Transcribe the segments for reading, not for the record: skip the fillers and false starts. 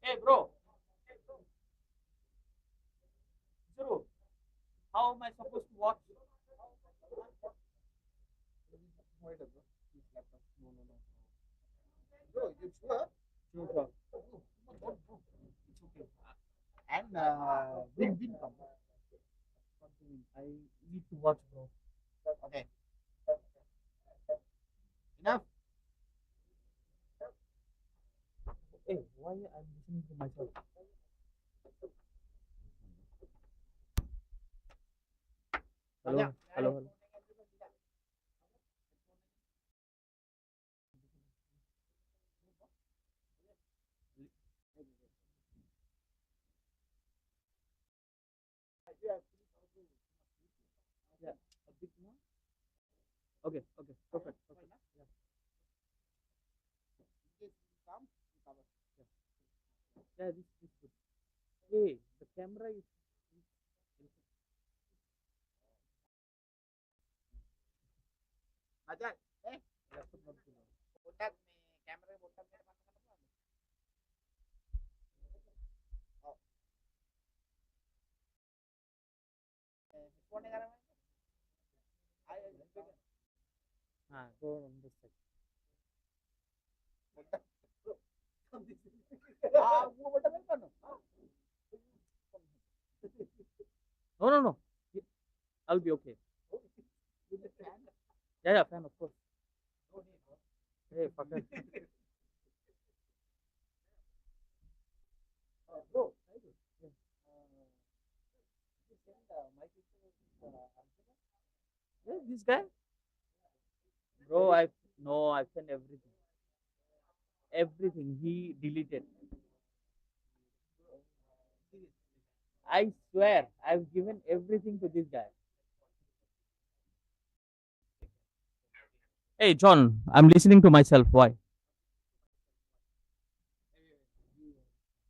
Hey bro, Zuru, how am I supposed to watch? Bro, you sure? Sure. It's okay. And win come. I need to watch, bro. Okay, enough. Hey, why I'm listening to myself? Hello, hello. Yeah, a bit more. Okay, perfect. Yeah. Yeah, this good. Hey, the camera is. Ajay, laptop not good. बोलता मैं camera बोलता मेरे पास phone करा मैं हाँ go on this side हाँ वो बोलता मैं करूँ no I'll be okay yeah fan of course hey fucker bro yeah. Yeah, this guy bro I no I sent everything he deleted I swear I've given everything to this guy. Hey John, I'm listening to myself. Why?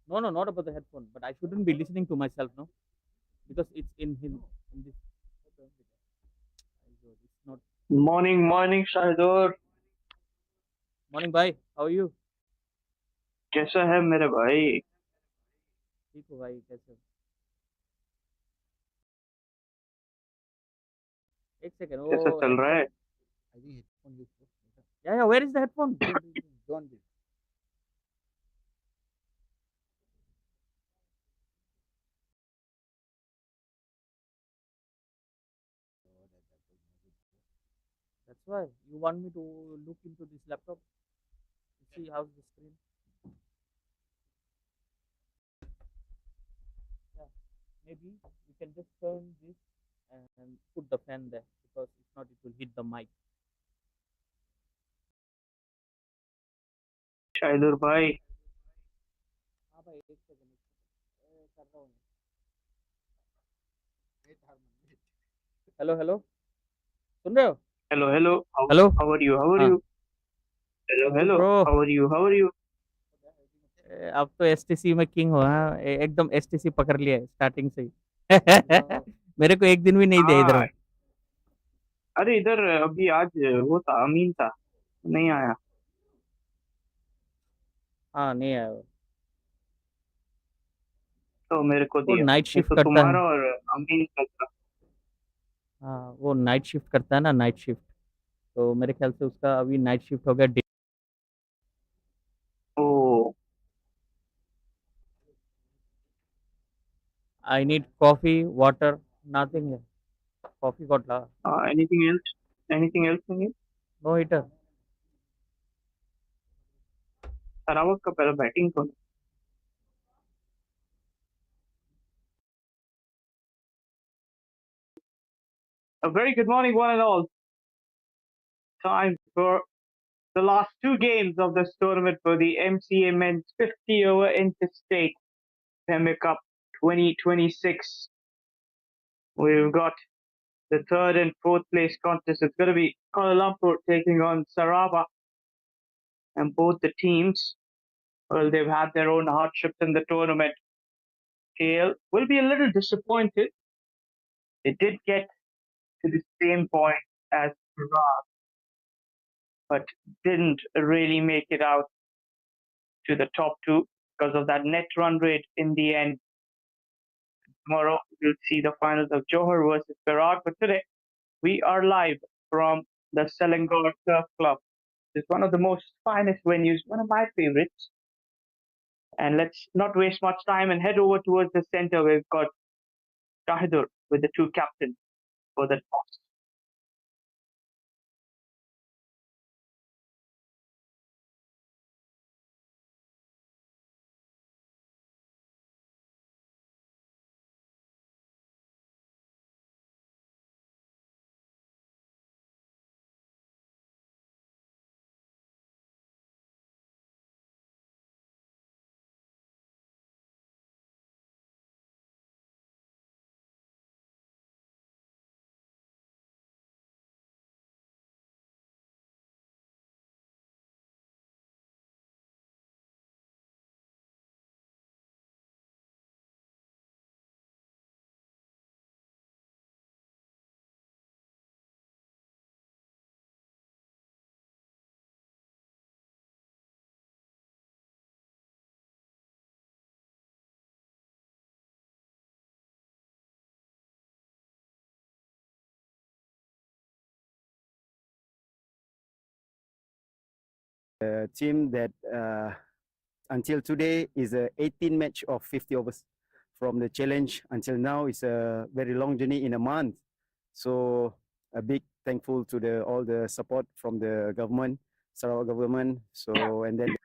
No, not about the headphone, but I shouldn't be listening to myself, no, because it's in him. In this. It's not. Morning शाहदोर Morning, bye. How are you? कैसा है मेरे भाई ठीक हो भाई कैसे हो? एक सेकंड कैसा वो चल रहा headphone. है I think headphone use. Yeah. Where is the headphone? Don't be. That's why you want me to look into this laptop to see how's the screen. Yeah. Maybe we can just turn this and put the fan there because if not, it will hit the mic. शाहदोर भाई हाँ भाई एक second कर रहा हूँ hello सुन रहे हो hello hello hello how are you हाँ hello good hello bro how are you अब तो एसटीसी में किंग हो हाँ एकदम एसटीसी पकड़ लिया है स्टार्टिंग से ही मेरे को एक दिन भी नहीं दिया इधर हाँ में अरे इधर अभी आज वो था अमीन था नहीं आया हाँ नहीं आया वो तो मेरे को वो दिया नाइट नहीं शिफ्ट तो करता है तुम्हारा और अमीन का था हाँ वो नाइट शिफ्ट करता है ना नाइट शिफ्ट तो मेरे ख्याल से उसका अभी नाइट शिफ्ट हो गया oh I need coffee water nothing है कॉफी गॉट ला एनीथिंग एल्स नहीं नो हीटर सरावक का पहला बैटिंग तो A very good morning one and all time for the last two games of this tournament for the MCA Men's 50 over Interstate Premier Cup 2026. We've got the third and fourth place contest. It's going to be Kuala Lumpur taking on Sarawak, and both the teams, well, they've had their own hardships in the tournament. KL will be a little disappointed. They did get to the same point as Sarawak, but didn't really make it out to the top two. because of that net run rate in the end. Tomorrow we'll see the finals of Johor versus Perak. But today we are live from the Selangor Surf Club. It's one of the most finest venues, one of my favorites. And let's not waste much time and head over towards the center. We've got Shahidur with the two captains for the toss. A team that until today is a 18 match of 50 overs. From the challenge until now is a very long journey in a month. So a big thankful to all the support from the government, Sarawak government. So and then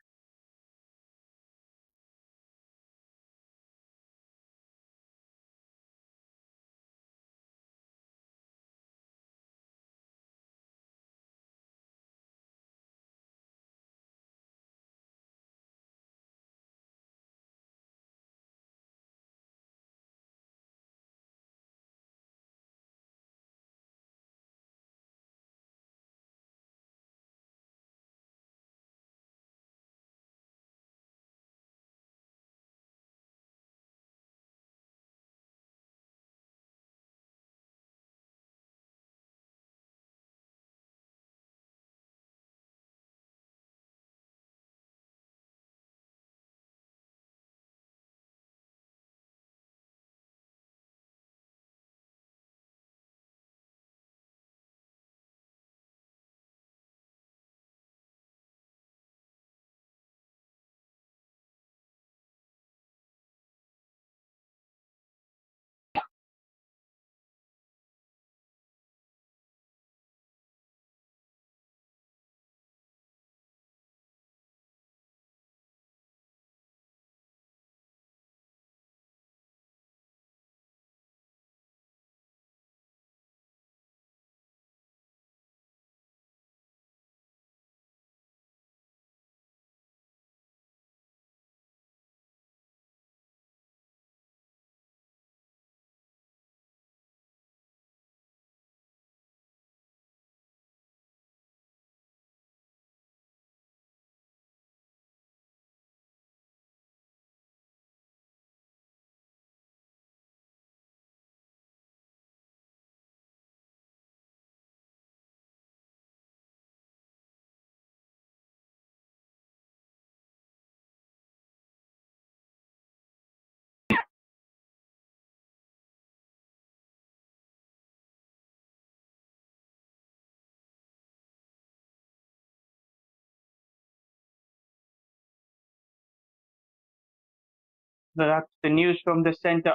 So that's the news from the center.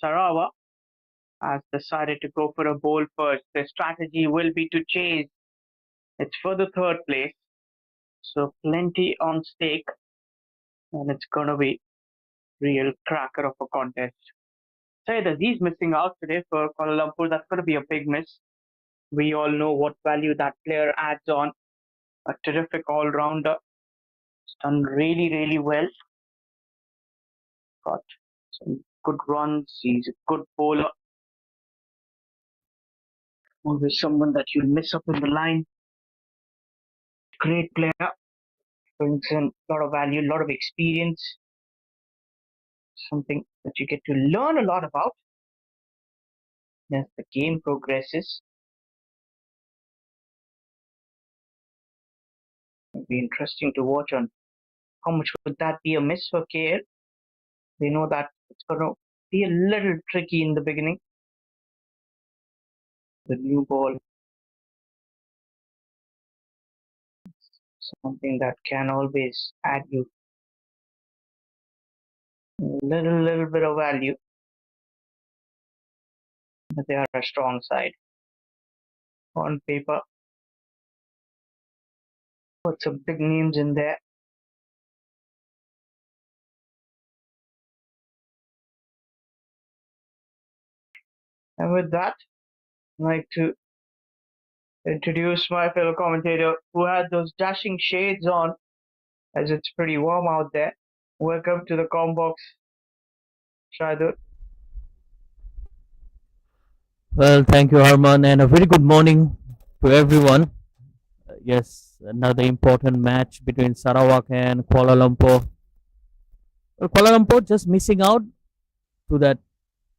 Sarawak has decided to go for a bowl first. Their strategy will be to chase. It's for the third place. So plenty on stake. And it's going to be real cracker of a contest. Said Aziz missing out today for Kuala Lumpur. That's going to be a big miss. We all know what value that player adds on. A terrific all-rounder. He's done really, really well. Got some good runs. He's a good bowler. Always someone that you'll miss up in the line. Great player. Brings in a lot of value, a lot of experience. Something that you get to learn a lot about as the game progresses. It'll be interesting to watch on how much would that be a miss for KL? They know that it's going to be a little tricky in the beginning. The new ball, something that can always add you a little bit of value, but they are a strong side on paper. Put some big names in there. And with that, I'd like to introduce my fellow commentator who had those dashing shades on as it's pretty warm out there. Welcome to the Combox, Shadul. Well, thank you, Harman, and a very good morning to everyone. Yes, another important match between Sarawak and Kuala Lumpur. Well, Kuala Lumpur just missing out to that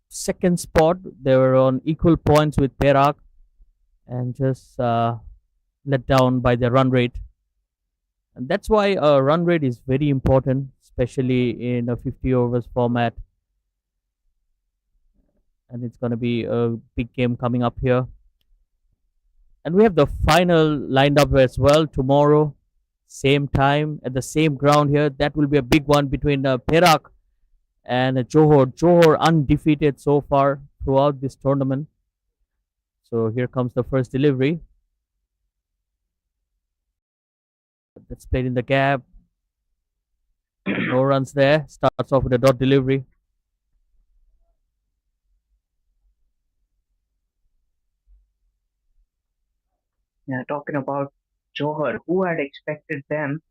second spot. They were on equal points with Perak and just let down by their run rate. And that's why run rate is very important, especially in a 50 overs format. And it's going to be a big game coming up here. And we have the final lined up as well tomorrow, same time at the same ground here. That will be a big one between Perak and Johor. Johor undefeated so far throughout this tournament. So here comes the first delivery. That's played in the gap. No runs there. Starts off with a dot delivery. Yeah, talking about Johor, who had expected them?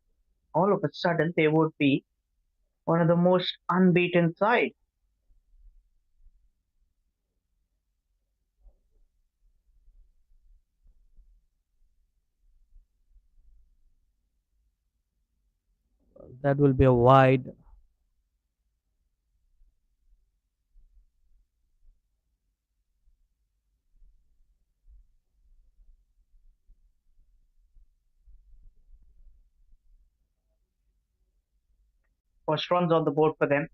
All of a sudden, they would be one of the most unbeaten sides. That will be a wide. First runs on the board for them,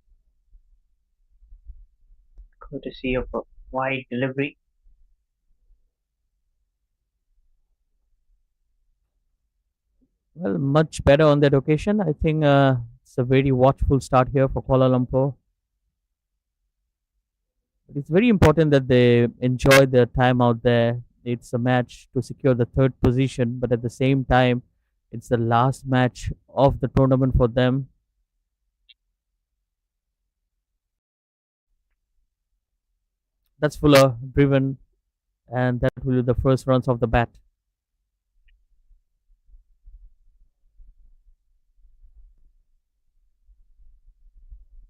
courtesy of a wide delivery. Well, much better on that occasion. I think it's a very watchful start here for Kuala Lumpur. It's very important that they enjoy their time out there. It's a match to secure the third position, but at the same time, it's the last match of the tournament for them. That's Fuller driven, and that will be the first runs of the bat.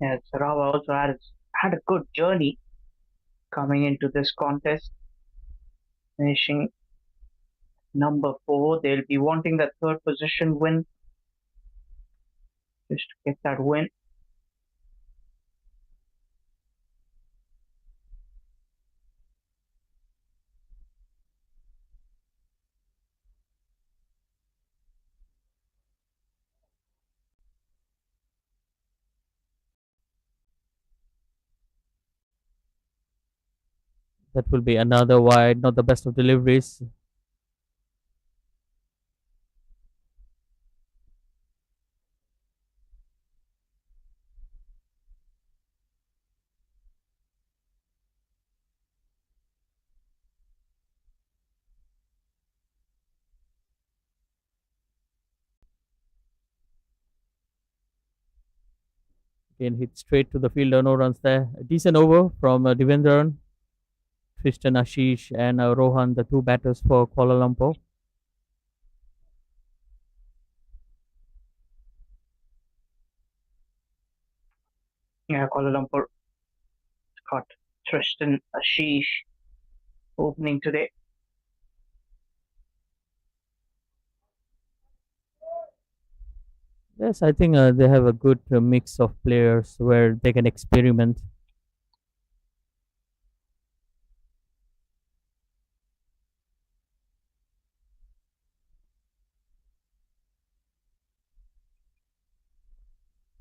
Yeah, Sarawak also had a good journey coming into this contest, finishing number 4. They'll be wanting that third position win, just to get that win. That will be another wide, not the best of deliveries. Again, hit straight to the fielder, no runs there. A decent over from Devendran, Tristan Ashish, and Rohan, the two batters for Kuala Lumpur. Yeah, Kuala Lumpur got Tristan Ashish opening today. Yes, I think they have a good mix of players where they can experiment.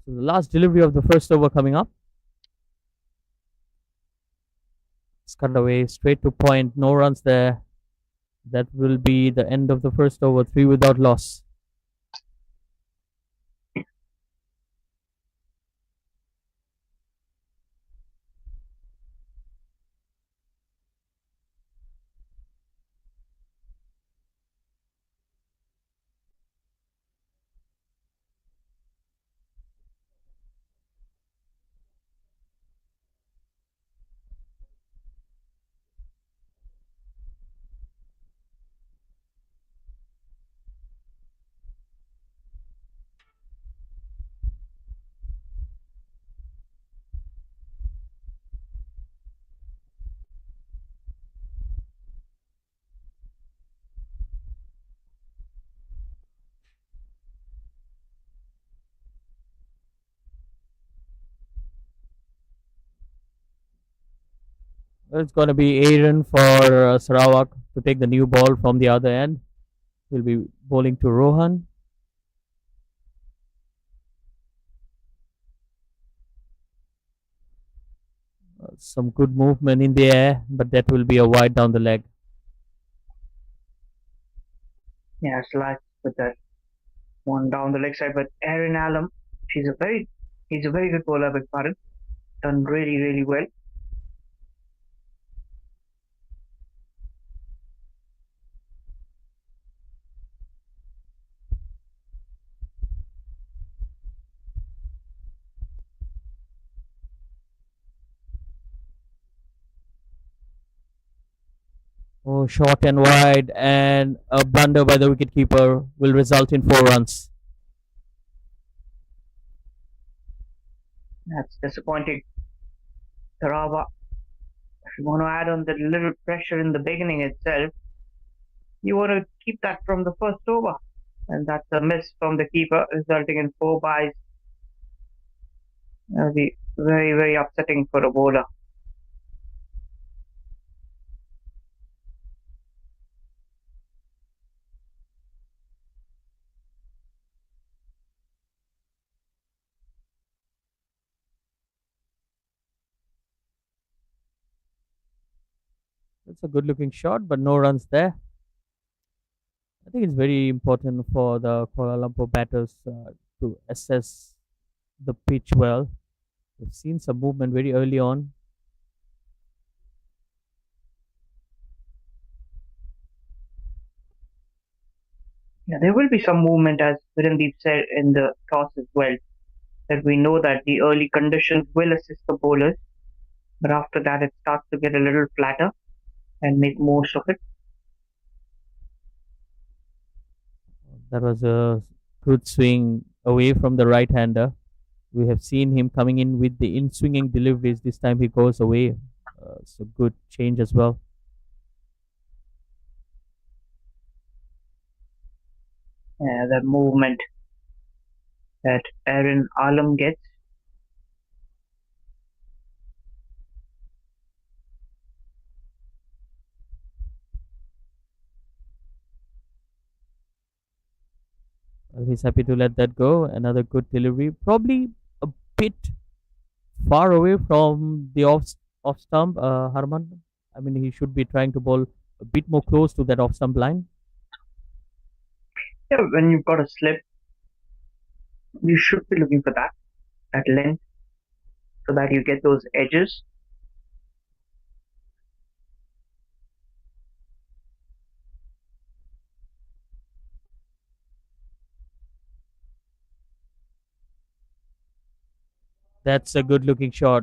So the last delivery of the first over coming up. It's cut away straight to point. No runs there. That will be the end of the first over. Three without loss. It's going to be Aaron for Sarawak to take the new ball from the other end. He'll be bowling to Rohan. Some good movement in the air, but that will be a wide down the leg. Yeah, slice with that one down the leg side. But Aaron Allam, he's a very good bowler, big pardon. Done really, really well. Oh, short and wide, and a blunder by the wicketkeeper will result in 4 runs. That's disappointing. Sarawak, if you want to add on the little pressure in the beginning itself, you want to keep that from the first over. And that's a miss from the keeper, resulting in 4 byes. That'll be very, very upsetting for a bowler. It's a good looking shot, but no runs there. I think it's very important for the Kuala Lumpur batters to assess the pitch well. We've seen some movement very early on. Yeah, there will be some movement, as Virendeep said in the toss as well, that we know that the early conditions will assist the bowlers, but after that it starts to get a little flatter and make most of it. That was a good swing away from the right hander. We have seen him coming in with the in swinging deliveries. This time he goes away. It's a good change as well. The movement that Aaron Alam gets. He's happy to let that go. Another good delivery. Probably a bit far away from the off stump, Harman. I mean, he should be trying to bowl a bit more close to that off stump line. Yeah, when you've got a slip, you should be looking for that length, so that you get those edges. That's a good looking shot.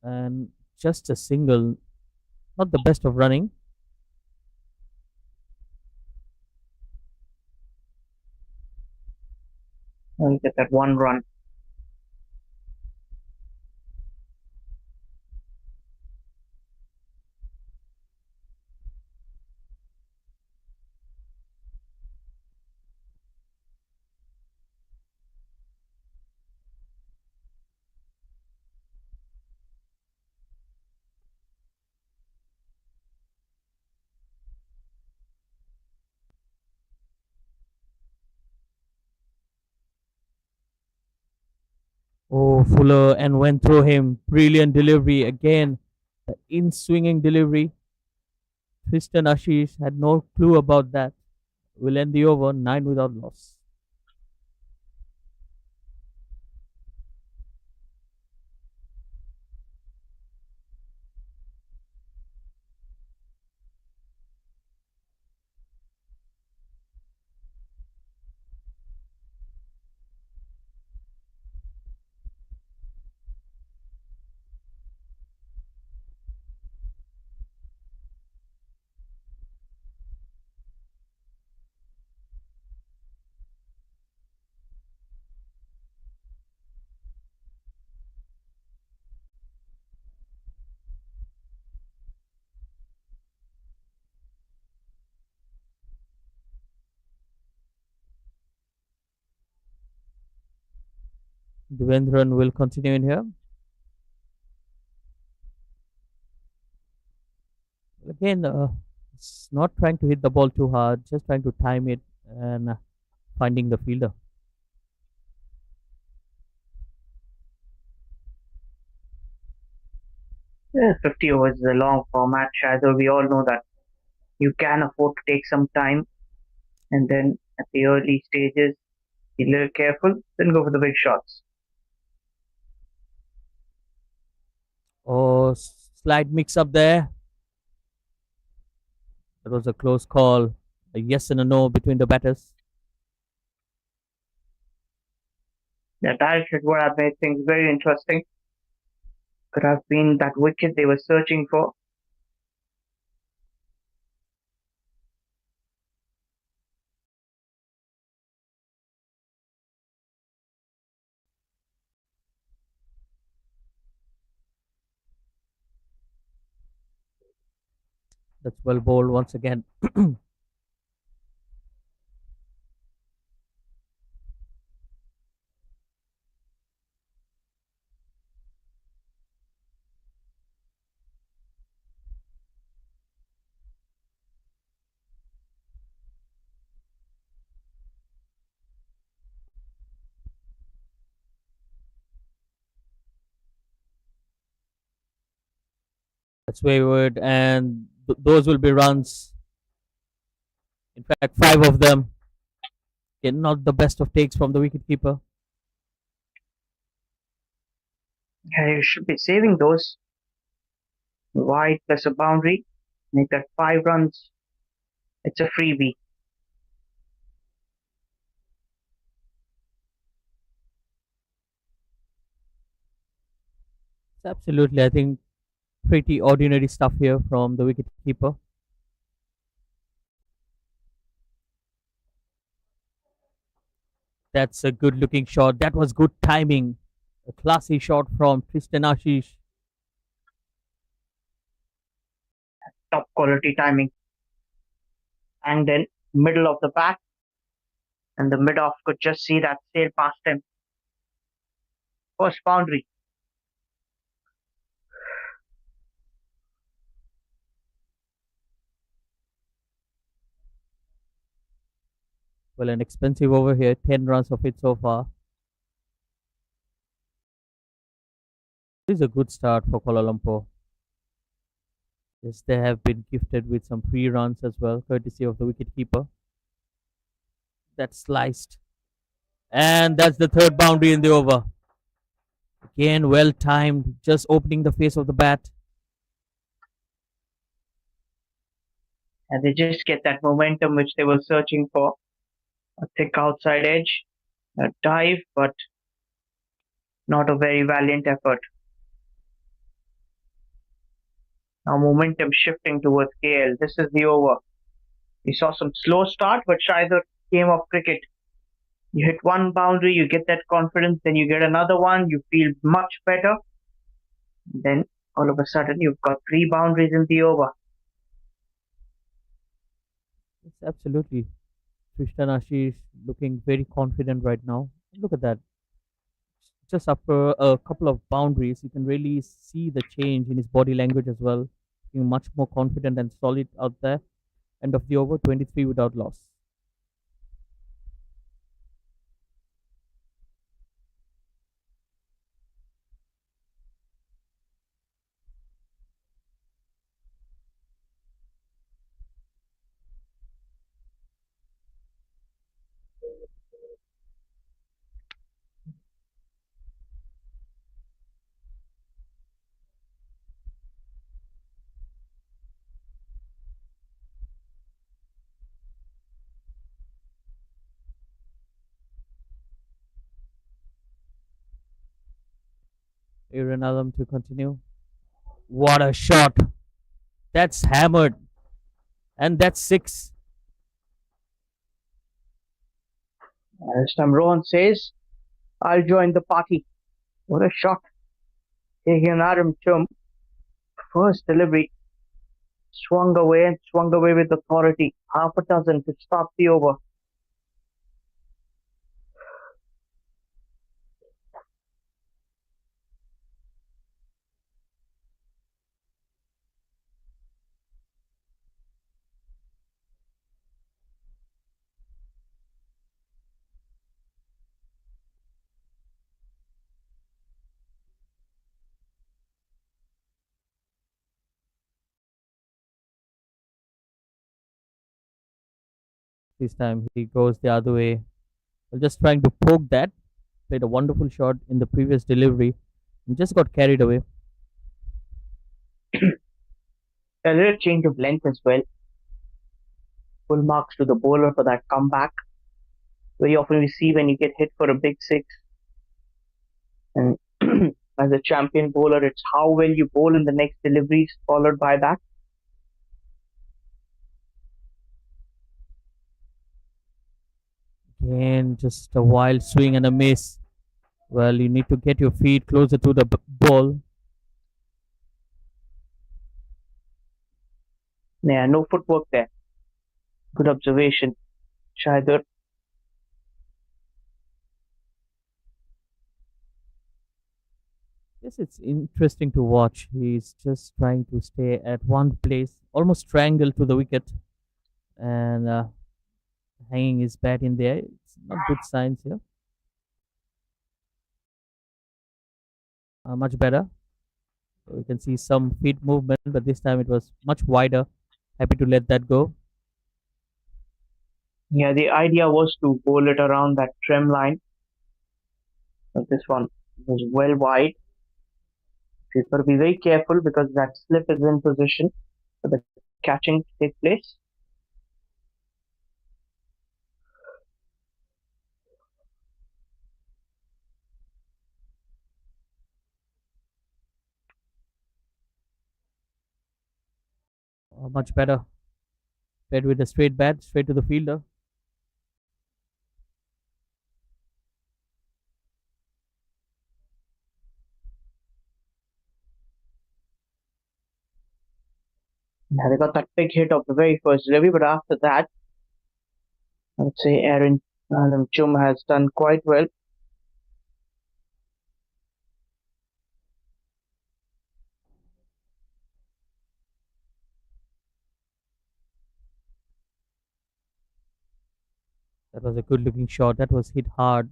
And just a single, not the best of running. And get that 1 run. Oh, Fuller and went through him. Brilliant delivery again. The in swinging delivery. Tristan Ashish had no clue about that. Will end the over 9 without loss. Devendran will continue in here. Again, it's not trying to hit the ball too hard, just trying to time it and finding the fielder. Yeah, 50 overs is a long format, Shazza. We all know that you can afford to take some time and then at the early stages, be a little careful, then go for the big shots. Oh, slight mix up there. That was a close call. A yes and a no between the batters. That direction would have made things very interesting. Could have been that wicket they were searching for. That's well bowled once again. That's wayward, and those will be runs. In fact, 5 of them. Not the best of takes from the wicketkeeper. Yeah, you should be saving those. Wide plus a boundary. Make that 5 runs. It's a freebie. It's absolutely, I think, pretty ordinary stuff here from the wicketkeeper. That's a good looking shot. That was good timing. A classy shot from Tristan Ashish. Top quality timing. And then middle of the pack. And the mid off could just see that sail past him. First boundary. Well, an expensive over here. 10 runs of it so far. This is a good start for Kuala Lumpur. Yes, they have been gifted with some free runs as well, courtesy of the wicketkeeper. That sliced. And that's the third boundary in the over. Again, well timed, just opening the face of the bat. And they just get that momentum which they were searching for. A thick outside edge. A dive, but not a very valiant effort. Now momentum shifting towards KL. This is the over. We saw some slow start, but Shaizer came off cricket. You hit one boundary, you get that confidence, then you get another one, you feel much better. Then all of a sudden you've got 3 boundaries in the over. It's absolutely. Tristan Ashish looking very confident right now. Look at that. Just after a couple of boundaries, you can really see the change in his body language as well. Being much more confident and solid out there. End of the over, 23 without loss. Aaron Alam to continue. What a shot! That's hammered, and that's six. As time Rohan says, I'll join the party. What a shot. Taking Adam Chum. First delivery. Swung away with authority. Half a dozen to stop the over. This time he goes the other way. Well, just trying to poke that. Played a wonderful shot in the previous delivery and just got carried away. A little change of length as well. Full marks to the bowler for that comeback. Very often we see when you get hit for a big six. And as a champion bowler, it's how well you bowl in the next deliveries followed by that. Again, just a wild swing and a miss. Well, you need to get your feet closer to the ball. Yeah, no footwork there. Good observation, Shahidar. Yes, it's interesting to watch. He's just trying to stay at one place, almost strangled to the wicket, and hanging his bat in there. It's not good signs here. Much better. So you can see some feet movement, but this time it was much wider. Happy to let that go. Yeah, the idea was to bowl it around that trim line. But this one was well wide. You've got to be very careful because that slip is in position for the catching to take place. Much better. Played with a straight bat, straight to the fielder. Yeah, they got that big hit of the very first delivery, but after that, I would say Aaron Chum has done quite well. That was a good looking shot. That was hit hard,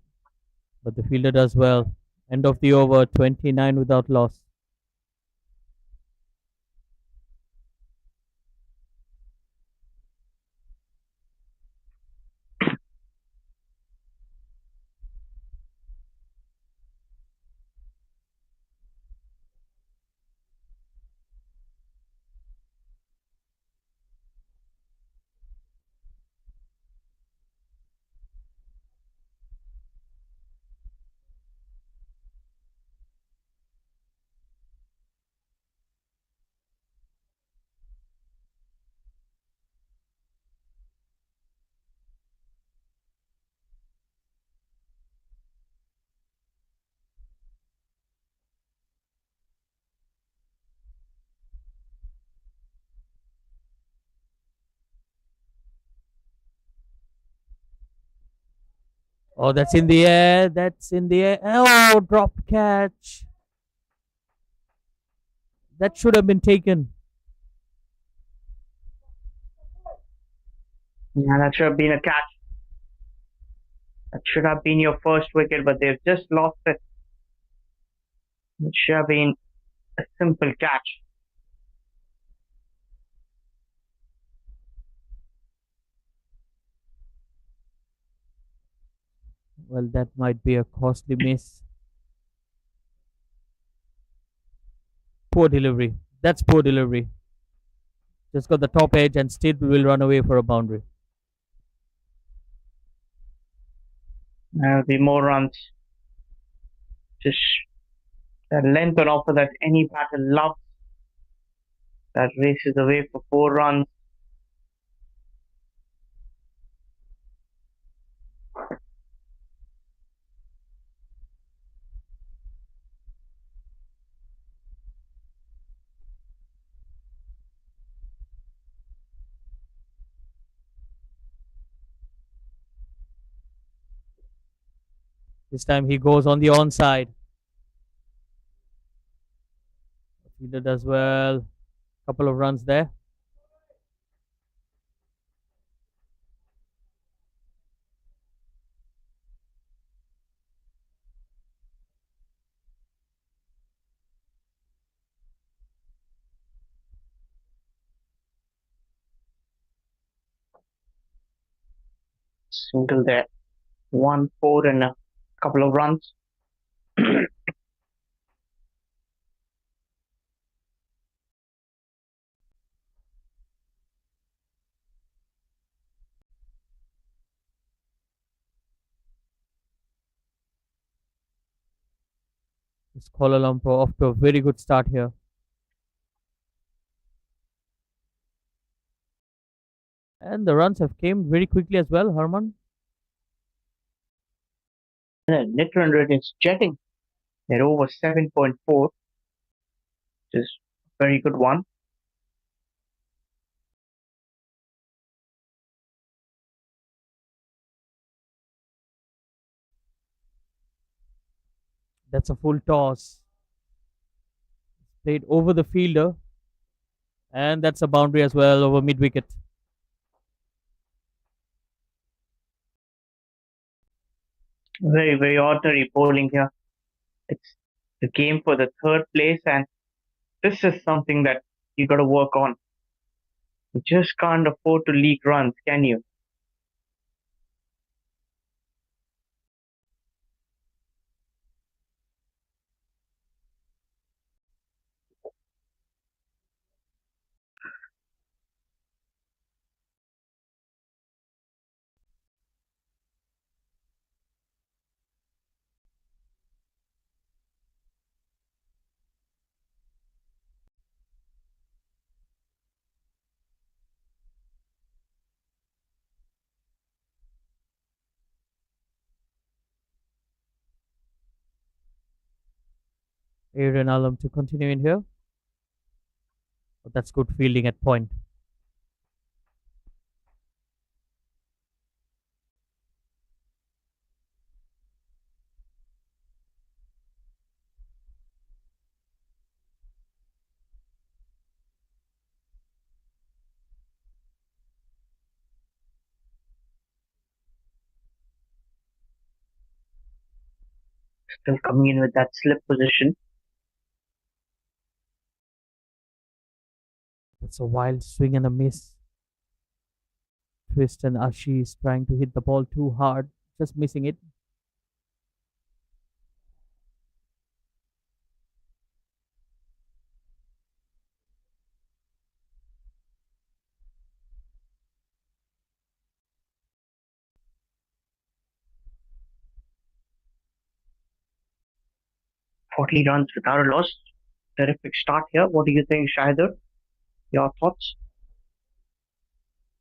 but the fielder does well. End of the over, 29 without loss. Oh, that's in the air. That's in the air. Oh, drop catch. That should have been taken. Yeah, that should have been a catch. That should have been your first wicket, but they've just lost it. It should have been a simple catch. Well, that might be a costly miss. Poor delivery. That's poor delivery. Just got the top edge and still will run away for a boundary. There'll be more runs. Just That length on offer that any batter loves. That races away for 4 runs. This time he goes on the onside. Fielder does well. Couple of runs there. Single there. 1-4 and a couple of runs. It's Kuala Lumpur off to a very good start here. And the runs have came very quickly as well, Harman. And the net run rate is jetting. They're over 7.4, which is a very good one. That's a full toss. Played over the fielder. And that's a boundary as well over mid wicket. Very, very ordinary bowling here. It's the game for the third place, and this is something that you got to work on. You just can't afford to leak runs, can you? Aaron Alam to continue in here. But that's good fielding at point. Still coming in with that slip position. That's a wild swing and a miss. Twist and Ashish trying to hit the ball too hard, just missing it. Forty runs without a loss. Terrific start here. What do you think, Shahidar? Your thoughts?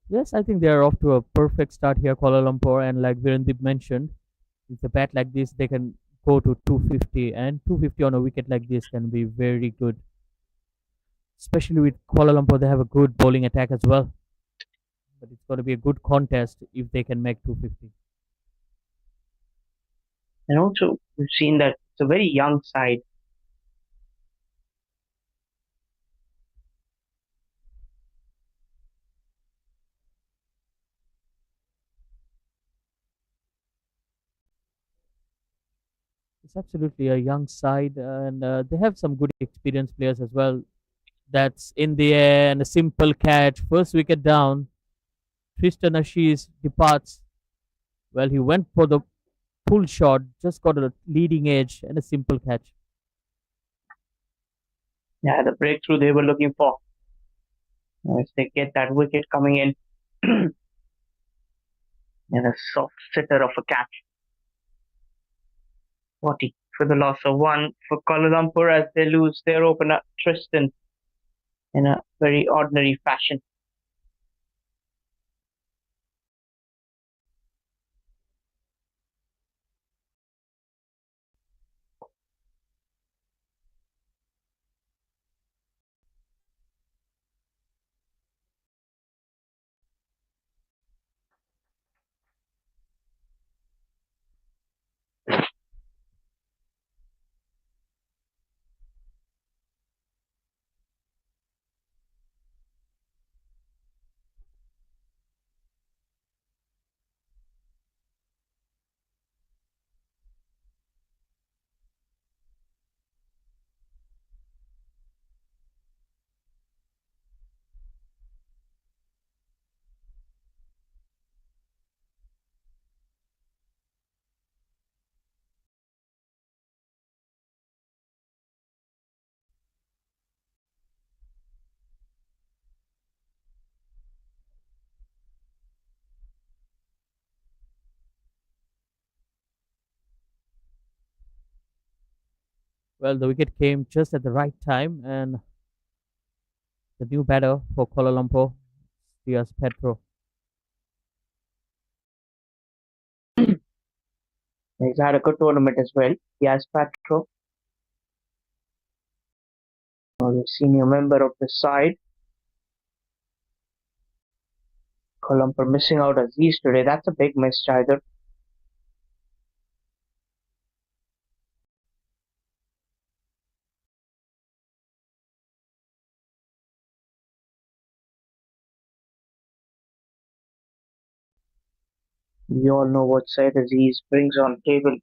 Yes, I think they are off to a perfect start here, Kuala Lumpur. And like Virendip mentioned, with a bat like this, they can go to 250. And 250 on a wicket like this can be very good. Especially with Kuala Lumpur, they have a good bowling attack as well. But it's going to be a good contest if they can make 250. And also, we've seen that it's a very young side. It's absolutely a young side, and they have some good experienced players as well. That's in the air and a simple catch. First wicket down. Tristan Ashish departs. Well, he went for the pull shot, just got a leading edge and a simple catch. Yeah, the breakthrough they were looking for. As they get that wicket coming in. And a soft sitter of a catch. 40, for the loss of one for Kuala Lumpur as they lose their opener Tristan in a very ordinary fashion. Well, the wicket came just at the right time, and the new batter for Kuala Lumpur, Diaz Petro. He's had a good tournament as well. Yes, Patro, the senior member of the side. Kuala Lumpur missing out Aziz today. That's a big miss, either. We all know what side Aziz brings on table.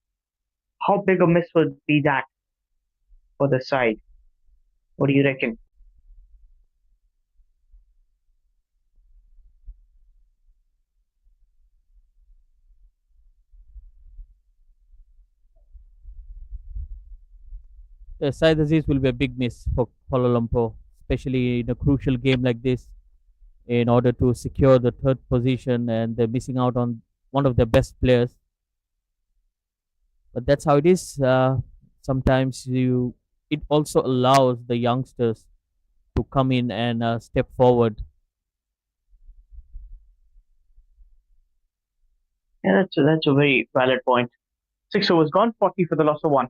How big a miss would be that for the side? What do you reckon? Syed Aziz will be a big miss for Kuala Lumpur, especially in a crucial game like this, in order to secure the third position, and they're missing out on one of their best players. But that's how it is. Sometimes it also allows the youngsters to come in and step forward. Yeah, that's a very valid point. 6 overs gone, 40 for the loss of one.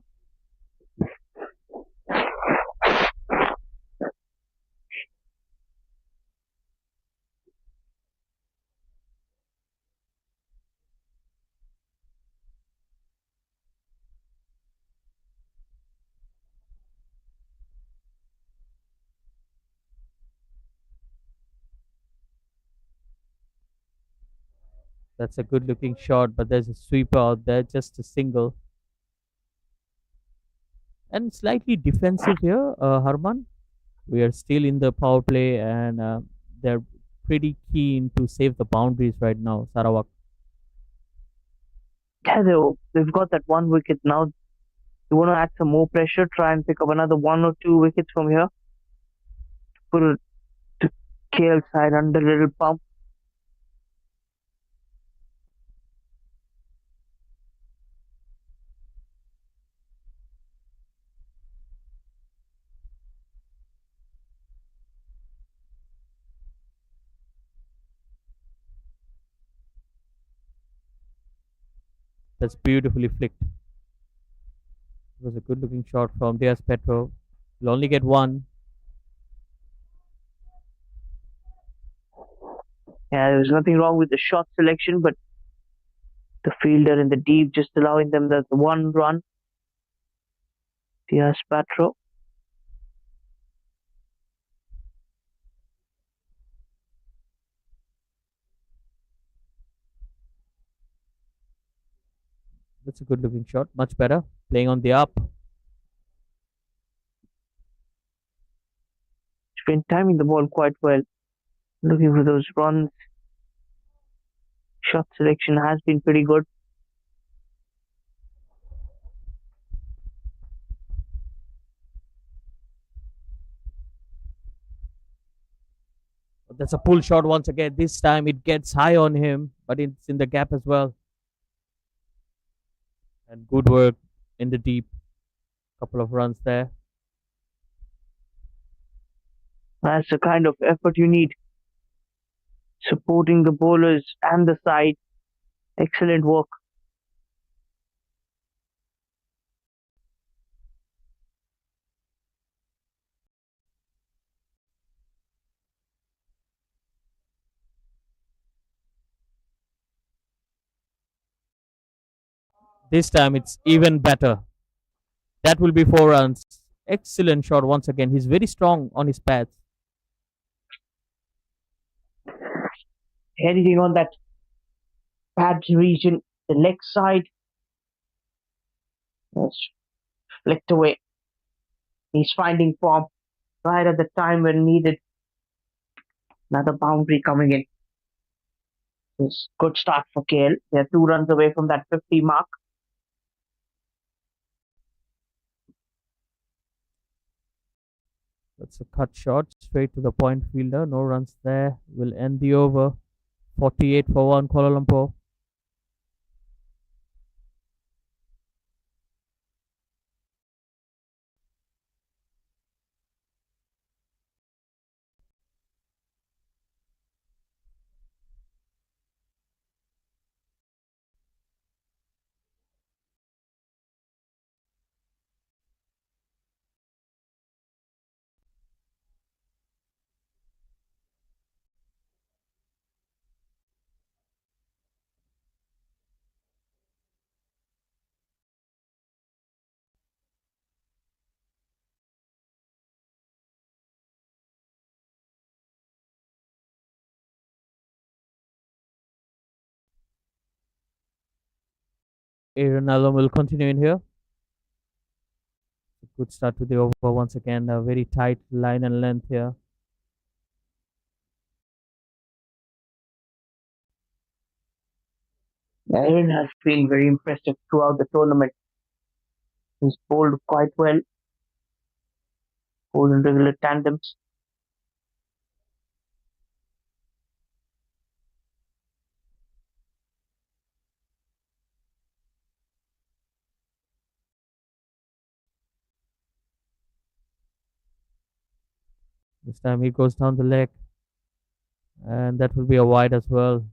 That's a good looking shot, but there's a sweeper out there, just a single. And slightly defensive here, Harman. We are still in the power play, and they're pretty keen to save the boundaries right now, Sarawak. Yeah, they've got that one wicket now. You want to add some more pressure, try and pick up another one or two wickets from here. Put it to KL side under a little pump. That's beautifully flicked. It was a good looking shot from Diaz Petro. Will only get one. Yeah, there's nothing wrong with the shot selection, but the fielder in the deep just allowing them that one run. Diaz Patro. That's a good looking shot. Much better. Playing on the up. He's been timing the ball quite well. Looking for those runs. Shot selection has been pretty good. That's a pull shot once again. This time it gets high on him, but it's in the gap as well. And good work in the deep. Couple of runs there. That's the kind of effort you need. Supporting the bowlers and the side. Excellent work. This time it's even better. That will be 4 runs. Excellent shot once again. He's very strong on his pads. Anything on that pad region, the leg side. Yes, flicked away. He's finding form right at the time when needed. Another boundary coming in. It's good start for KL. They're 2 runs away from that 50 mark. That's a cut shot straight to the point fielder. No runs there. Will end the over. 48 for 1 Kuala Lumpur. Aaron Allen will continue in here. Good start to the over once again. A very tight line and length here. Aaron has been very impressive throughout the tournament. He's bowled quite well, bowled in regular tandems. This time he goes down the leg. And that will be a wide as well.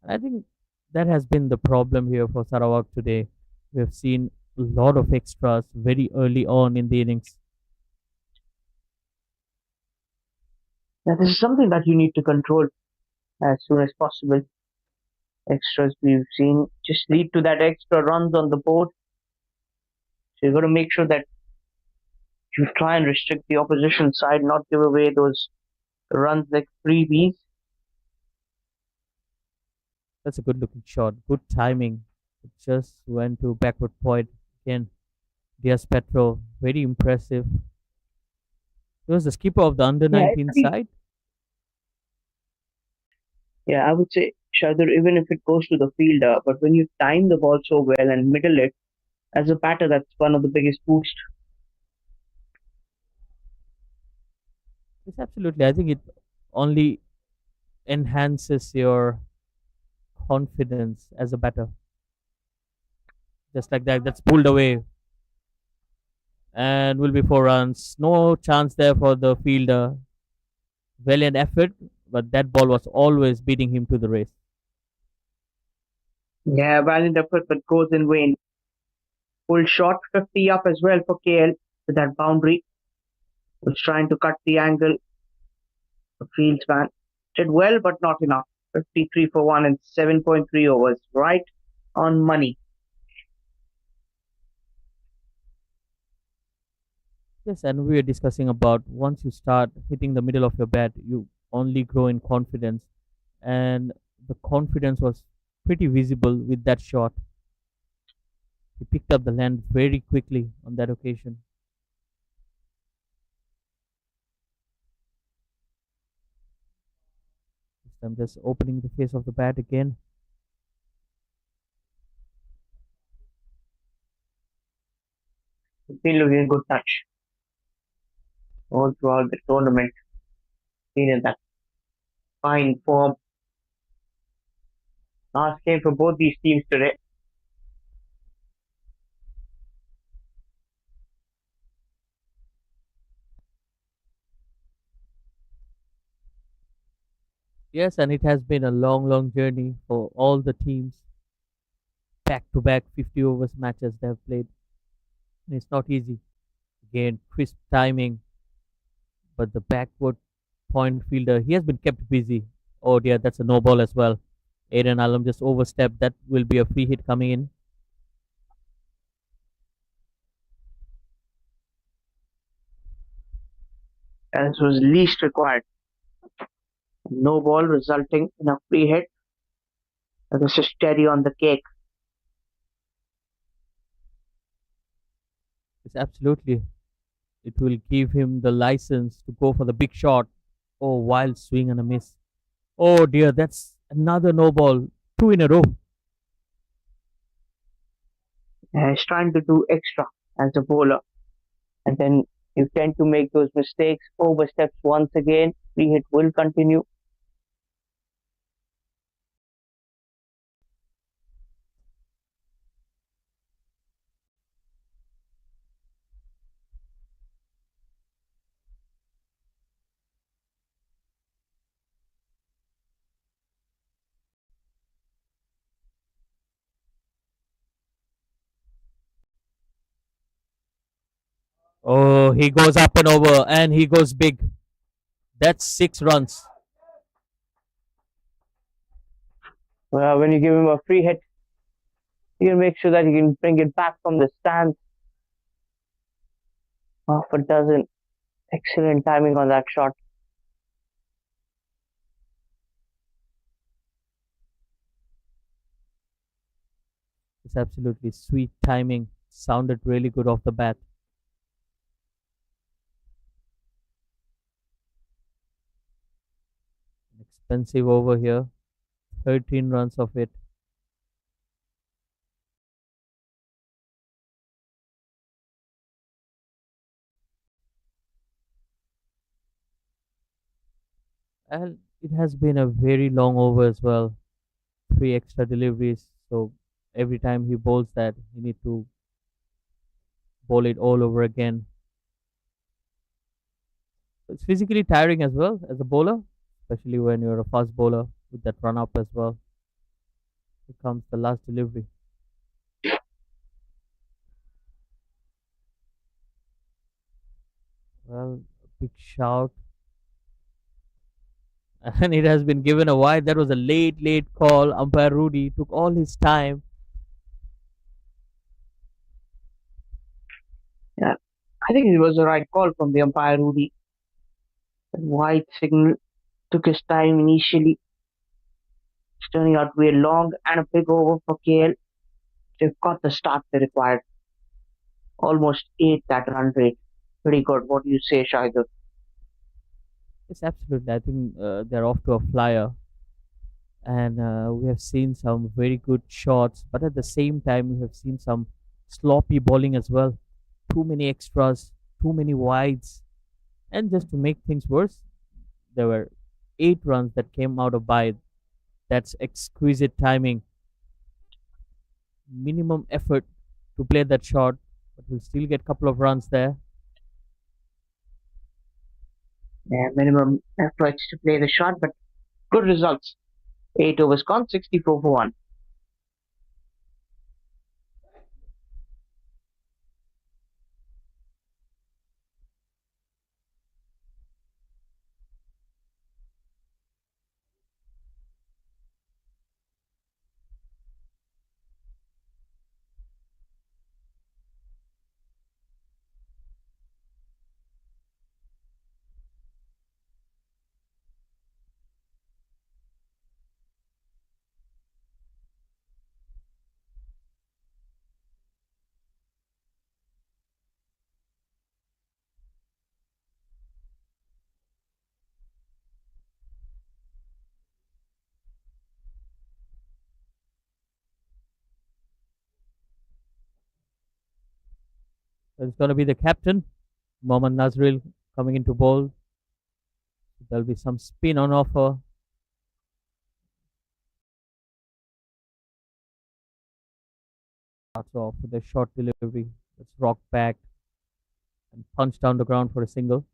I think that has been the problem here for Sarawak today. We have seen a lot of extras very early on in the innings. Now, this is something that you need to control as soon as possible. Extras we've seen just lead to that extra runs on the board. So you've got to make sure that you try and restrict the opposition side, not give away those runs like freebies. That's a good looking shot. Good timing. It just went to backward point again. Diaz Petro, very impressive. He was the skipper of the under Yeah, 19 side. Yeah, I would say Shadur, even if it goes to the fielder, but when you time the ball so well and middle it, as a batter, that's one of the biggest boosts. Yes, absolutely. I think it only enhances your confidence as a batter. Just like that, that's pulled away and will be 4 runs. No chance there for the fielder. Valiant effort, but that ball was always beating him to the race. Yeah, valiant effort, but goes in vain. Full shot, 50 up as well for KL with that boundary. Was trying to cut the angle. The fieldsman did well, but not enough. 53 for 1 and 7.3 overs. Right on money. Yes, and we were discussing about once you start hitting the middle of your bat, you only grow in confidence. And the confidence was pretty visible with that shot. He picked up the land very quickly on that occasion. I'm just opening the face of the bat again. It's been looking a good touch all throughout the tournament. Seen in that fine form. Last game for both these teams today. Yes, and it has been a long, long journey for all the teams. Back to back 50 overs matches they have played. And it's not easy. Again, crisp timing, but the backward point fielder, he has been kept busy. Oh dear, that's a no ball as well. Aiden Alam just overstepped. That will be a free hit coming in. As was least required. No ball resulting in a free hit. This is cherry on the cake. It's absolutely. It will give him the license to go for the big shot. Oh, wild swing and a miss. Oh dear, that's another no ball. Two in a row. He's trying to do extra as a bowler, and then you tend to make those mistakes. Oversteps once again. Free hit will continue. Oh, he goes up and over and he goes big. That's 6 runs. When you give him a free hit, you can make sure that you can bring it back from the stands. Half a dozen. Excellent timing on that shot. It's absolutely sweet timing. Sounded really good off the bat. Expensive over here. 13 runs of it. And it has been a very long over as well. 3 extra deliveries. So every time he bowls that, he need to bowl it all over again. It's physically tiring as well as a bowler, especially when you're a fast bowler with that run up as well. Here comes the last delivery. Well, a big shout. And it has been given a wide. That was a late, late call. Umpire Rudy took all his time. Yeah, I think it was the right call from the umpire, Rudy. The wide signal took his time initially. It's turning out to be a long and a big over for KL. They've got the start they required. Almost 8 that run rate. Pretty good. What do you say, Shahidul? Yes, absolutely. I think they're off to a flyer. And we have seen some very good shots, but at the same time, we have seen some sloppy bowling as well. Too many extras, too many wides. And just to make things worse, there were 8 runs that came out of bide. That's exquisite timing. Minimum effort to play that shot, but we'll still get a couple of runs there. Yeah, minimum efforts to play the shot, but good results. 8 overs gone, 64 for 1. So it's going to be the captain, Mohammad Nazril, coming into bowl. There'll be some spin on offer. Starts off with a short delivery. It's rocked back and punched down the ground for a single.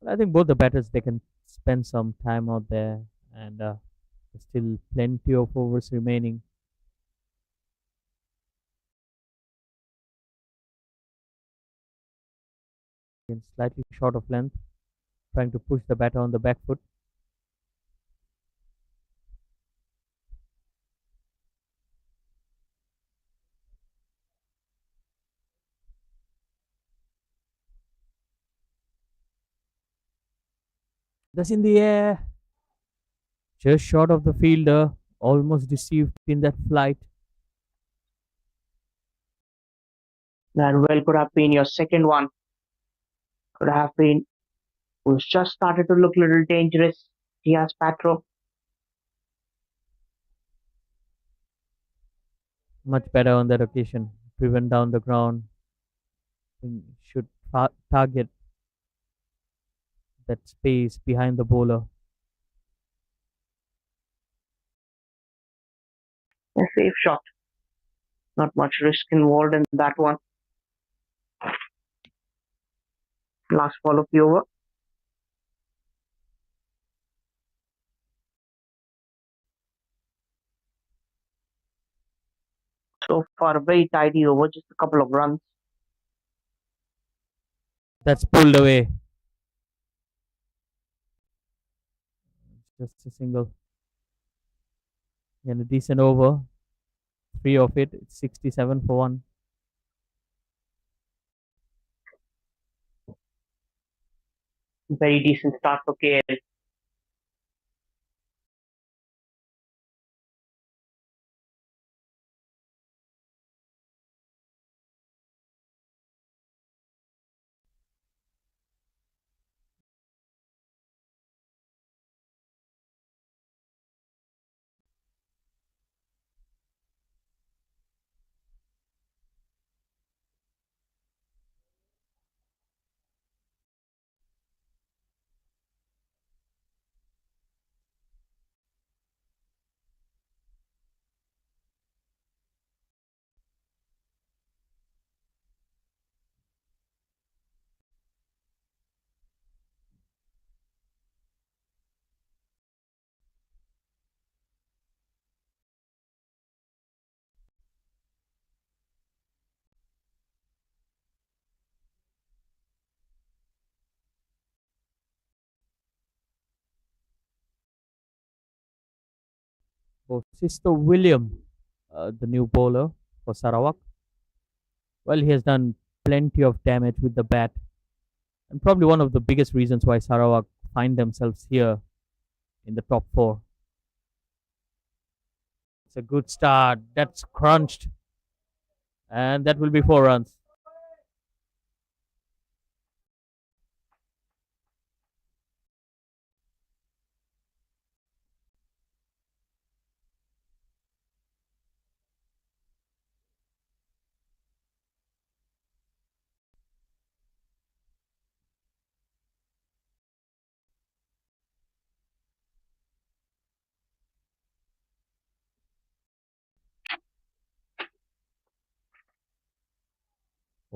I think both the batters they can spend some time out there, and there's still plenty of overs remaining. In slightly short of length, trying to push the batter on the back foot. That's in the air, just short of the fielder, almost deceived in that flight. That well could have been your second one. Could have been who's just started to look a little dangerous. Diaz Patro. Much better on that occasion. Driven down the ground. Think should target that space behind the bowler. A safe shot. Not much risk involved in that one. Last ball of the over. So far, a very tidy over, just a couple of runs. That's pulled away. Just a single. And a decent over. Three of it. It's 67 for one. Very decent start for KL. For Sister William, the new bowler for Sarawak. Well, he has done plenty of damage with the bat, and probably one of the biggest reasons why Sarawak find themselves here in the top four. It's a good start. That's crunched, and that will be 4 runs.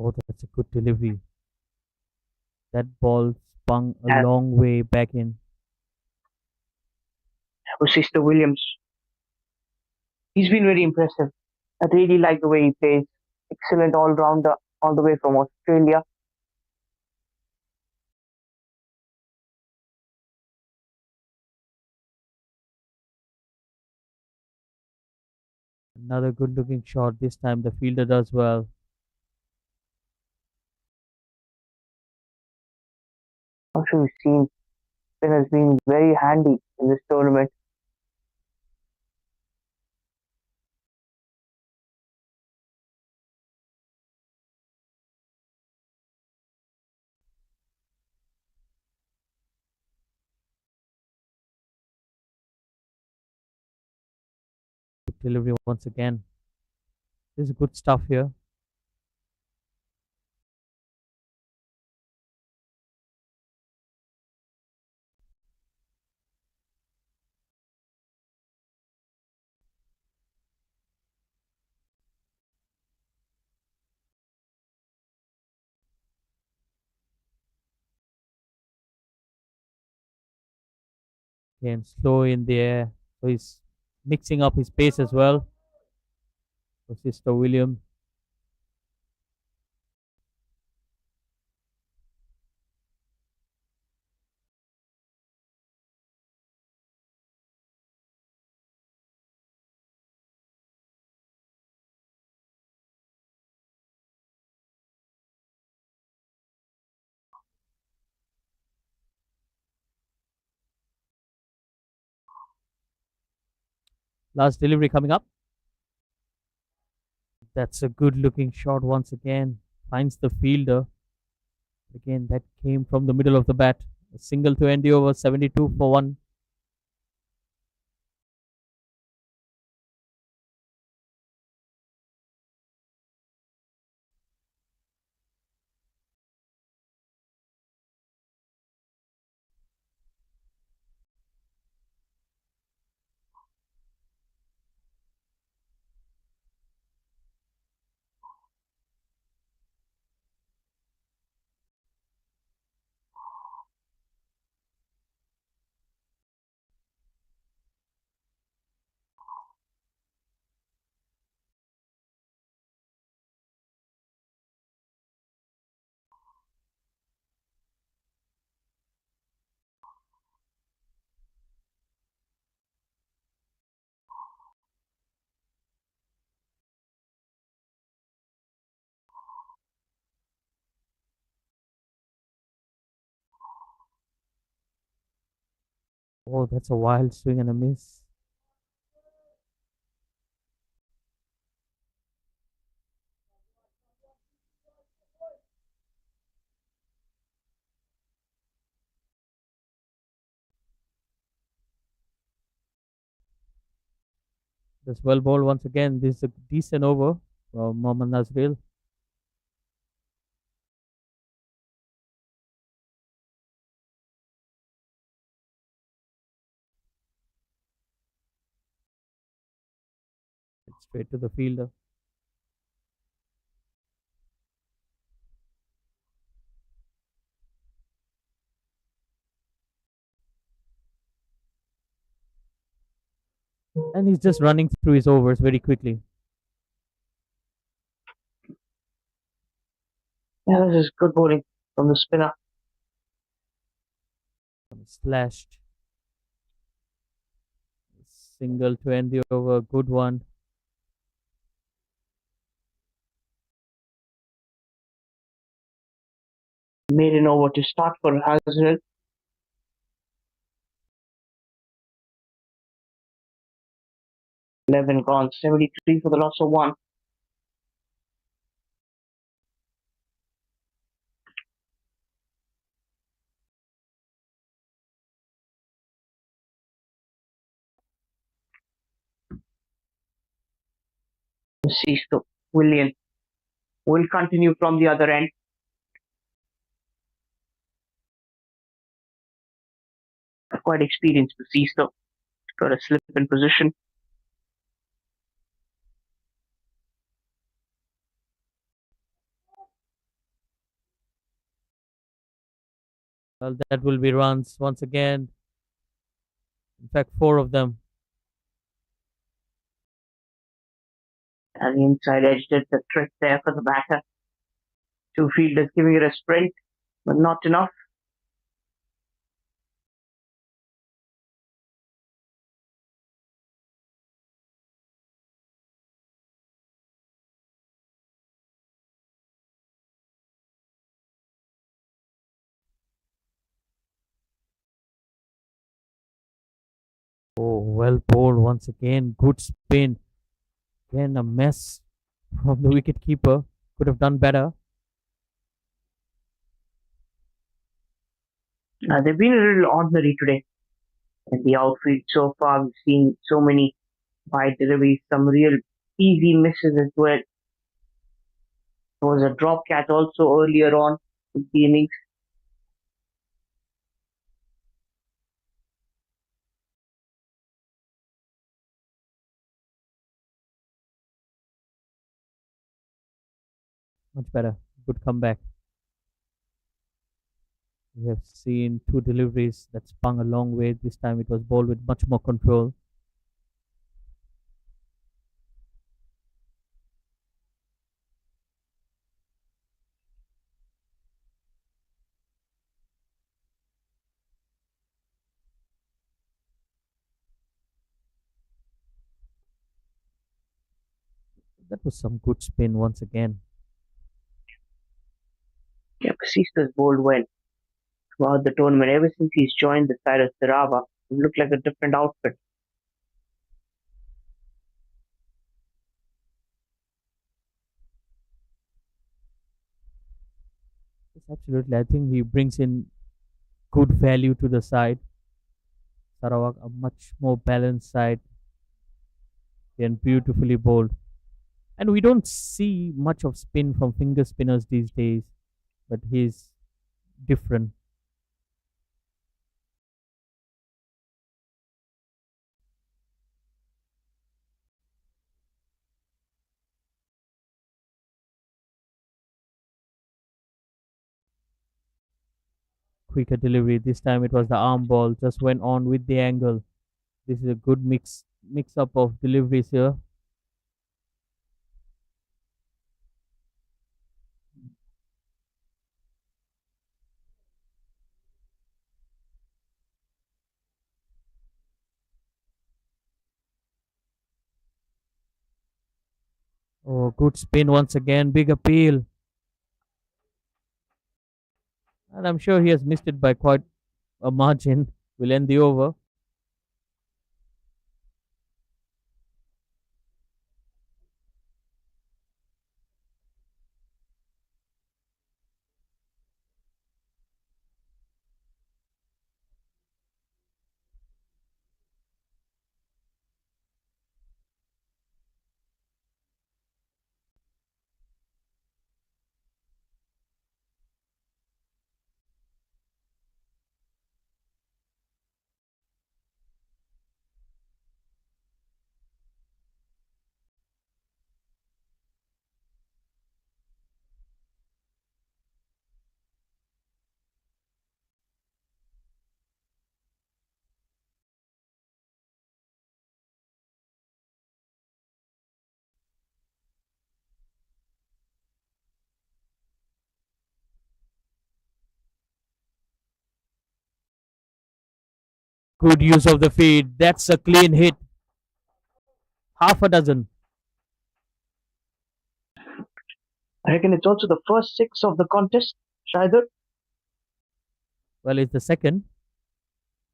Oh, that's a good delivery. That ball spun a That long way back in. was Sister Williams. He's been very impressive. I really like the way he plays. Excellent all rounder, all the way from Australia. Another good looking shot. This time the fielder does well. I'm sure you've seen Spin has been very handy in this tournament. Good delivery once again. This is good stuff here. Again, slow in the air. So he's mixing up his pace as well. For Sister William. Last delivery coming up. That's a good looking shot once again. Finds the fielder. Again, that came from the middle of the bat. A single to end the over, 72 for 1. Oh, that's a wild swing and a miss. That's well bowled once again. This is a decent over from Mohammad Nazril. It's straight to the fielder. And he's just running through his overs very quickly. Yeah, this is good bowling from the spinner. Slashed. Single to end the over. Good one. Made an over to start for Hazard. 11 gone, 73 for the loss of 1. Sisto William will continue from the other end. Quite experienced to Sisto. Got a slip in position. Well, that will be runs once again. In fact, 4 of them. And the inside edge did the trick there for the batter. 2 fielders giving it a sprint, but not enough. Oh, well bowled once again. Good spin. Again, a mess from the wicket keeper. Could have done better. They've been a little ordinary today in the outfield so far. We've seen so many wide deliveries, some real easy misses as well. There was a drop catch also earlier on in the innings. Much better. Good comeback. We have seen two deliveries that spun a long way. This time it was bowled with much more control. That was some good spin once again. Yeah, Basista's bowled well throughout the tournament. Ever since he's joined the side of Sarawak, he looked like a different outfit. Yes, absolutely. I think he brings in good value to the side. Sarawak, a much more balanced side and beautifully bowled. And we don't see much of spin from finger spinners these days, but he's different. Quicker delivery. This time it was the arm ball, just went on with the angle. This is a good mix up of deliveries here. Oh, good spin once again, big appeal. And I'm sure he has missed it by quite a margin. Will end the over. Good use of the feed. That's a clean hit. Half a dozen. I reckon it's also the first six of the contest, Shaidur. Well, it's the second,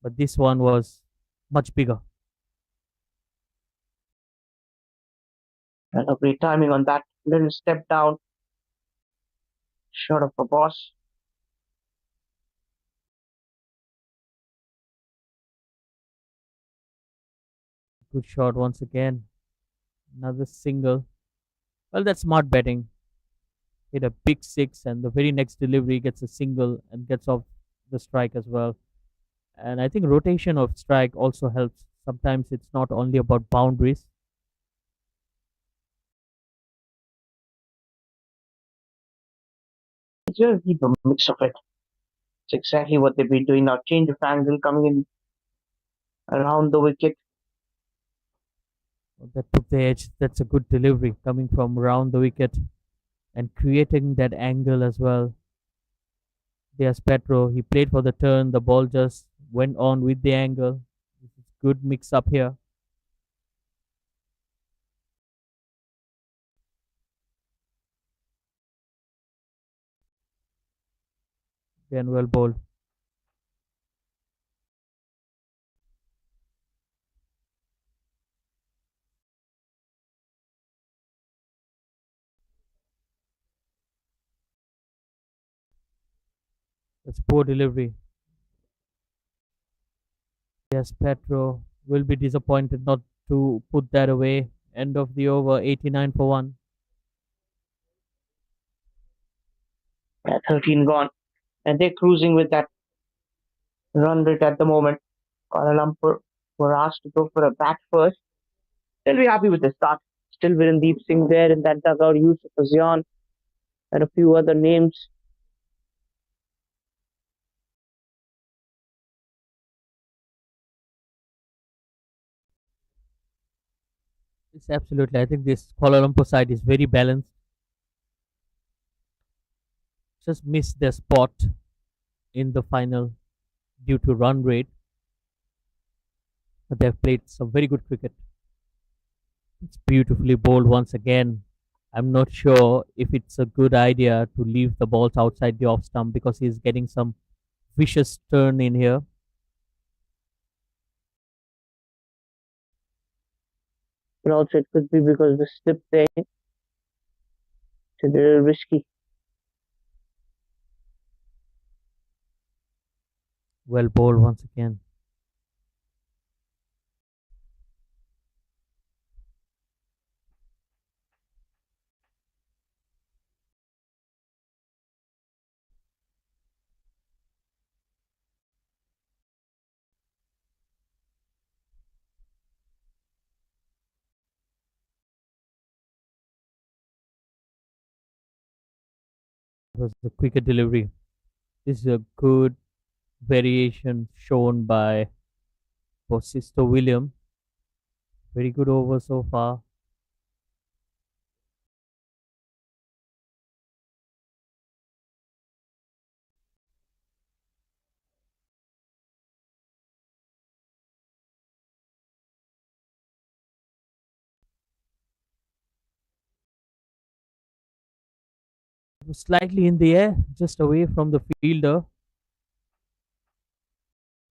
but this one was much bigger. And a great timing on that little step down, short of a boss. Good shot once again. Another single. Well, that's smart betting. Hit a big six, and the very next delivery gets a single and gets off the strike as well. And I think rotation of strike also helps. Sometimes it's not only about boundaries. Just keep a mix of it. It's exactly what they've been doing now. Change of angle coming in around the wicket. That took the edge. That's a good delivery coming from around the wicket and creating that angle as well. There's Petro. He played for the turn. The ball just went on with the angle. Good mix up here. Then well bowled. That's poor delivery. Yes, Petro will be disappointed not to put that away. End of the over, 89 for 1. Yeah, 13 gone. And they're cruising with that run rate at the moment. Kuala Lumpur were asked to go for a bat first. They'll be happy with the start. Still Virendeep Singh there in that dugout, Yusuf Azian, and a few other names. It's absolutely. I think this Kuala Lumpur side is very balanced. Just missed their spot in the final due to run rate, but they've played some very good cricket. It's beautifully bowled once again. I'm not sure if it's a good idea to leave the balls outside the off stump because he's getting some vicious turn in here. And also, it could be because the slip there is a little risky. Well bowled once again. It was a quicker delivery. This is a good variation shown by Bosisto William. Very good over so far. It was slightly in the air, just away from the fielder.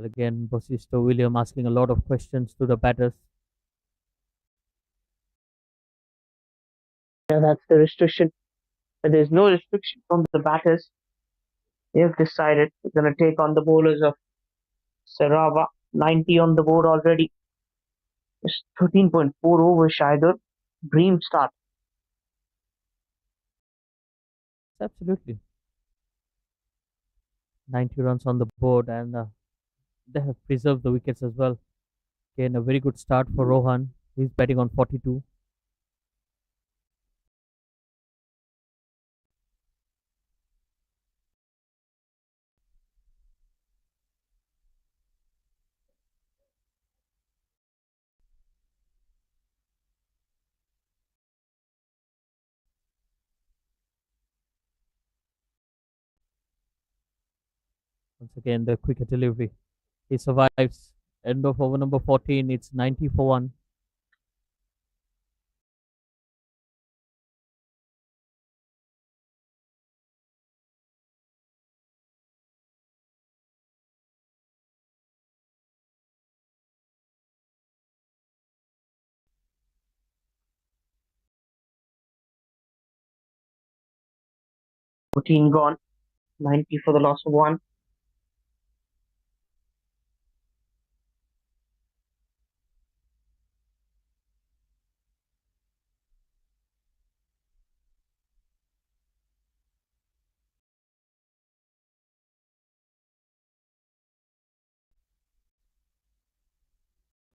Again, Bosisto William asking a lot of questions to the batters. Yeah, that's the restriction. But there's no restriction from the batters. They've decided they're going to take on the bowlers of Sarawak. 90 on the board already. It's 13.4 overs, Shaidur. Dream start. Absolutely. 90 runs on the board, and they have preserved the wickets as well. Again, a very good start for Rohan. He's batting on 42. Once again, the quicker delivery. He survives. End of over number 14. It's 90 for 1. Routine gone. 90 for the loss of one.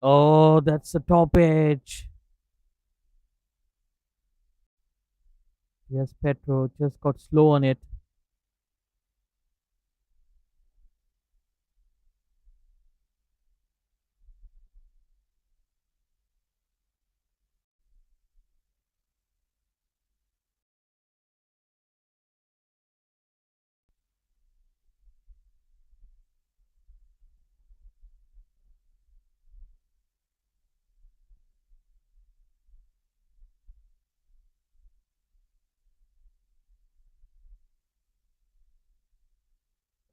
Oh, that's the top edge. Yes, Petro just got slow on it.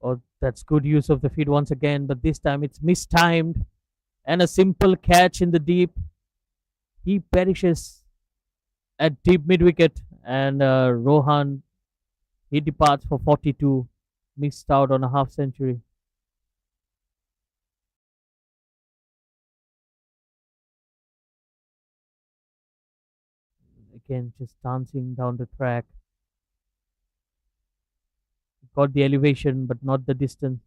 Oh, that's good use of the feet once again, but this time it's mistimed and a simple catch in the deep. He perishes at deep mid wicket, and Rohan he departs for 42, missed out on a half century. Again, just dancing down the track. Got the elevation, but not the distance.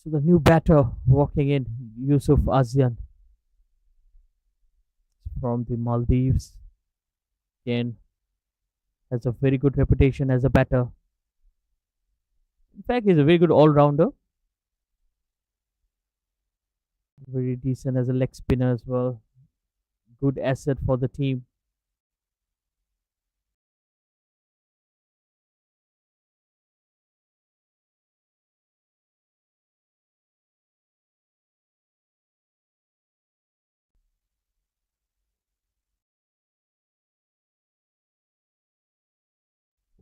So the new batter walking in, Yusuf Azian from the Maldives, again has a very good reputation as a batter. In fact, he's a very good all-rounder, very decent as a leg spinner as well. Good asset for the team.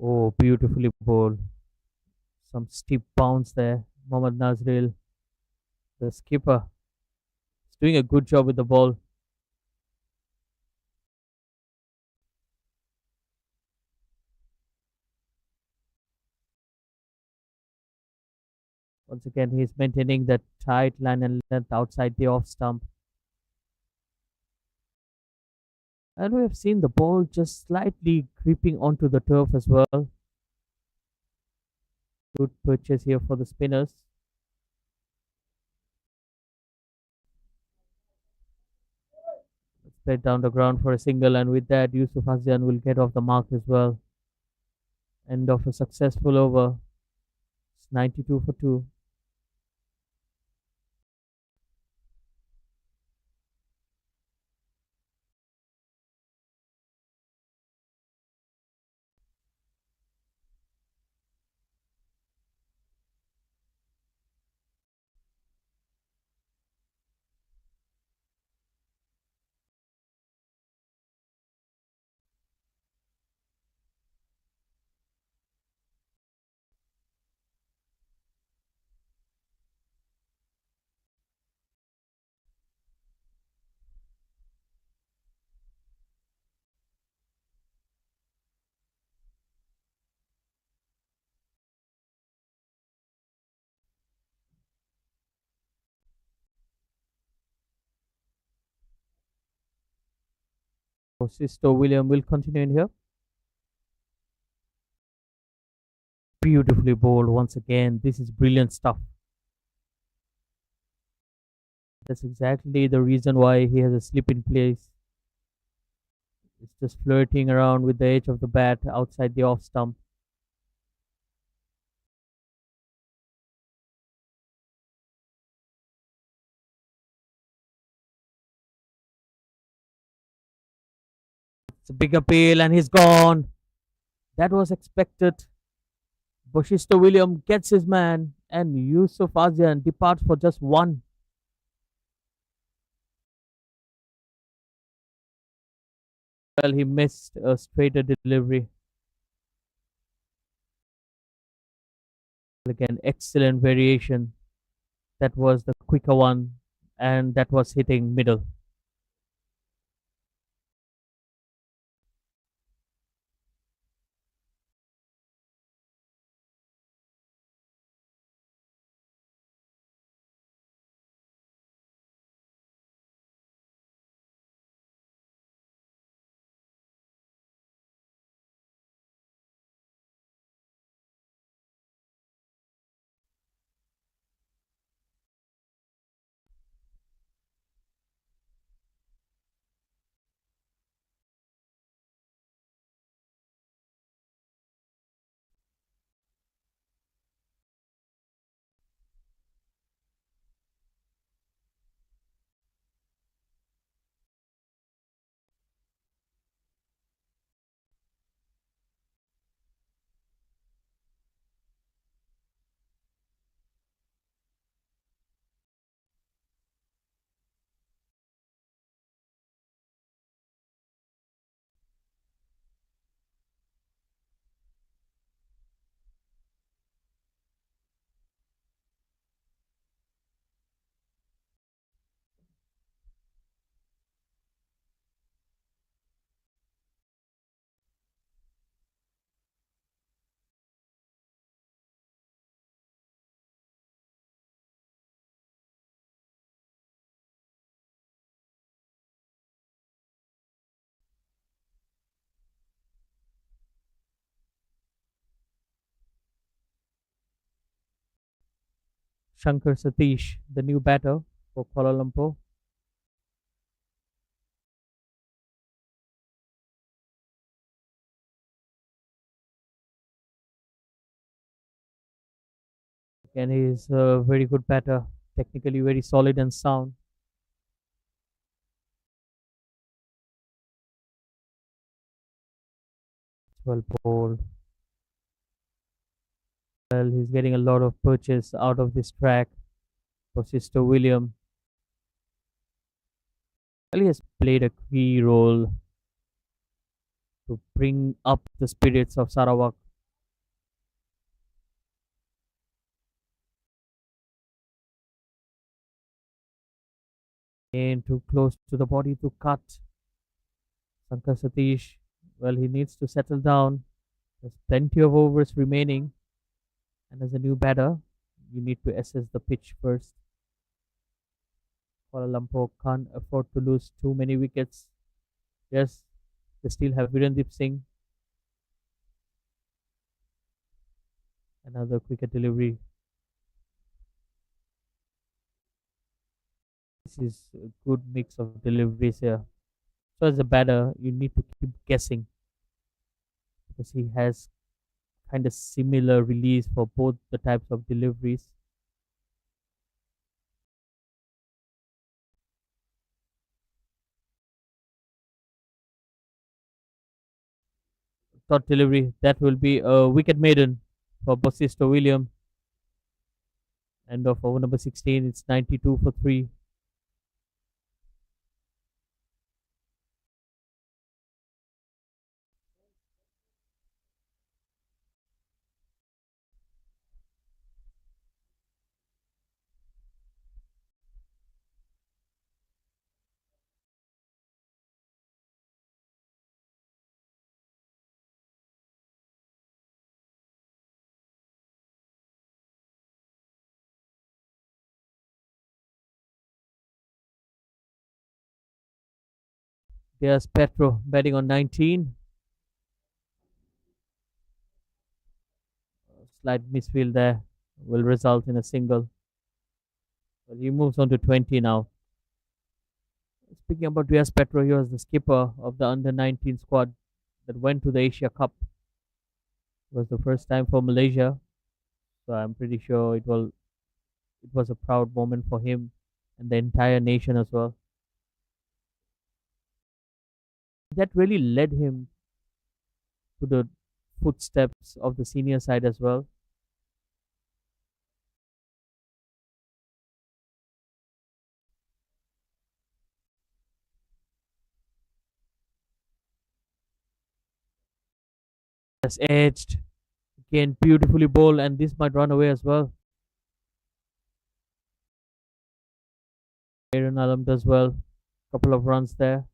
Oh, beautifully bowled. Some steep bounce there. Mohammad Nazril, the skipper, is doing a good job with the ball. Once again, he's maintaining that tight line and length outside the off stump. And we have seen the ball just slightly creeping onto the turf as well. Good purchase here for the spinners. Let's play down the ground for a single, and with that, Yusuf Hazian will get off the mark as well. End of a successful over. It's 92 for 2. Sisto William will continue in here. Beautifully bowled once again. This is brilliant stuff. That's exactly the reason why he has a slip in place. It's just flirting around with the edge of the bat outside the off stump. It's a big appeal and he's gone. That was expected. Bushisto William gets his man and Yusuf Azian departs for just one. Well, he missed a straighter delivery. Again, excellent variation. That was the quicker one, and that was hitting middle. Shankar Satish, the new batter for Kuala Lumpur. And he is a very good batter, technically very solid and sound. Well bowled. Well, he's getting a lot of purchase out of this track for Sister William. Well, he has played a key role to bring up the spirits of Sarawak and too close to the body to cut. Shankar Satish, well, he needs to settle down. There's plenty of overs remaining. And as a new batter, you need to assess the pitch first. Kuala Lumpur can't afford to lose too many wickets. Yes, they still have Virendip Singh. Another cricket delivery. This is a good mix of deliveries here. So as a batter, you need to keep guessing because he has kind of similar release for both the types of deliveries. Third delivery, that will be a wicket maiden for Bosisto William. End of over number 16, it's 92 for 3. There's Petro batting on 19. Slight misfield there will result in a single. But he moves on to 20 now. Speaking about Riaz Petro, he was the skipper of the under 19 squad that went to the Asia Cup. It was the first time for Malaysia, so I'm pretty sure it was a proud moment for him and the entire nation as well. That really led him to the footsteps of the senior side as well. Has edged again, beautifully bowled, and this might run away as well. Aaron Alam does well. Couple of runs there.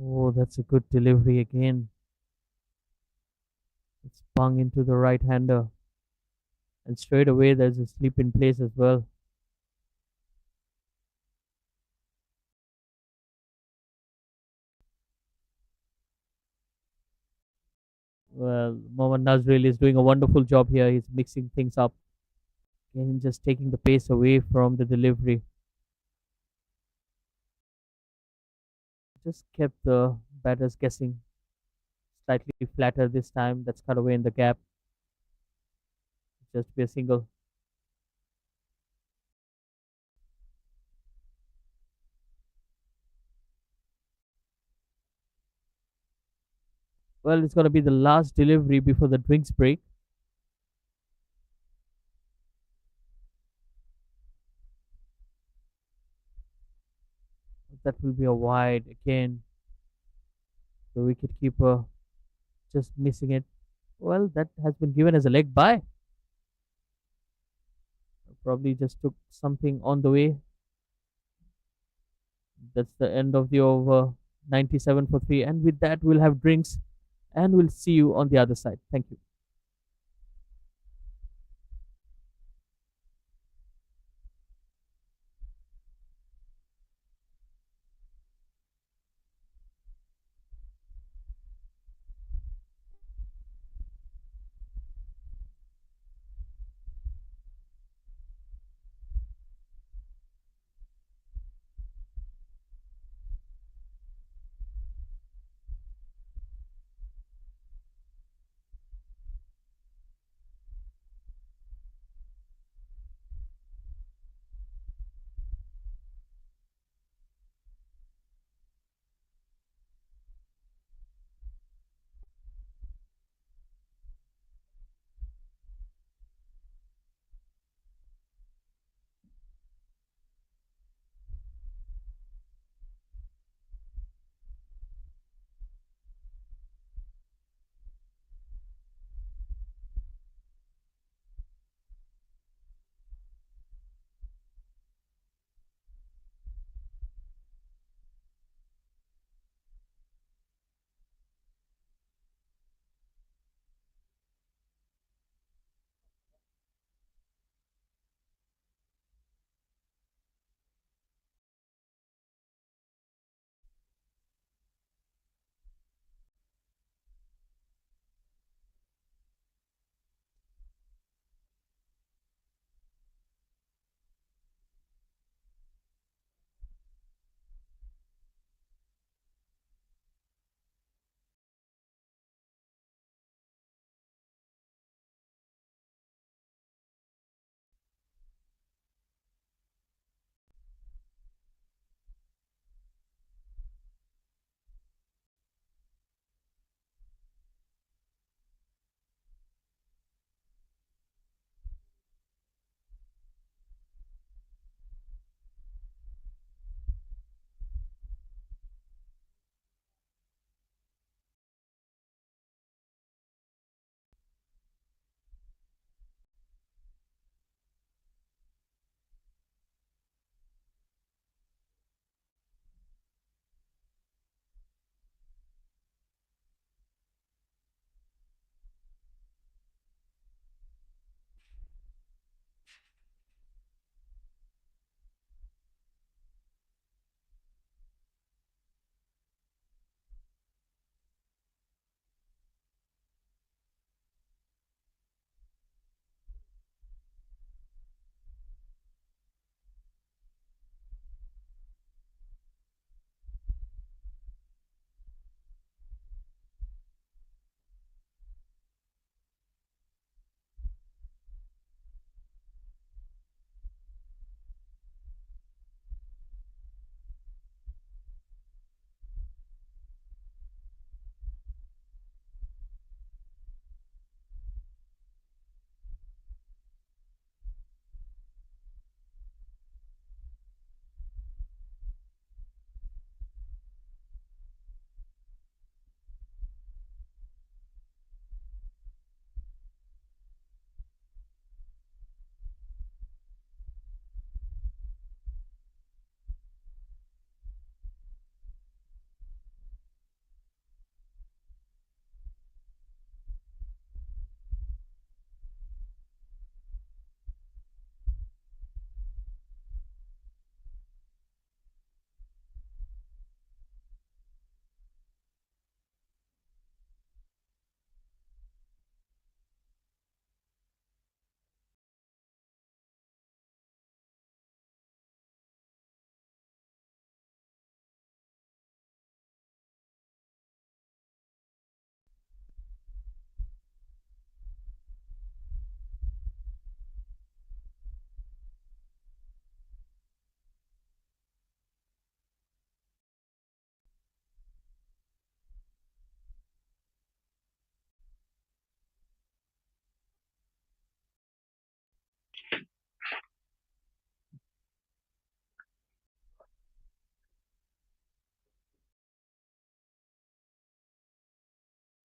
Oh, that's a good delivery again. It's bung into the right hander. And straight away there's a slip in place as well. Well, Mohammad Nazril is doing a wonderful job here. He's mixing things up and just taking the pace away from the delivery. Just kept the batters guessing. Slightly flatter this time. That's cut away in the gap. Just be a single. Well, it's going to be the last delivery before the drinks break. That will be a wide again. The wicket keeper just missing it. Well, that has been given as a leg bye. Probably just took something on the way. That's the end of the over. 97 for 3. And with that, we'll have drinks and we'll see you on the other side. Thank you.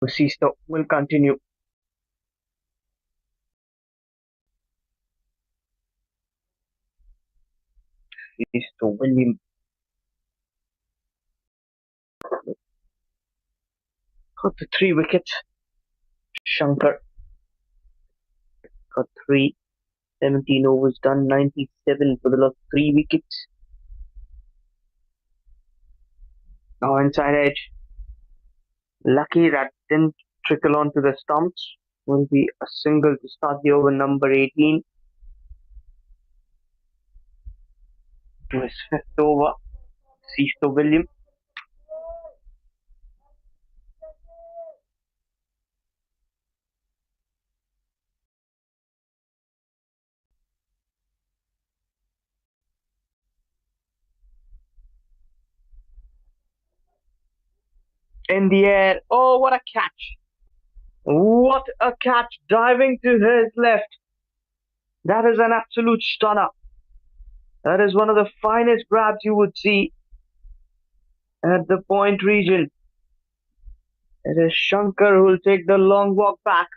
Sisto will continue. Sisto William. Got the 3 wickets. Shankar got 3. 17 overs done, 97 for the last 3 wickets. Now inside edge. Lucky that didn't trickle onto the stumps. Will be a single to start the over number 18. To his 5th over. Sisto William. In the air. Oh, what a catch! What a catch! Diving to his left. That is an absolute stunner. That is one of the finest grabs you would see at the point region. It is Shankar who will take the long walk back.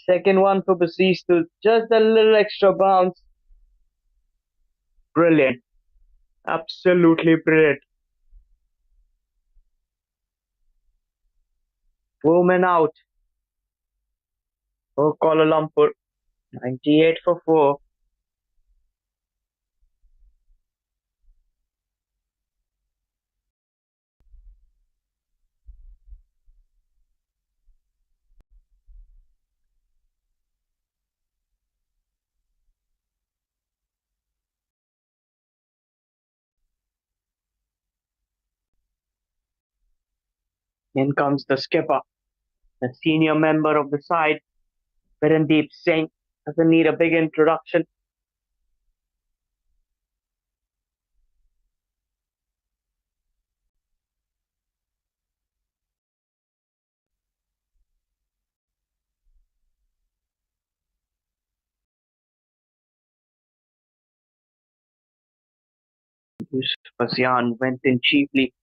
Second one for Basistu. Just a little extra bounce. Brilliant. Absolutely brilliant. 4 men out for Kuala Lumpur. 98 for 4. In comes the skipper, the senior member of the side, Birendeep Singh. Doesn't need a big introduction. Yusuf Asian went in cheaply.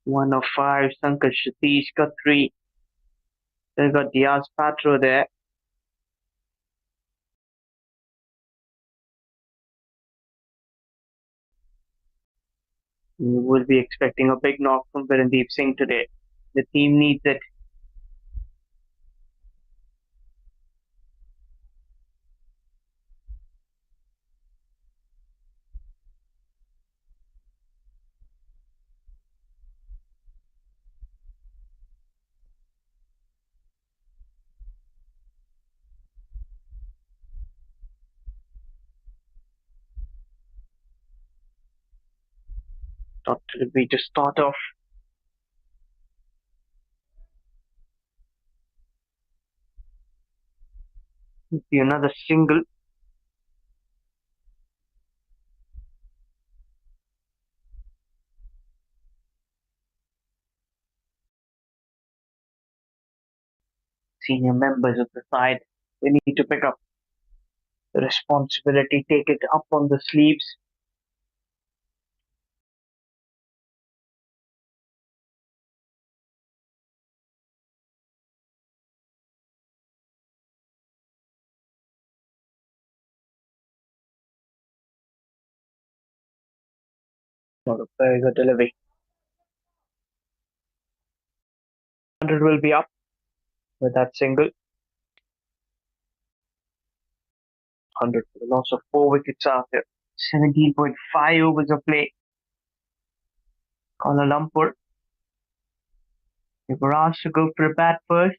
1 of 5. Sankar Satish got 3. Then got Diaz Patro there. We will be expecting a big knock from Birendeep Singh today. The team needs it. Thought it would be to start off. Be another single. Senior members of the side, they need to pick up the responsibility, take it up on the sleeves. Not a very good delivery. 100 will be up with that single. 100 for the loss of 4 wickets after 17.5 overs of play. Kuala Lumpur. They were asked to go for a bat first.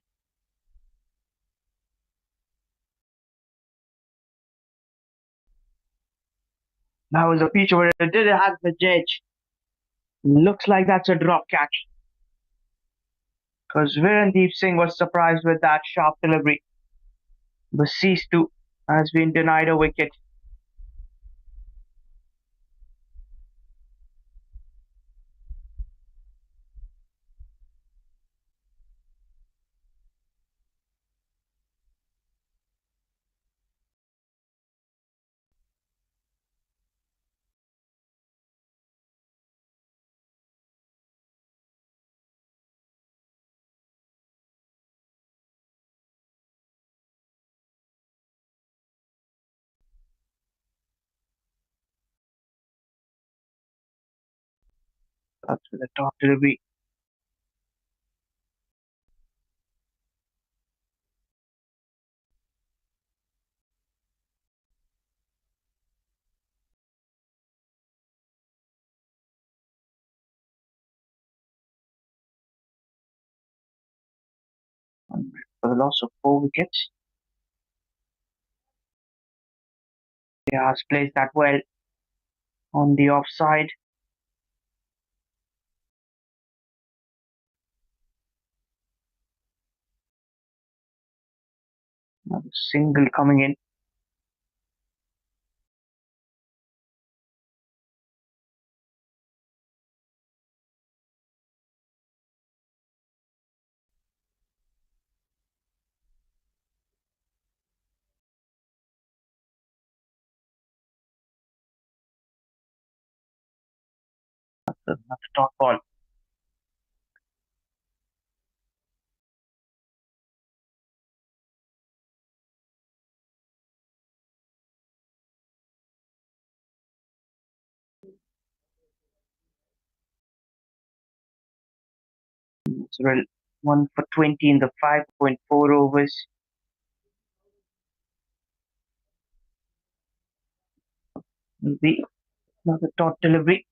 That was a pitch where it did have the edge. Looks like that's a drop catch. Because Virendeep Singh was surprised with that sharp delivery. Basistu has been denied a wicket. That's the top delivery. And for the loss of 4 wickets. He has placed that well on the offside. Another single coming in. Another dot ball. It's well 1 for 20 in the 5.4 overs. Will be another dot delivery.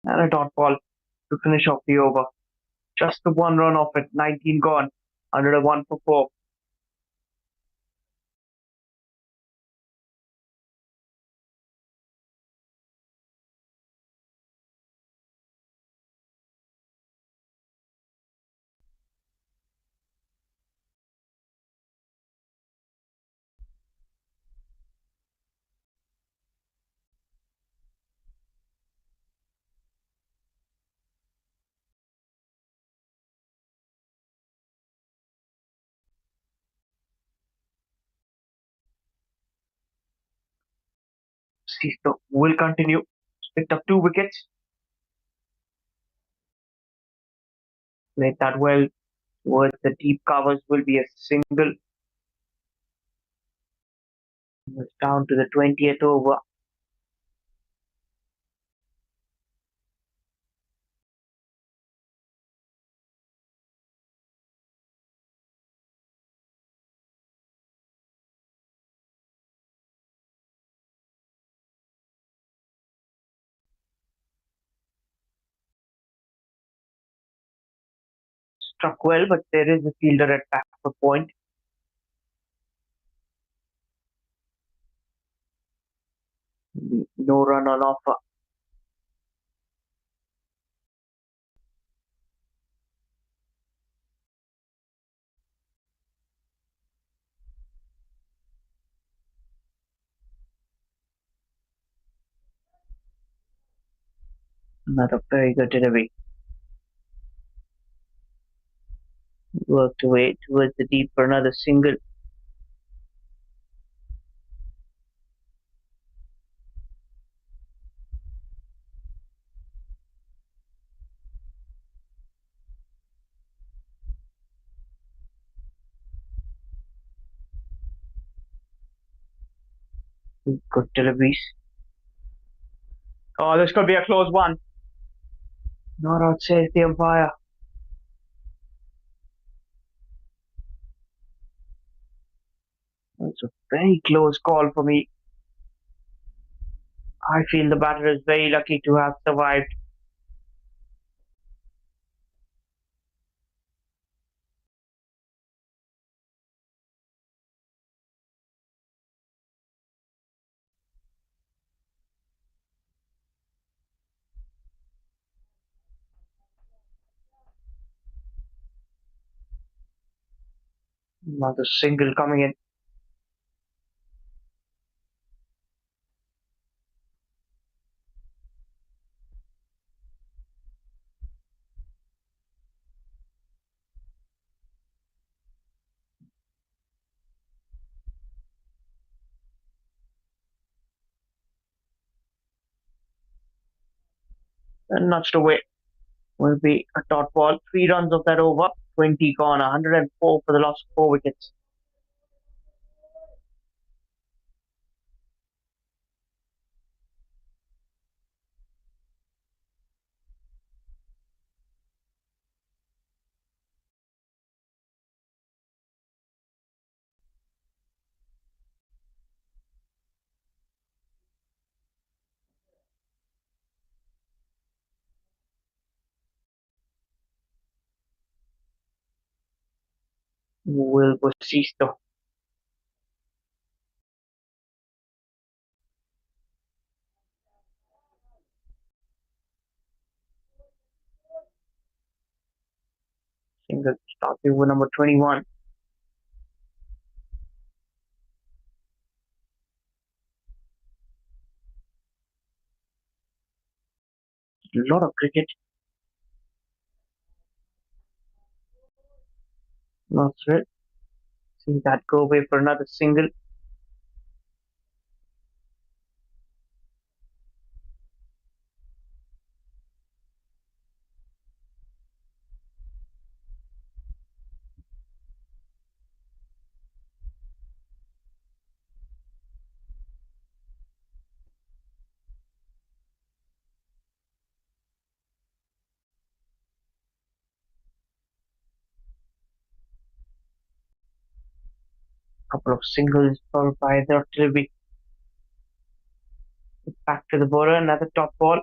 And a dot ball to finish off the over. Just the one run off it, 19 gone. Under a 1 for 4. Sisto will continue. Picked up 2 wickets. Played that well towards the deep covers. Will be a single. It's down to the 20th over. Struck well, but there is a fielder at back for point. No run on offer. Another very good delivery. Worked away towards the deep for another single. Good deliveries. Oh, this could be a close one. Not out, says the umpire. It's a very close call for me. I feel the batter is very lucky to have survived. Another single coming in. And nudged away. Will be a dot ball. 3 runs of that over. 20 gone, 104 for the loss of 4 wickets. Will Bosisto. Single starting with number 21. A lot of cricket. Not threat. See that go away for another single. Couple of singles followed by the artillery. Back to the bowler, another top ball.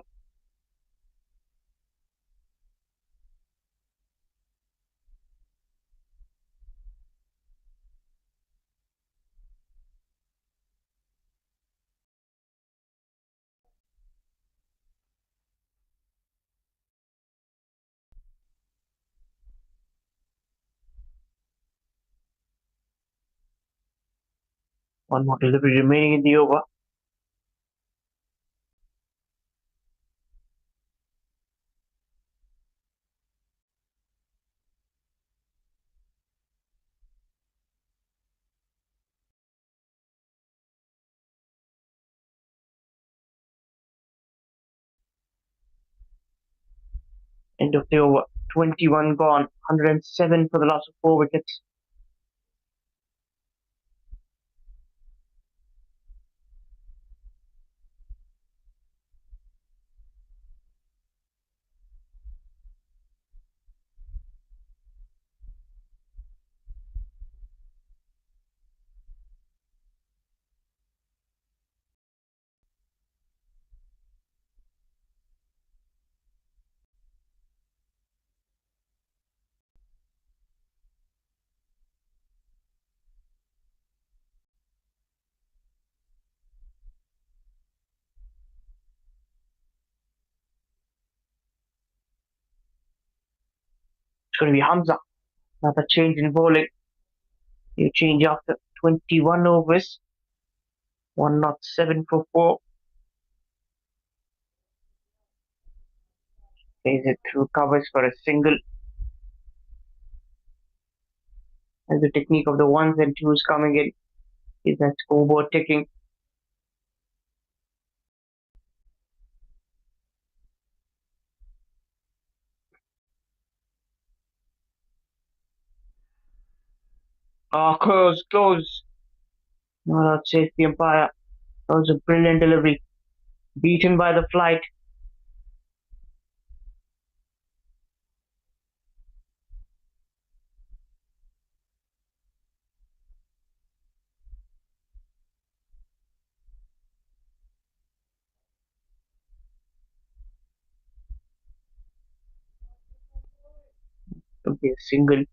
One more delivery remaining in the over. End of the over. 21 gone. 107 for the loss of 4 wickets. It's going to be Hamza. Another change in bowling. You change after 21 overs. 107 for 4. Plays it through covers for a single. And the technique of the ones and twos coming in is that scoreboard ticking. Oh, close, close. Not out safety umpire. That was a brilliant delivery. Beaten by the flight. Okay, single.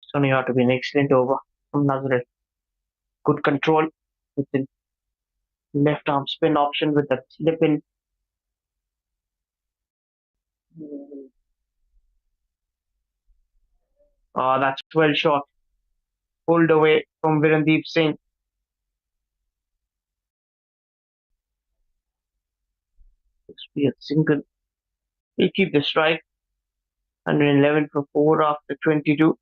It's turning out to be an excellent over from Nazareth. Good control with the left arm spin option with the slip in. That's well shot. Pulled away from Virandeep Singh. Looks to be a single. He'll keep the strike. 111 for 4 after 22.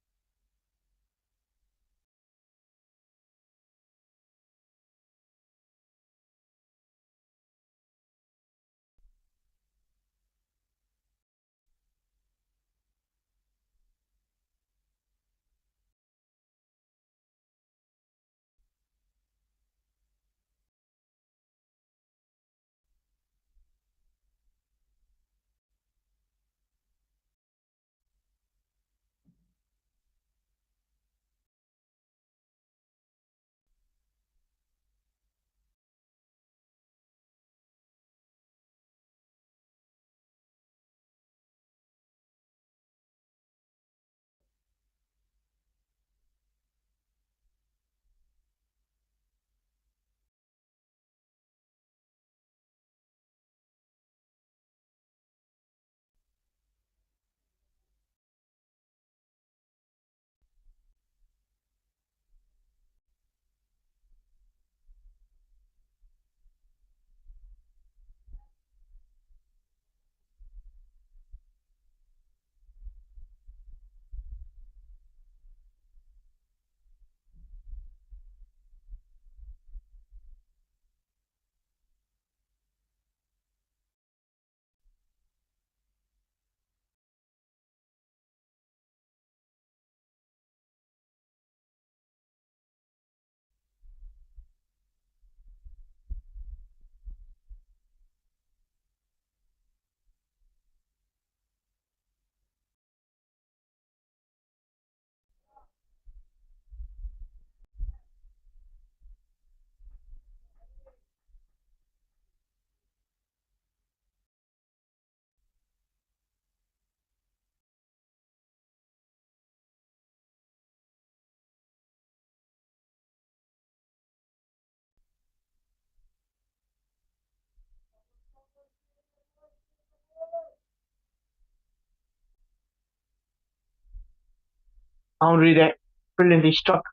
Boundary there. Brilliantly struck.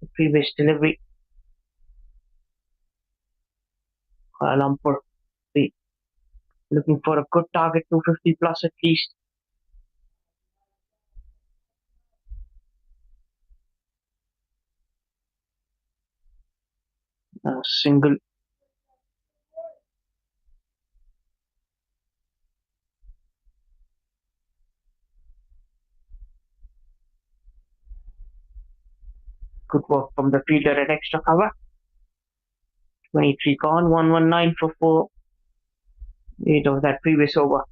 The previous delivery. Kuala Lumpur looking for a good target, 250 plus at least. Single. Good work from the fielder at extra cover. 23 gone, 119 for 4. 8 of that previous over.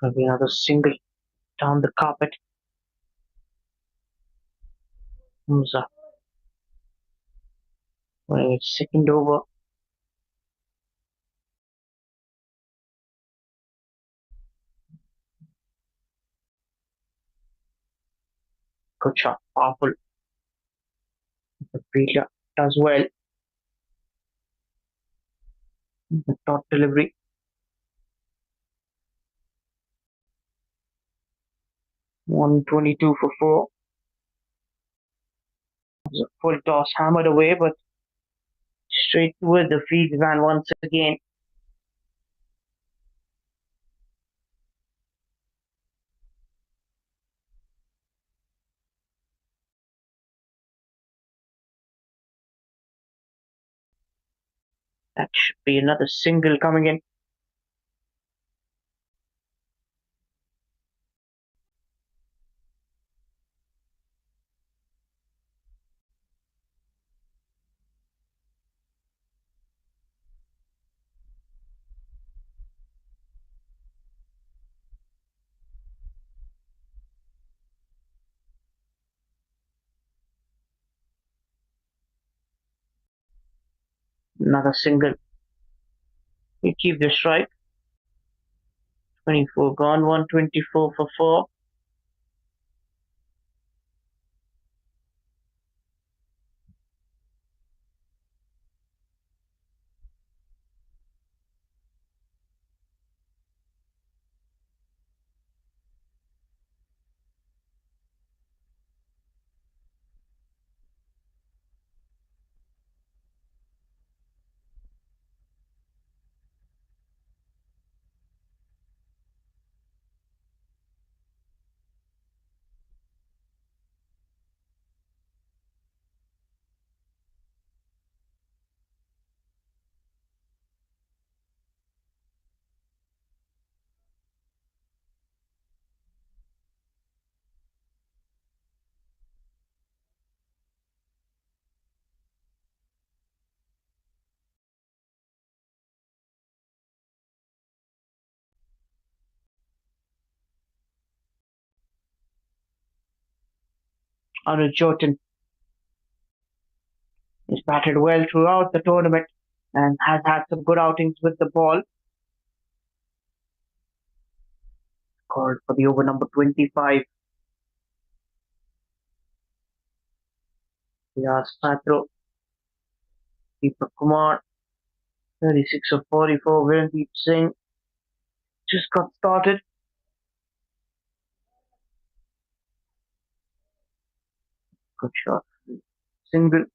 Maybe another single down the carpet. Hamza. Winning its second over. Good shot. Powerful. The fielder does well. The top delivery. $122 for 4. The full toss hammered away, but straight towards the field man once again. That should be another single coming in. Another single. We keep the strike. 24 gone. 124 for 4. Anuj Jotin has batted well throughout the tournament and has had some good outings with the ball. Called for the over number 25. Yas Patro, Deepak Kumar, 36 of 44. Virendeep Singh just got started. Good shot. Single.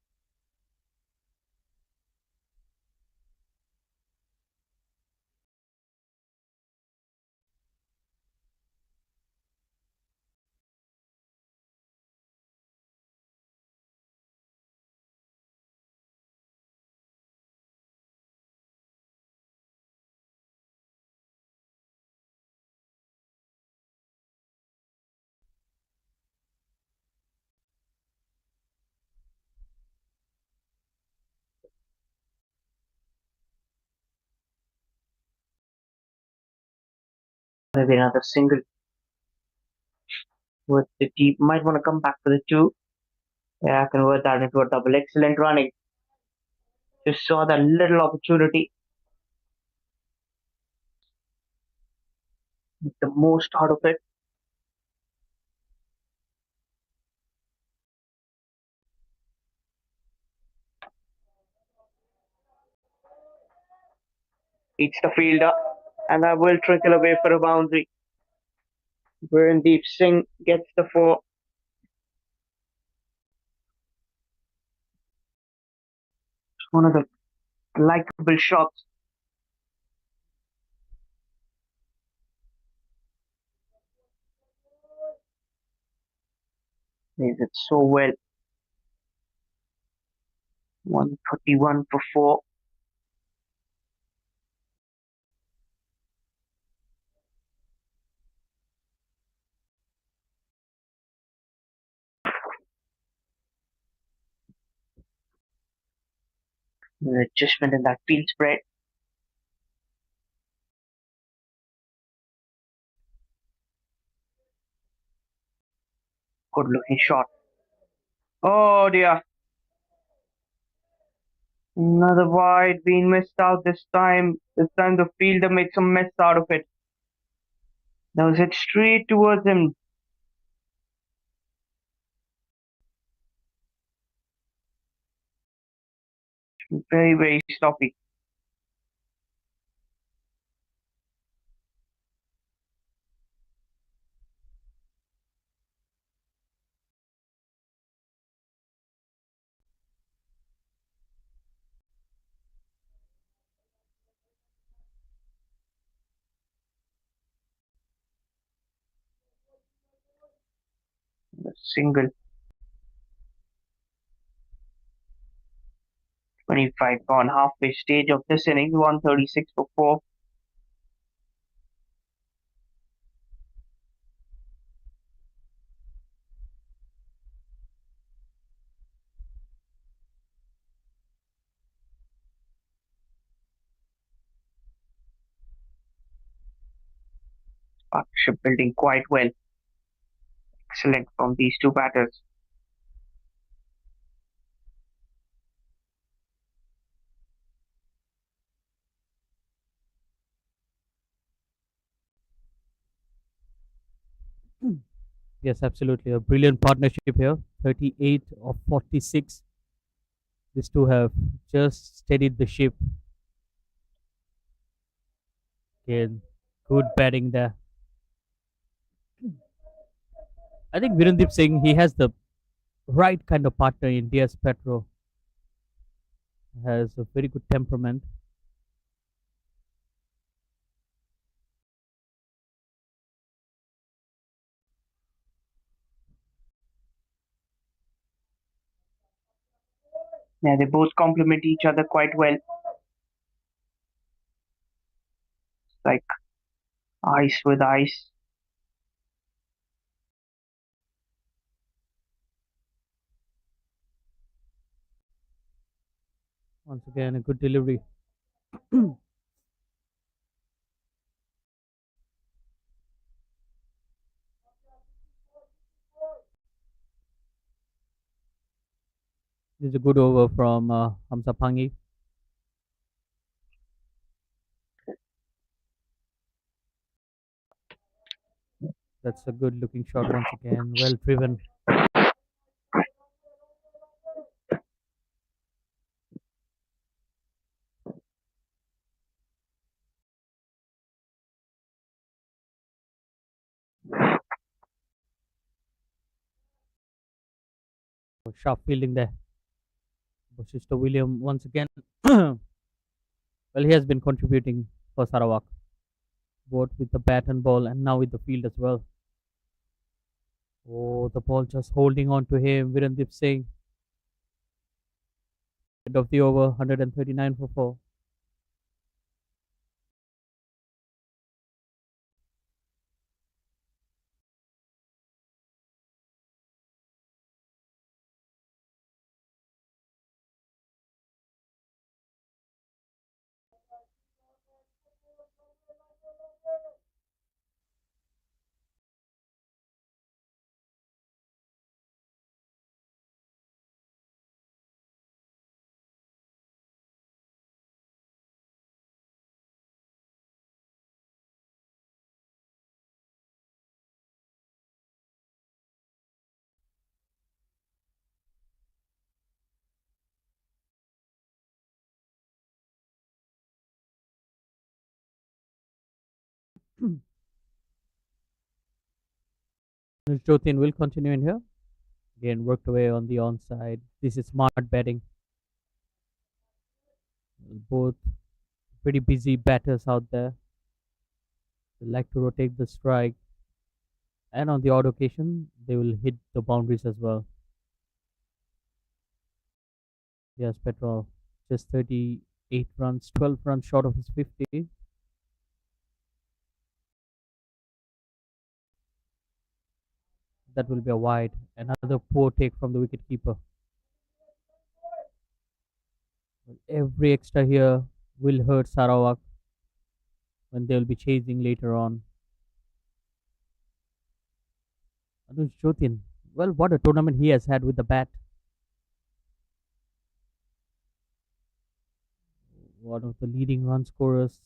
Maybe another single with the deep. Might want to come back for the 2. Yeah, convert that into a double. Excellent running. Just saw that little opportunity. Make the most out of it. Beats the fielder, and that will trickle away for a boundary. Virendeep Singh gets the 4. It's one of the likable shots. Plays it so well. 131 for 4. An adjustment in that field spread. Good looking shot. Oh dear. Another wide being missed out this time. This time the fielder made some mess out of it. That was hit straight towards him. Very, very sloppy. Single 25 gone halfway stage of this innings, 136 for 4. Partnership building quite well. Excellent from these two batters. Yes, absolutely. A brilliant partnership here. 38 of 46. These two have just steadied the ship. Again, good batting there. I think Virendip Singh, he has the right kind of partner in DS Petro. Has a very good temperament. Yeah, they both complement each other quite well. Like ice with ice. Once again, a good delivery. This is a good over from Hamza Pangi. That's a good looking shot once again. Well driven. Sharp fielding there. Sister William once again. Well, he has been contributing for Sarawak, both with the bat and ball, and now with the field as well. Oh, the ball just holding on to him. Virendip Singh. End of the over, 139 for 4. Jotin will continue in here. Again, worked away on the onside. This is smart batting. Both pretty busy batters out there. They like to rotate the strike. And on the odd occasion, they will hit the boundaries as well. Yes, Petrol just 38 runs, 12 runs short of his 50. That will be a wide. Another poor take from the wicketkeeper. Every extra here will hurt Sarawak when they'll be chasing later on. Anuj Jotin, well, what a tournament he has had with the bat. One of the leading run scorers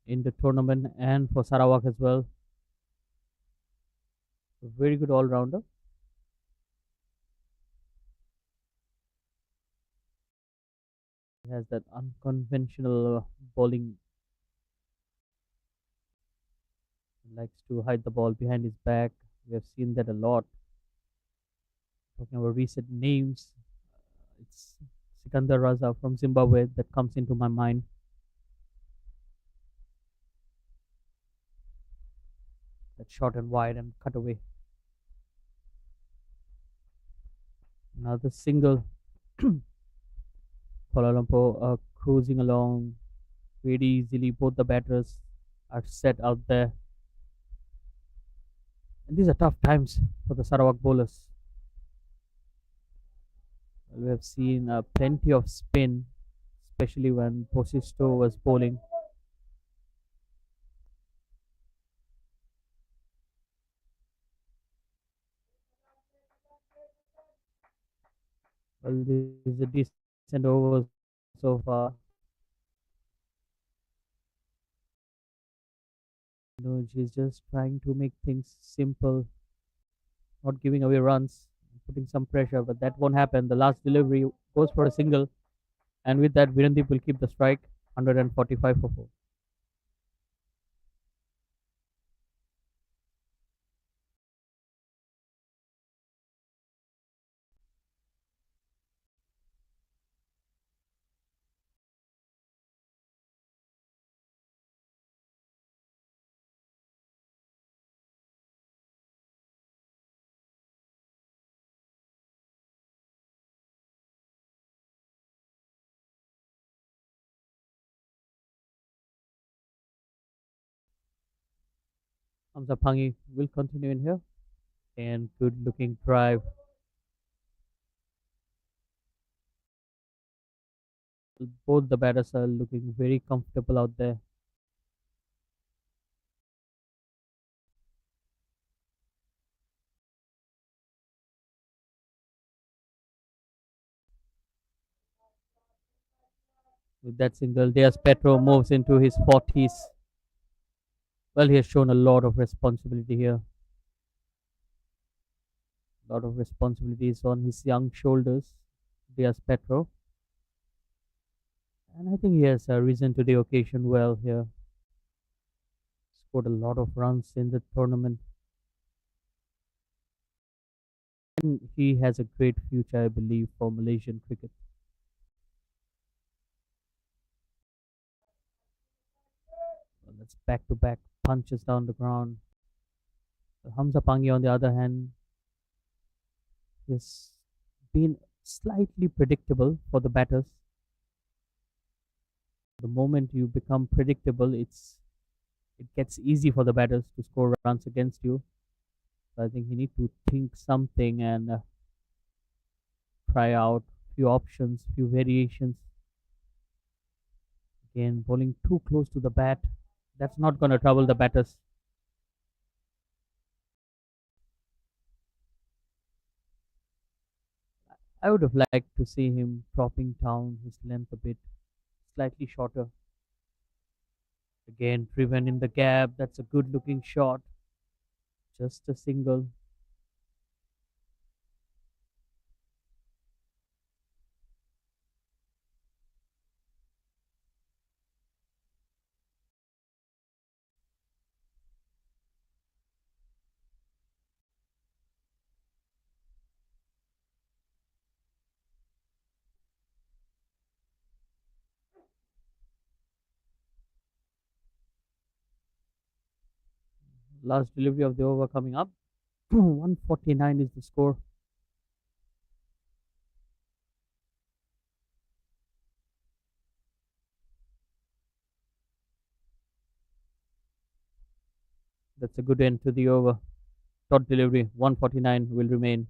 in the tournament and for Sarawak as well. A very good all rounder. has that unconventional bowling. Likes to hide the ball behind his back. We have seen that a lot. Talking about recent names, it's Sikandar Raza from Zimbabwe that comes into my mind. That short and wide and cut away. Another single. Kuala Lumpur cruising along very easily. Both the batters are set out there. And these are tough times for the Sarawak bowlers. We have seen plenty of spin, especially when Posisto was bowling. Well, this is a decent over so far. No, she's just trying to make things simple, not giving away runs, putting some pressure, but that won't happen. The last delivery goes for a single, and with that, Virendeep will keep the strike 145 for 4. Hamza Pangi will continue in here, and good looking drive. Both the batters are looking very comfortable out there. With that single, Diaz Petro moves into his 40s. Well, he has shown a lot of responsibility here. A lot of responsibilities on his young shoulders, Diaz Petro. And I think he has risen to the occasion well here. Scored a lot of runs in the tournament. And he has a great future, I believe, for Malaysian cricket. Well, that's back to back punches down the ground. Hamza Pangi, on the other hand, has been slightly predictable for the batters. The moment you become predictable, it gets easy for the batters to score runs against you. So I think you need to think something and try out few options, few variations. Again, bowling too close to the bat. That's not going to trouble the batters. I would have liked to see him dropping down his length a bit, slightly shorter. Again, driven in the gap. That's a good looking shot. Just a single. Last delivery of the over coming up. 149 is the score. That's a good end to the over. Dot delivery 149 will remain.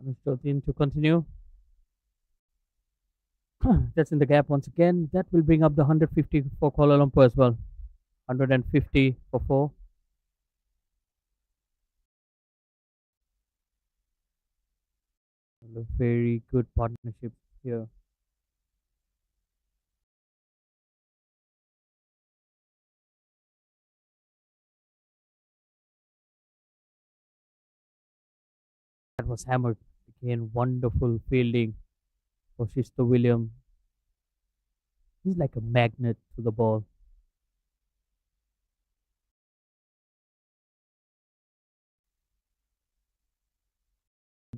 Anushka to continue. That's in the gap once again. That will bring up the 150 for Kuala Lumpur as well. 150 for 4. A very good partnership here. That was hammered. Again, wonderful fielding for Shisto William. He's like a magnet to the ball.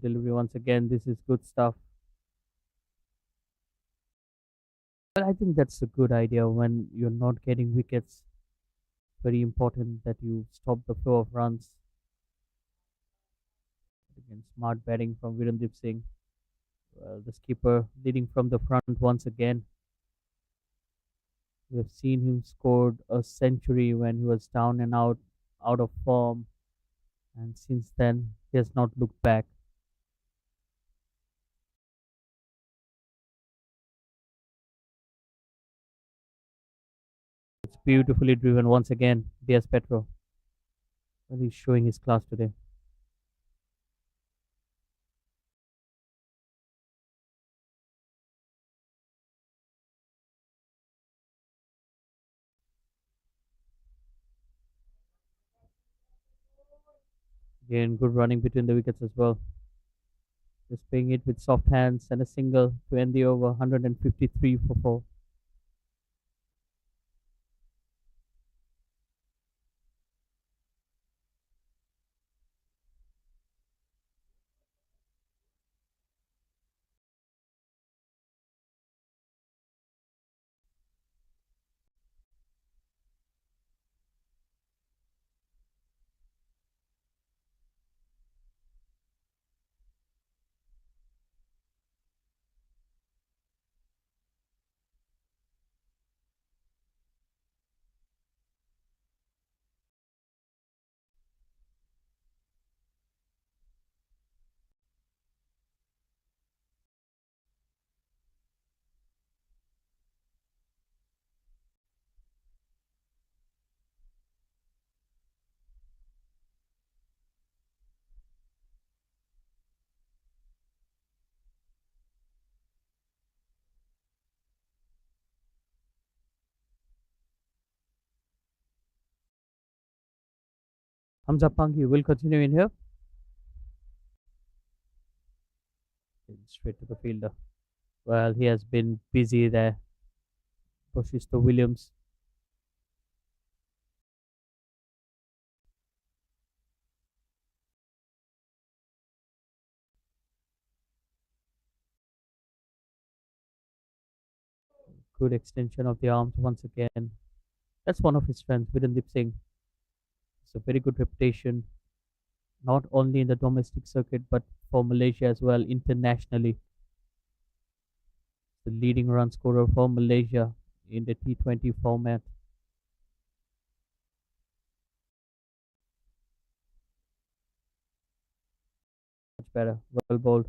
Delivery once again. This is good stuff. But I think that's a good idea when you're not getting wickets. Very important that you stop the flow of runs. Again, smart batting from Virendip Singh. The skipper leading from the front once again. We have seen him scored a century when he was down and out of form, and since then he has not looked back. It's beautifully driven once again. Diaz Petro. Well, he's showing his class today. Again, good running between the wickets as well. Just playing it with soft hands and a single to end the over. 153 for 4. Hamza Pangi will continue in here. Straight to the fielder. Well, he has been busy there. Bushisto Williams. Good extension of the arms once again. That's one of his strengths, Virendip Singh. It's a very good reputation, not only in the domestic circuit, but for Malaysia as well, internationally. The leading run scorer for Malaysia in the T20 format. Much better. Well bowled.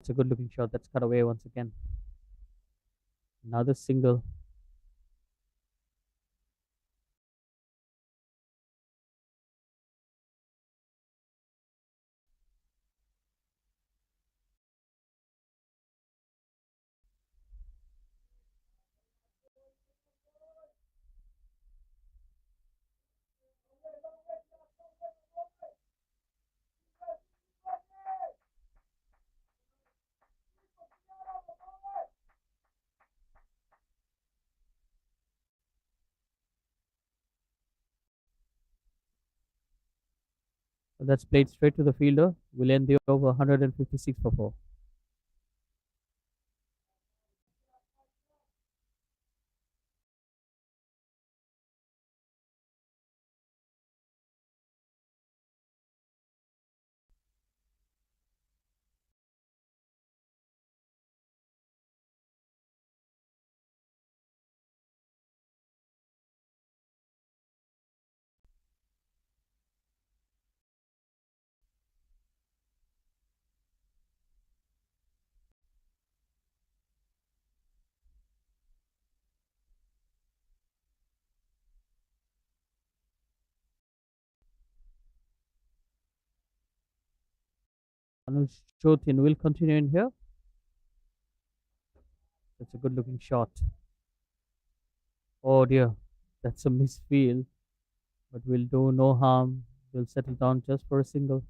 It's a good looking shot. That's cut away once again. Another single. That's played straight to the fielder. Will end the over. 156 for 4. Anuj Chotin will continue in here. That's a good looking shot. Oh dear, that's a misfield, but we'll do no harm. We'll settle down just for a single.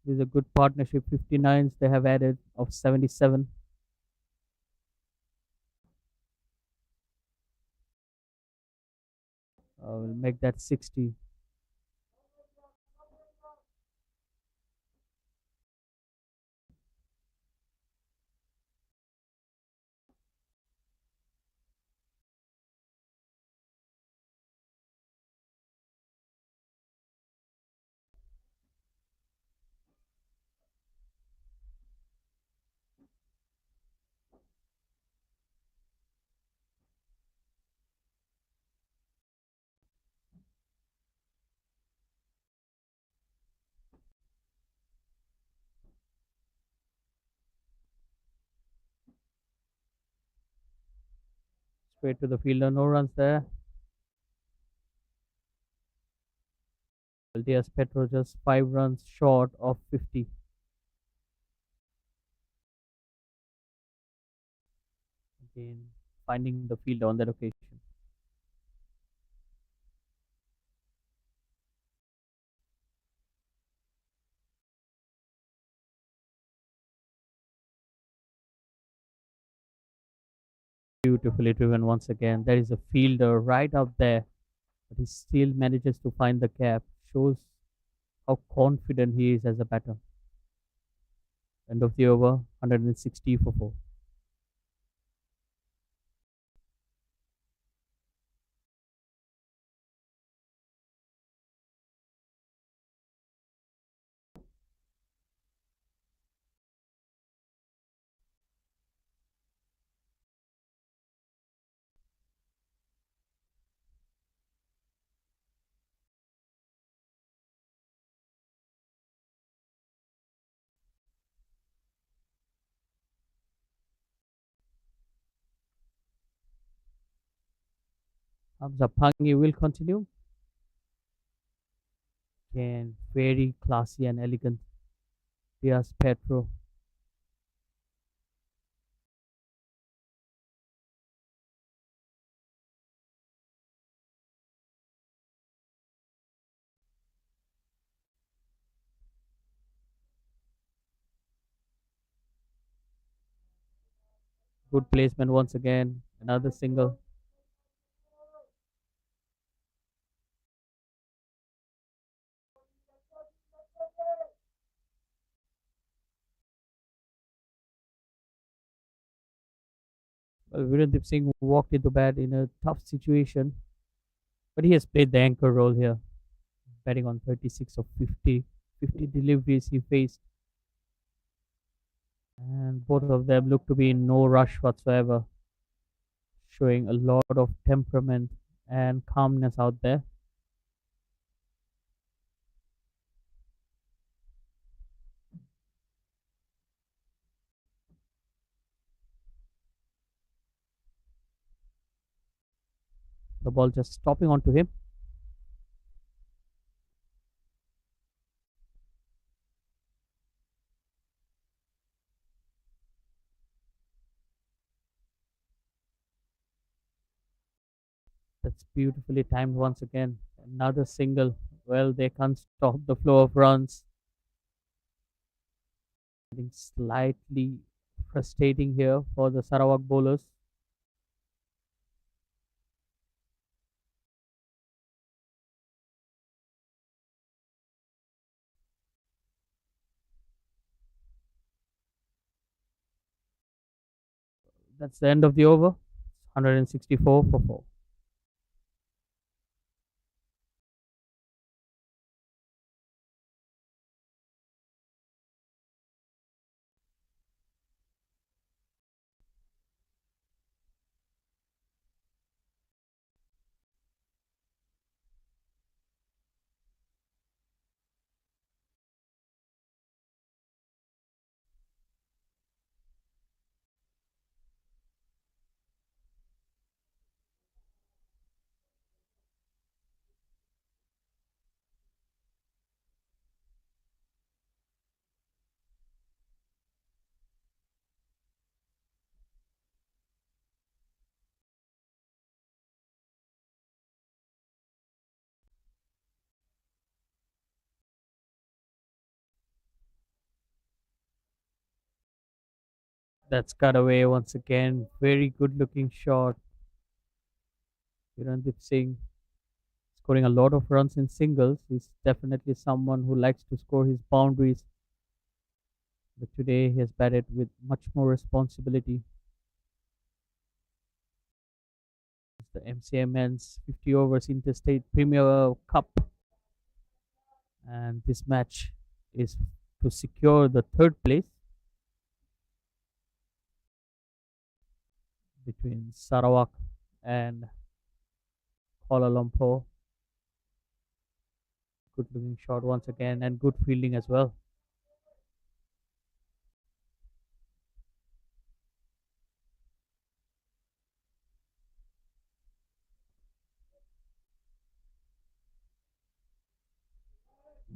This is a good partnership. 59s they have added of 77. We'll make that 60. Straight to the fielder, no runs there. Diaz Petro just 5 runs short of 50. Again, finding the fielder on that occasion. Beautifully driven once again. There is a fielder right up there, but he still manages to find the gap. Shows how confident he is as a batter. End of the over, 160 for 4. Hamza Pangi will continue. Again, very classy and elegant. Diaz Petro. Good placement once again. Another single. Well, Virendip Singh walked into bat in a tough situation, but he has played the anchor role here, batting on 36 of 50. 50 deliveries he faced, and both of them look to be in no rush whatsoever, showing a lot of temperament and calmness out there. The ball just stopping onto him. That's beautifully timed once again. Another single. Well, they can't stop the flow of runs. Getting slightly frustrating here for the Sarawak bowlers. That's the end of the over. 164 for 4. That's cut away once again. Very good looking shot. Kirandeep Singh scoring a lot of runs in singles. He's definitely someone who likes to score his boundaries. But today he has batted with much more responsibility. It's the MCMN's 50 overs Interstate Premier Cup. And this match is to secure the third place between Sarawak and Kuala Lumpur. Good looking shot once again and good fielding as well.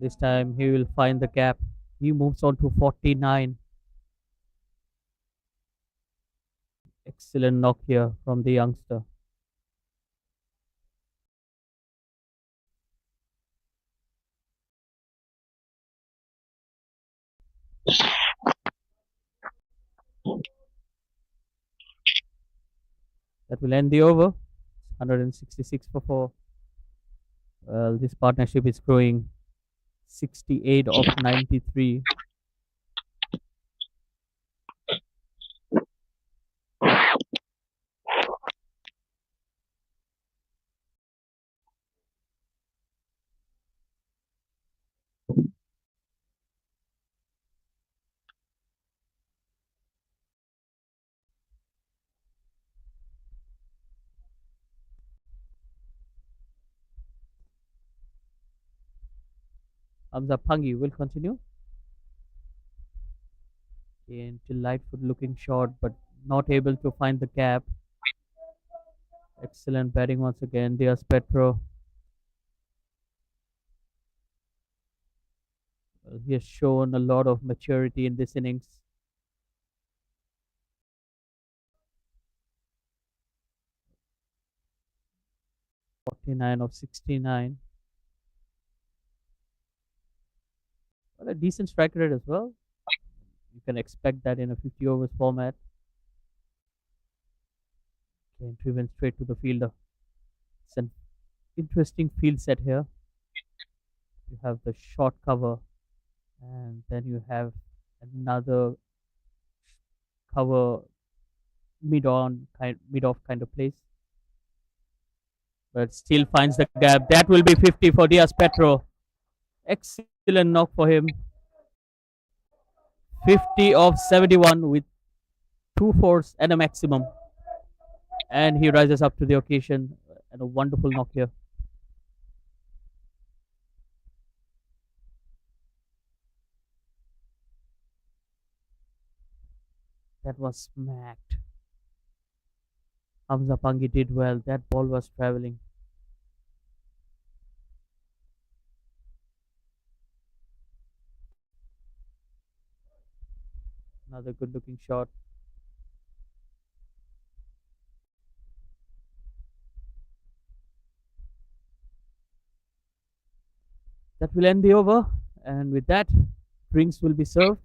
This time he will find the gap. He moves on to 49. Excellent knock here from the youngster. That will end the over. 166 for 4. Well, this partnership is growing. 68 of 93. Hamza Pangi will continue. Again, delightful looking shot, but not able to find the gap. Excellent batting once again. Diaz Petro. Well, he has shown a lot of maturity in this innings. .49 of 69. Well, a decent strike rate as well. You can expect that in a 50 overs format. Okay, driven straight to the fielder. It's an interesting field set here. You have the short cover, and then you have another cover mid off kind of place. But still finds the gap. That will be 50 for Diaz Petro. Excellent knock for him. 50 of 71 with 2 fours and a maximum. And he rises up to the occasion. And a wonderful knock here. That was smacked. Hamza Pangi did well. That ball was traveling. Another good looking shot. That will end the over. And with that, drinks will be served.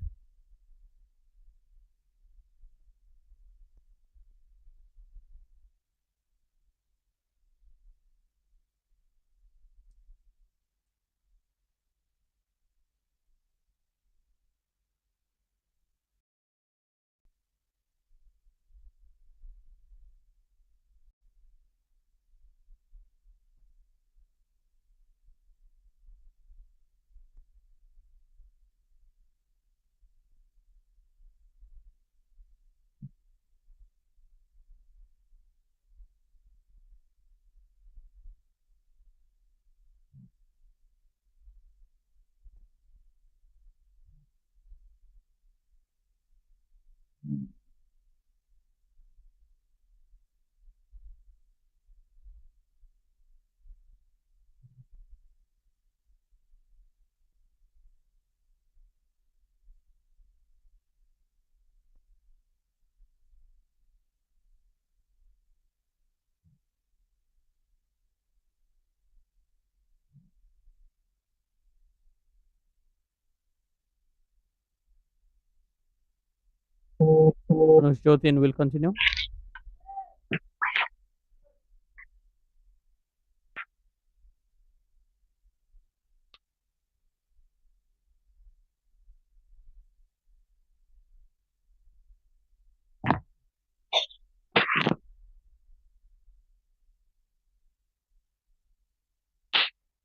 Anush Jyotin will continue.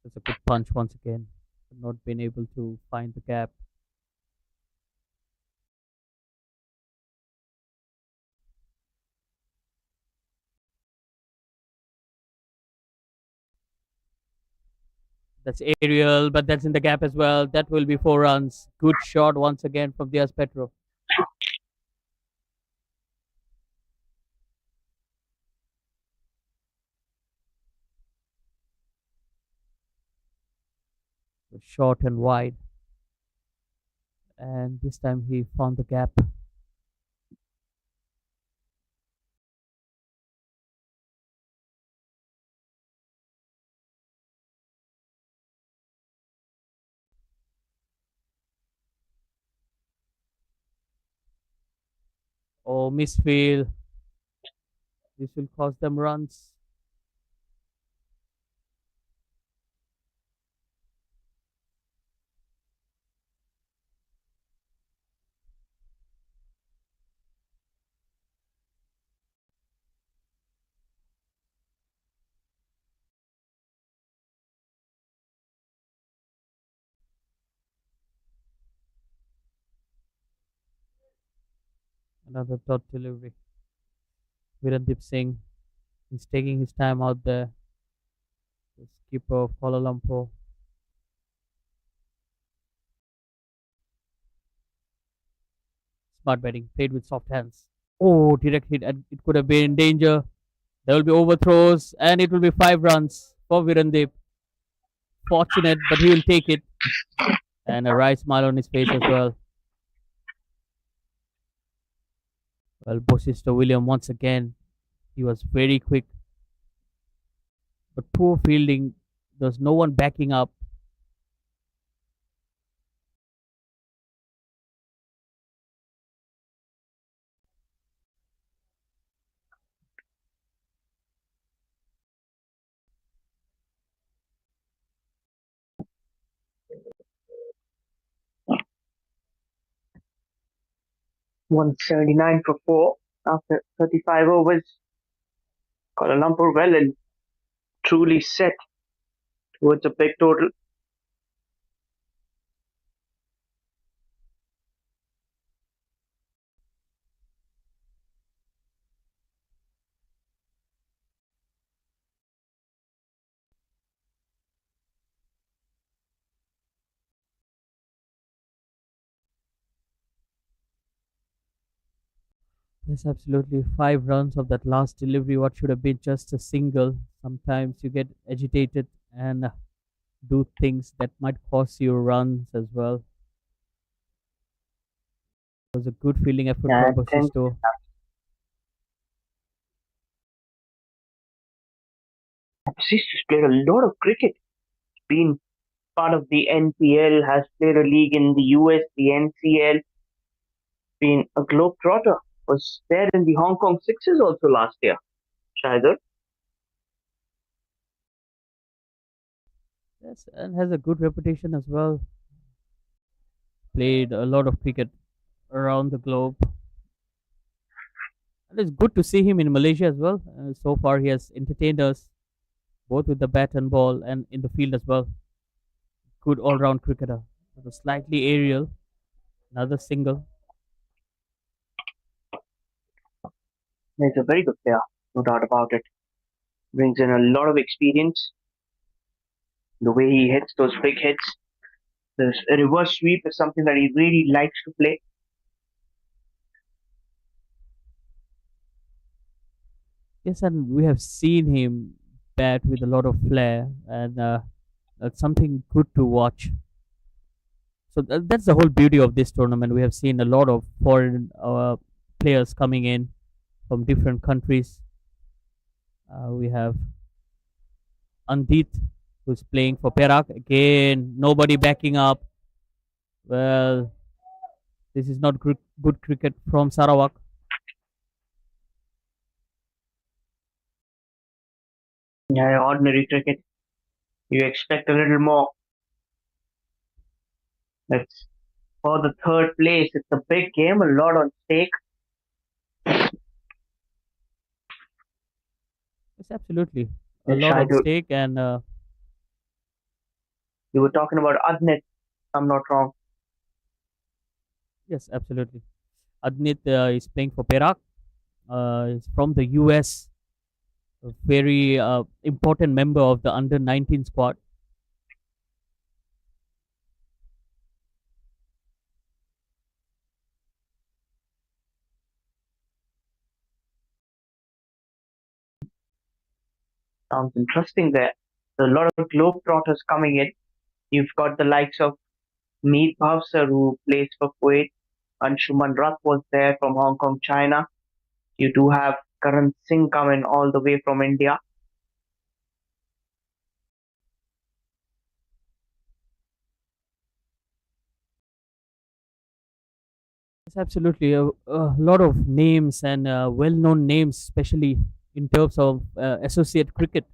It's a good punch once again. Not been able to find the gap. That's aerial, but that's in the gap as well. That will be 4 runs. Good shot once again from Diaz Petro. Short and wide. And this time he found the gap. Oh, misfield. This will cost them runs. Another dot delivery. Virendip Singh is taking his time out there. The skipper of Kuala Lumpur. Smart batting, played with soft hands. Oh, direct hit, and it could have been in danger. There will be overthrows, and it will be 5 runs for Virendip. Fortunate, but he will take it. And a wry smile on his face as well. Well, Bosisto William once again. He was very quick, but poor fielding. There's no one backing up. $179 for 4 after 35 overs. Kuala Lumpur well and truly set towards a big total. Yes, absolutely. 5 runs of that last delivery, what should have been just a single. Sometimes you get agitated and do things that might cost you runs as well. It was a good fielding effort Yeah, from Bosisto. Sister's played a lot of cricket. Been part of the NPL, has played a league in the US, the NCL, been a globetrotter. Was there in the Hong Kong Sixers also last year. Shahidul. Yes, and has a good reputation as well. Played a lot of cricket around the globe. And it's good to see him in Malaysia as well. So far, he has entertained us both with the bat and ball and in the field as well. Good all round cricketer. With a slightly aerial, another single. He's a very good player, no doubt about it. Brings in a lot of experience. The way he hits those big hits. The reverse sweep is something that he really likes to play. Yes, and we have seen him bat with a lot of flair, and that's something good to watch. So that's the whole beauty of this tournament. We have seen a lot of foreign players coming in from different countries. We have Andit, who's playing for Perak. Again, nobody backing up. Well, this is not good cricket from Sarawak. Yeah, ordinary cricket. You expect a little more. It's for the third place. It's a big game, a lot on stake. Yes, absolutely. A Yes, lot I on do. stake, and You were talking about Adnet, if I'm not wrong. yes, absolutely. Adnit is playing for Perak. He's from the US, a very important member of the under 19 squad. Sounds interesting there. There's a lot of globetrotters coming in. You've got the likes of Meet Bhavsar, who plays for Kuwait. Anshuman Rath was there from Hong Kong, China. You do have Karan Singh coming all the way from India. It's absolutely a lot of names and well-known names, especially in terms of associate cricket.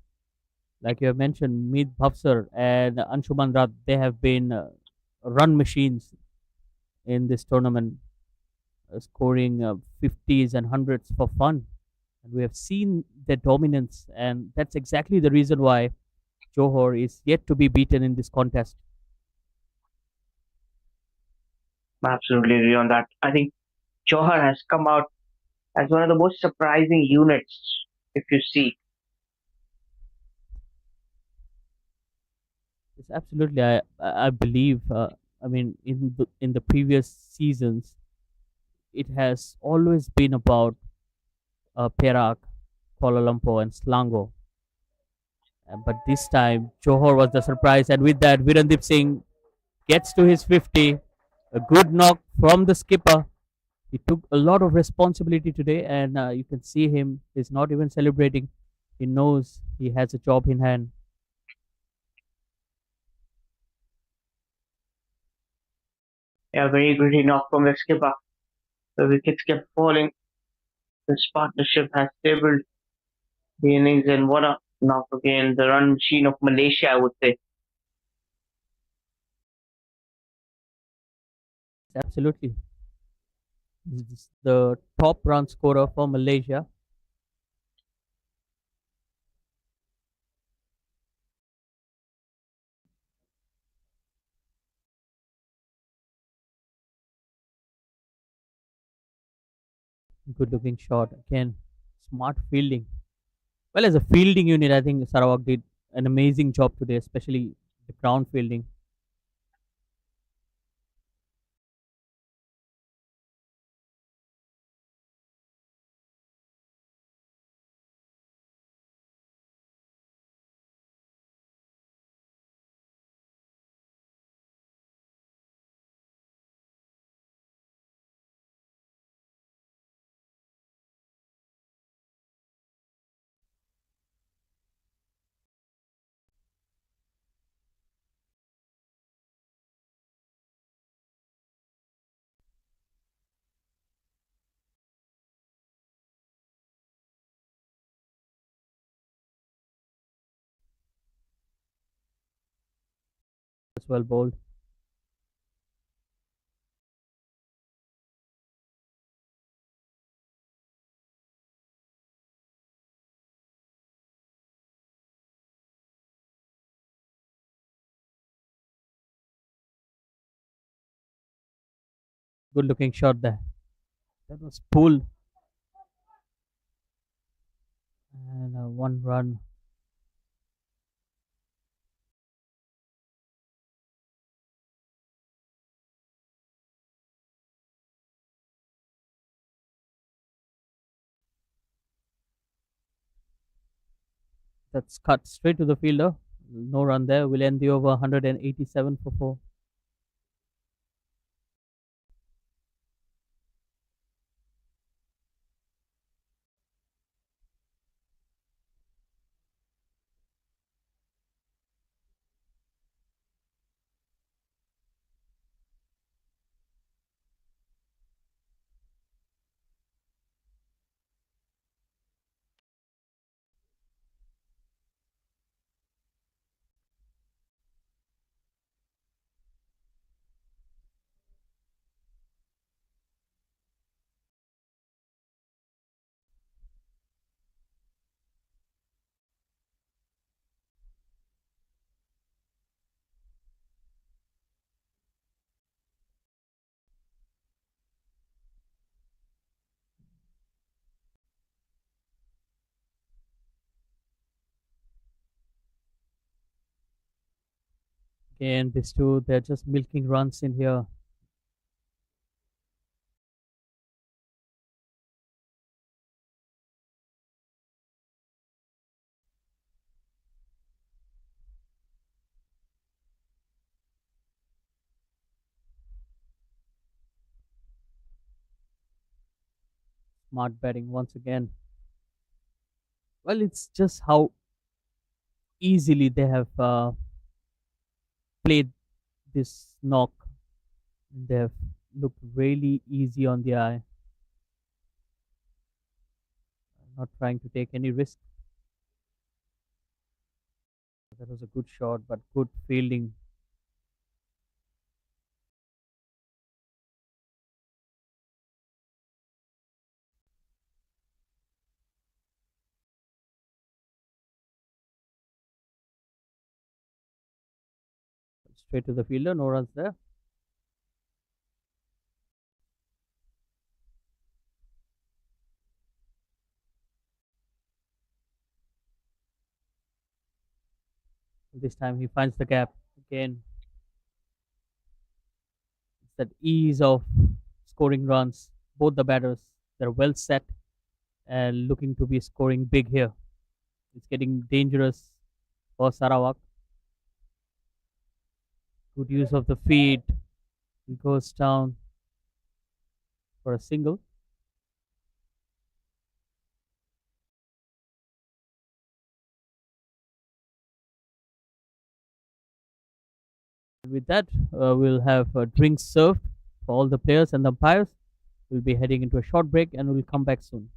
Like you have mentioned, Meet Bhavsar and Anshuman Rath, they have been run machines in this tournament, scoring 50s and hundreds for fun. And we have seen their dominance, and that's exactly the reason why Johor is yet to be beaten in this contest. I absolutely agree on that. I think Johar has come out as one of the most surprising units, if you see. Yes, absolutely. I believe. I mean, in the previous seasons, it has always been about Perak, Kuala Lumpur, and Selangor. But this time, Johor was the surprise, and with that, Virendip Singh gets to his 50. A good knock from the skipper. He took a lot of responsibility today, and you can see him. He's not even celebrating. He knows he has a job in hand. Yeah, very gritty knock from the skipper. The wickets kept falling. This partnership has stabled the innings and what a knock again. The run machine of Malaysia, I would say. Absolutely. This is the top run scorer for Malaysia. Good looking shot. Again, smart fielding. Well, as a fielding unit, I think Sarawak did an amazing job today, especially the ground fielding. As well bowled. Good looking shot there. That was pulled and one run. That's cut straight to the fielder. No run there. Will end the over 187 for 4. Again, these two, they're just milking runs in here. Smart batting once again. Well, it's just how easily they have played this knock. They have looked really easy on the eye. Not trying to take any risk. That was a good shot, but good fielding. Straight to the fielder, no runs there. This time he finds the gap again. It's that ease of scoring runs. Both the batters, they're well set and looking to be scoring big here. It's getting dangerous for Sarawak. Good use of the feet. He goes down for a single. With that, we'll have drinks served for all the players and the umpires. We'll be heading into a short break and we'll come back soon.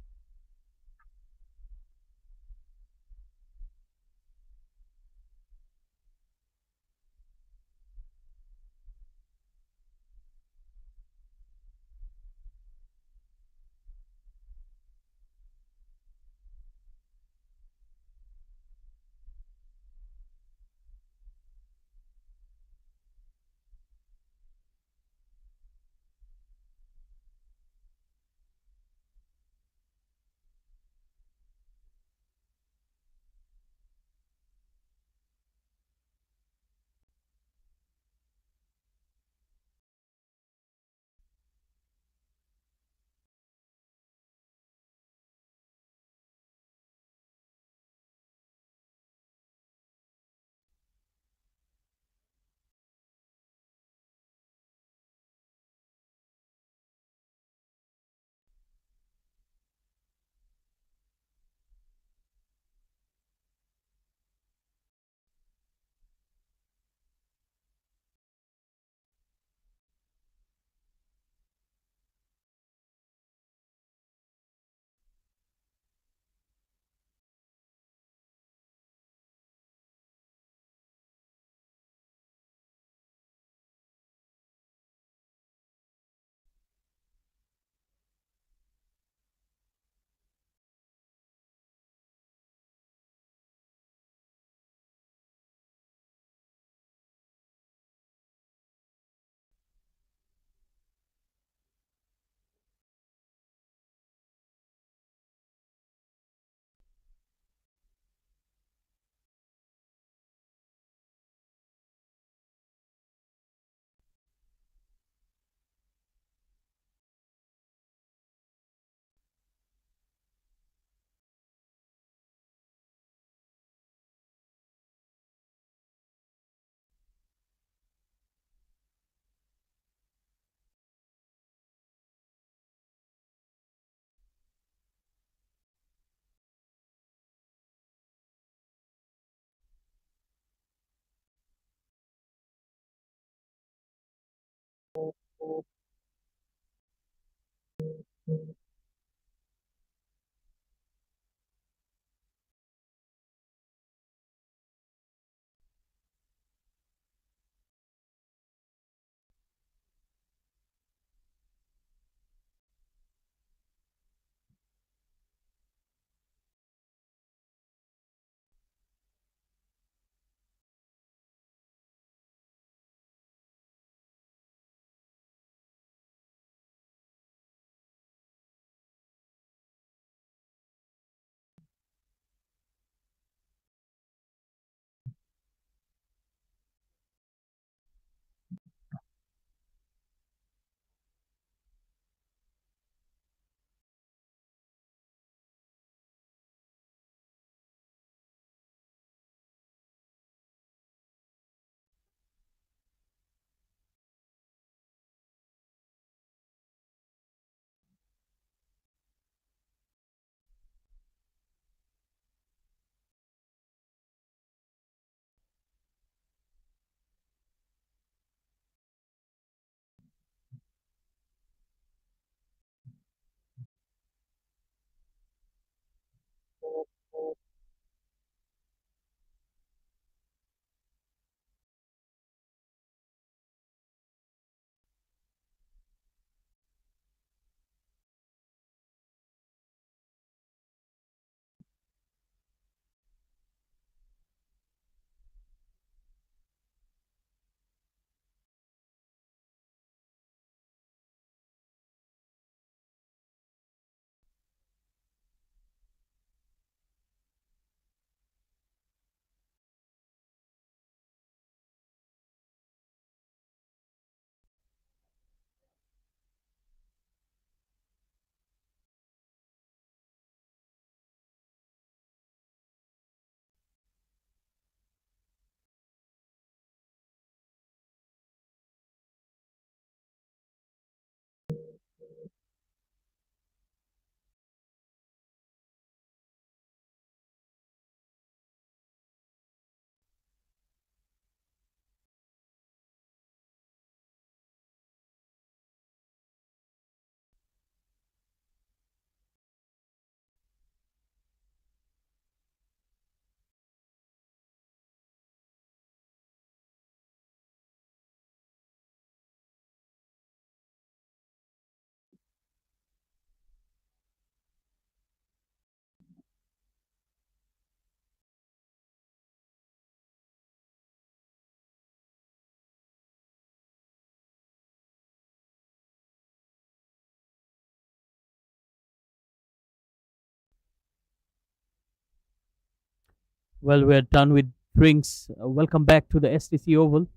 Well, we're done with drinks. Welcome back to the STC Oval.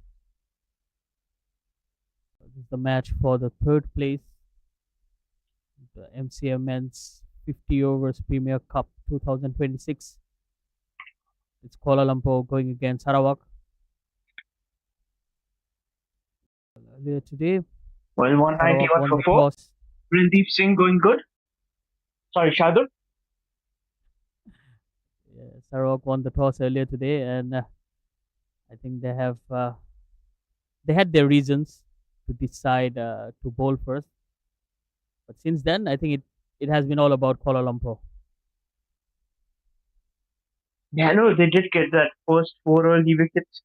This is the match for the third place, the MCM Men's 50 Overs Premier Cup 2026. It's Kuala Lumpur going against Sarawak. Earlier today, Well, Sarawak 191 won for the 4. toss. Rindeep Singh going good. Sorry, Shadul. Sarawak won the toss earlier today, and I think they had their reasons to decide to bowl first. But since then, I think it has been all about Kuala Lumpur. Yeah, no, they did get that first 4 early wickets.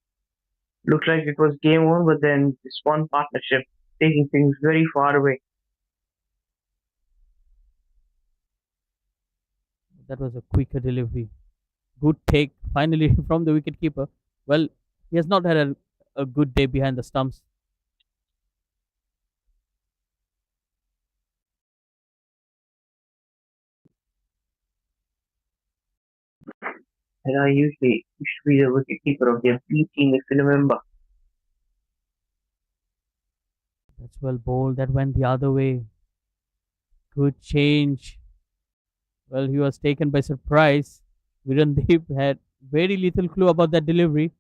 Looked like it was game on, but then this one partnership taking things very far away. That was a quicker delivery. Good take finally from the wicketkeeper. Well, he has not had a good day behind the stumps. And I usually used to be the wicketkeeper of their B team, if you remember. That's well bowled. That went the other way. Good change. Well, he was taken by surprise. Virandeep had very little clue about that delivery.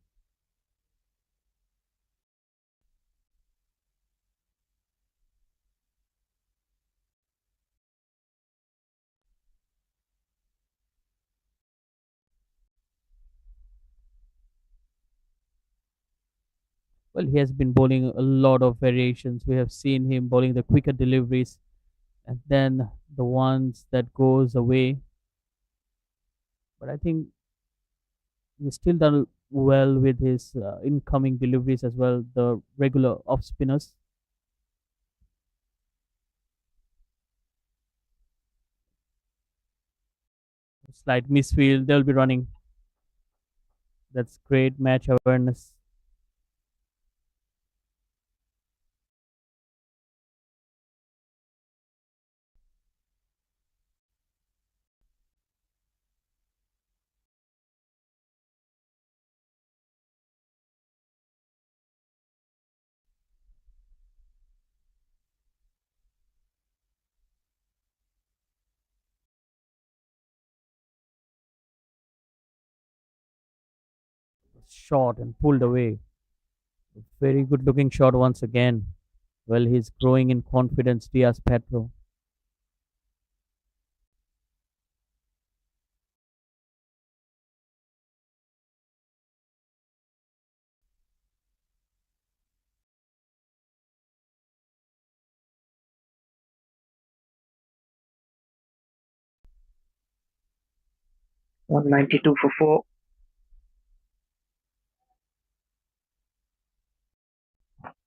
Well, he has been bowling a lot of variations. We have seen him bowling the quicker deliveries and then the ones that goes away. But I think he's still done well with his incoming deliveries as well, the regular off spinners. Slight misfield, they'll be running. That's great match awareness. Shot and pulled away. Very good looking shot once again. Well, he's growing in confidence, Diaz Petro. — 192 for 4.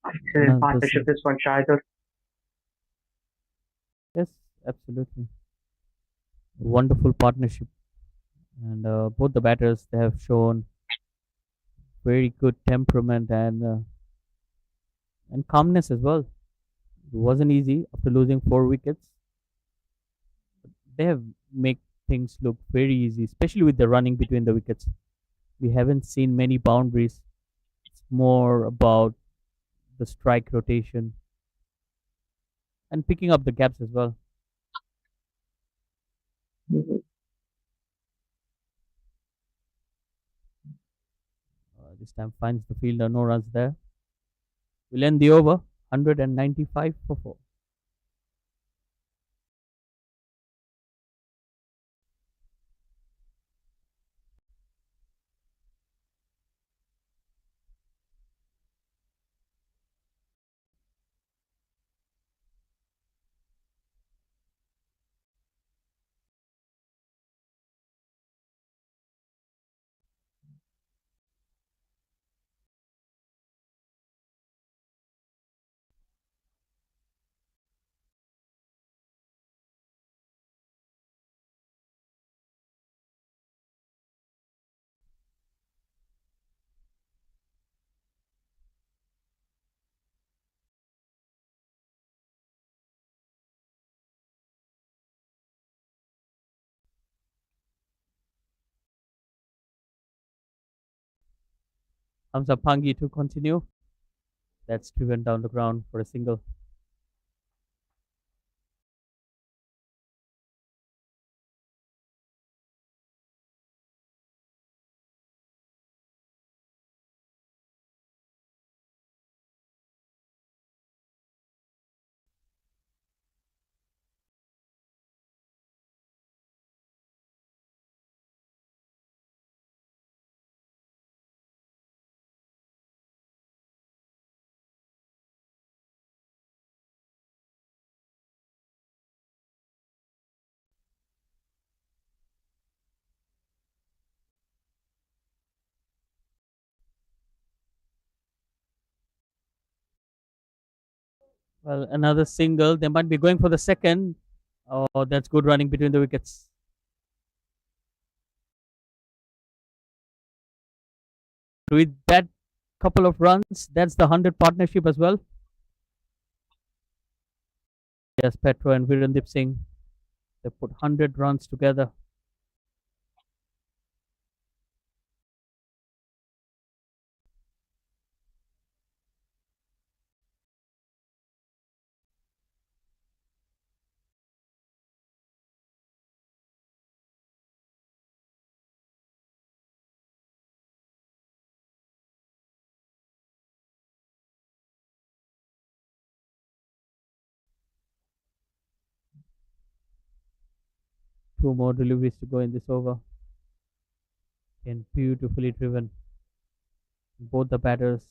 Excellent Another partnership, this one, Shadul. Yes, absolutely. Wonderful partnership. And both the batters, they have shown very good temperament and calmness as well. It wasn't easy after losing 4 wickets. They have make things look very easy, especially with the running between the wickets. We haven't seen many boundaries. It's more about the strike rotation and picking up the gaps as well. Mhm. This time finds the fielder, no runs there. We'll end the over 195 for 4. Hamza Pangi to continue. That's driven down the ground for a single. Well, another single. They might be going for the second. Oh, that's good running between the wickets. With that couple of runs, that's the 100 partnership as well. Yes, Petro and Virendip Singh. They put 100 runs together. Two more deliveries to go in this over. And beautifully driven. Both the batters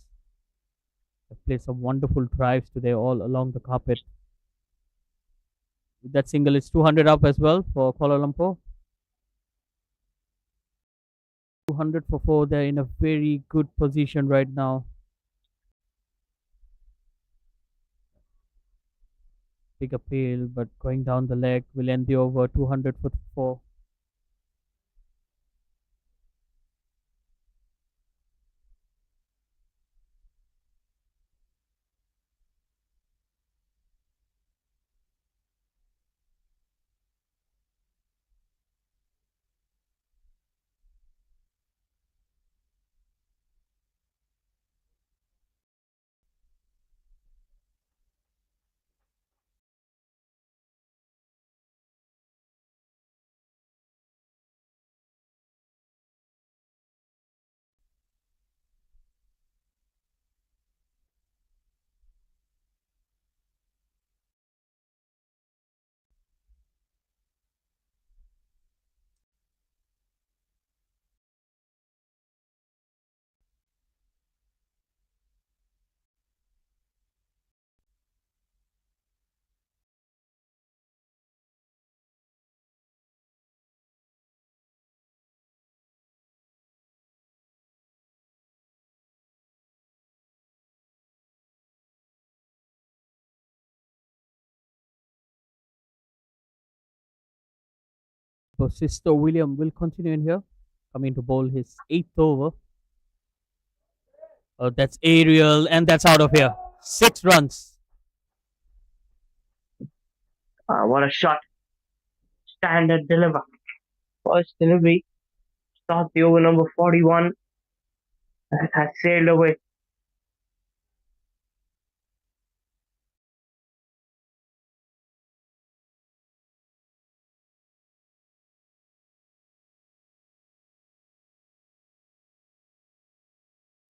have played some wonderful drives today all along the carpet. That single is 200 up as well for Kuala Lumpur. 200 for 4. They're in a very good position right now. Big appeal, but going down the leg will end the over. 200 for 4. Sisto William will continue in here, coming to bowl his 8th over. That's aerial, and that's out of here. 6 runs. What a shot. Standard deliver. First delivery. Start the over number 41. That has sailed away.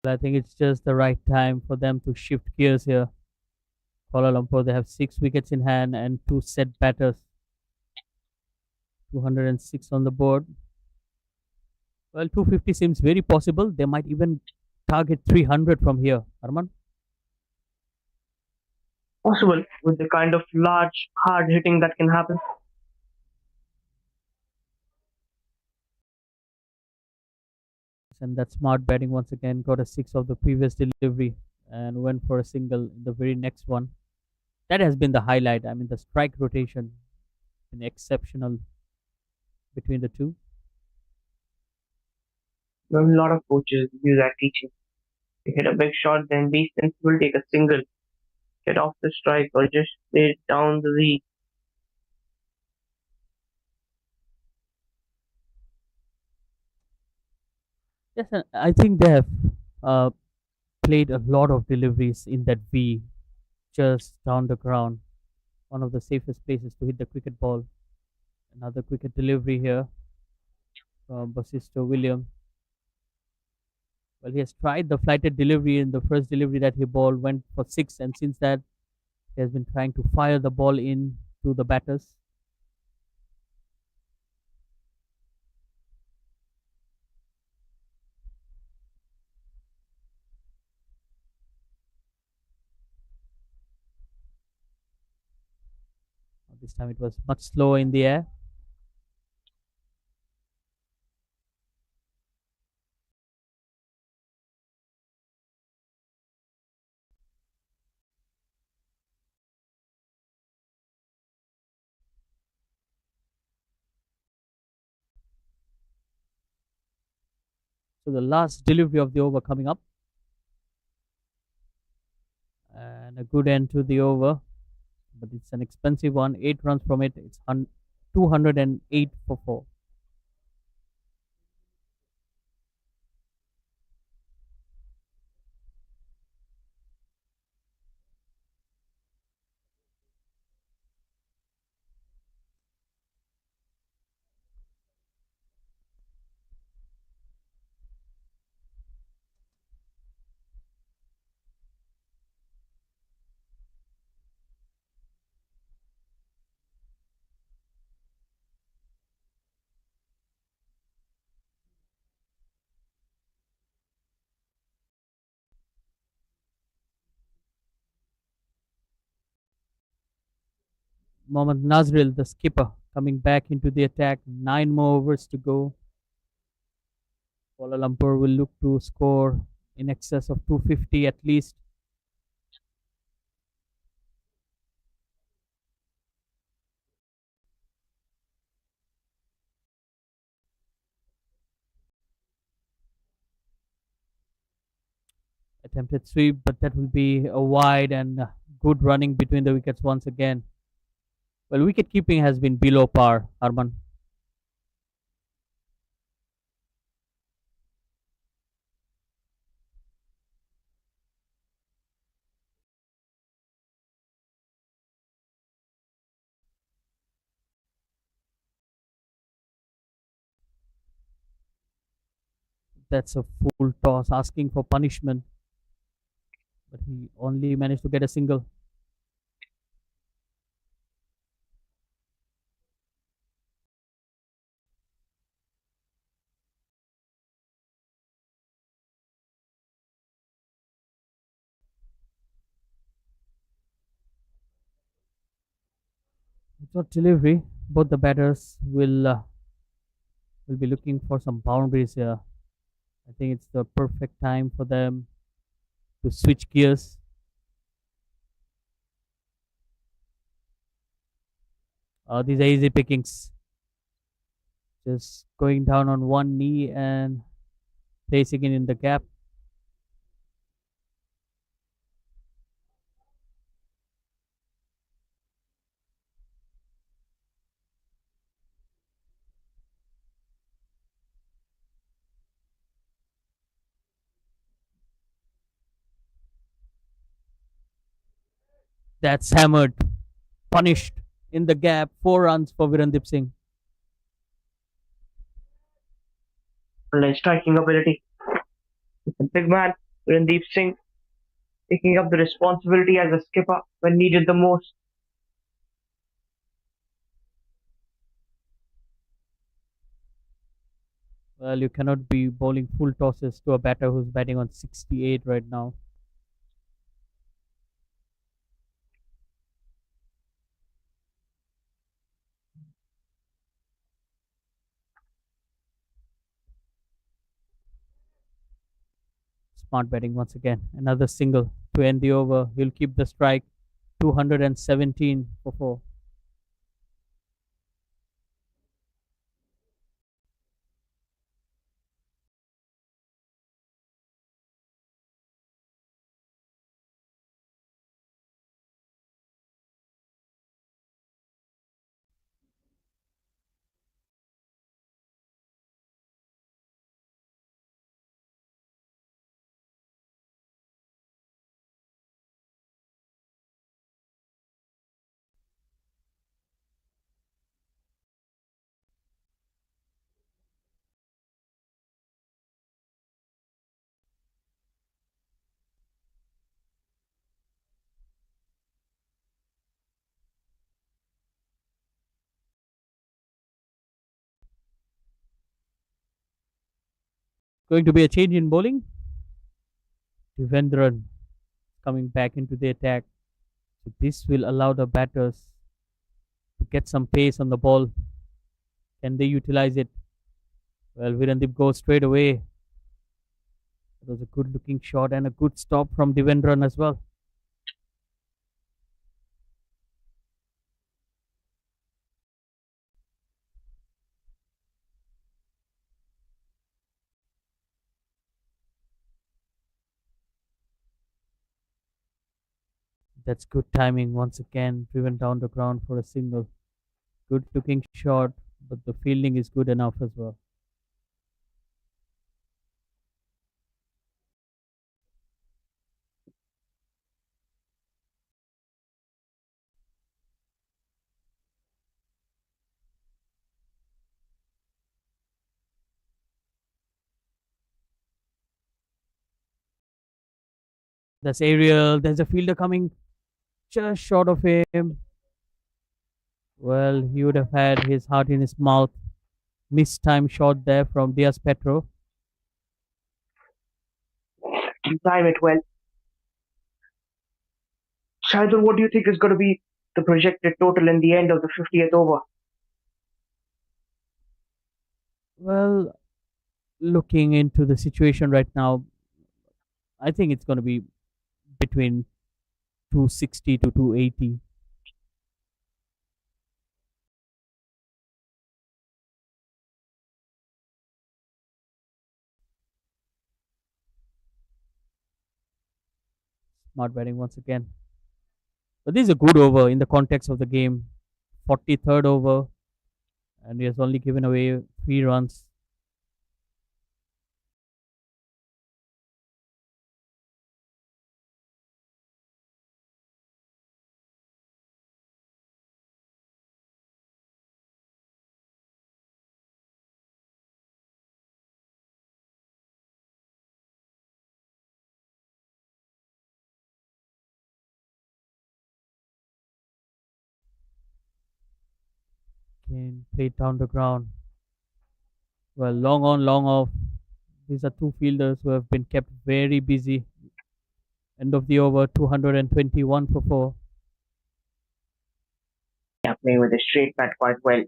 I think it's just the right time for them to shift gears here. Kuala Lumpur, they have 6 wickets in hand and 2 set batters. 206 on the board. Well, 250 seems very possible. They might even target 300 from here. Arman? Possible with the kind of large, hard hitting that can happen. And that smart batting once again got a 6 of the previous delivery and went for a single in the very next one. That has been the highlight. I mean, the strike rotation been exceptional between the two. A lot of coaches use that teaching. They hit a big shot, then be sensible, take a single, get off the strike, or just play it down the reed. Yes, and I think they have Uh, Played a lot of deliveries in that V, just down the ground. One of the safest places to hit the cricket ball. Another cricket delivery here from Basisto William. Well, he has tried the flighted delivery in the first delivery that he bowled, went for six, and since that, he has been trying to fire the ball in to the batters. This time it was much slower in the air. So the last delivery of the over coming up. And a good end to the over. But it's an expensive one. 8 runs from it. It's 208 for 4. Mohammad Nazril, the skipper, coming back into the attack. 9 more overs to go. Kuala Lumpur will look to score in excess of 250 at least. Attempted sweep, but that will be a wide and good running between the wickets once again. Well, wicket keeping has been below par, Arman. That's a full toss asking for punishment, but he only managed to get a single. Without delivery, both the batters will be looking for some boundaries here. I think it's the perfect time for them to switch gears. These are easy pickings. Just going down on one knee and placing it in the gap. That's hammered, punished in the gap. 4 runs for Virendip Singh. Like striking ability. Big man, Randeep Singh, taking up the responsibility as a skipper when needed the most. Well, you cannot be bowling full tosses to a batter who's batting on 68 right now. Smart batting once again. Another single to end the over. He'll keep the strike. 217 for 4. Going to be a change in bowling. Devendran coming back into the attack. So this will allow the batters to get some pace on the ball. Can they utilize it? Well, Virandip goes straight away. It was a good looking shot and a good stop from Devendran as well. That's good timing once again, driven down the ground for a single. Good looking shot, but the fielding is good enough as well. That's Ariel. There's a fielder coming just short of him. Well, he would have had his heart in his mouth. Missed time shot there from Diaz Petro. You time it well. Shahidul, what do you think is going to be the projected total in the end of the 50th over? Well, looking into the situation right now, I think it's going to be between 260 to 280. Smart batting once again. But this is a good over in the context of the game. 43rd over, and he has only given away 3 runs. Again, played down the ground. Well, long on, long off. These are two fielders who have been kept very busy. End of the over, 221 for 4. Yeah, playing with a straight bat quite well.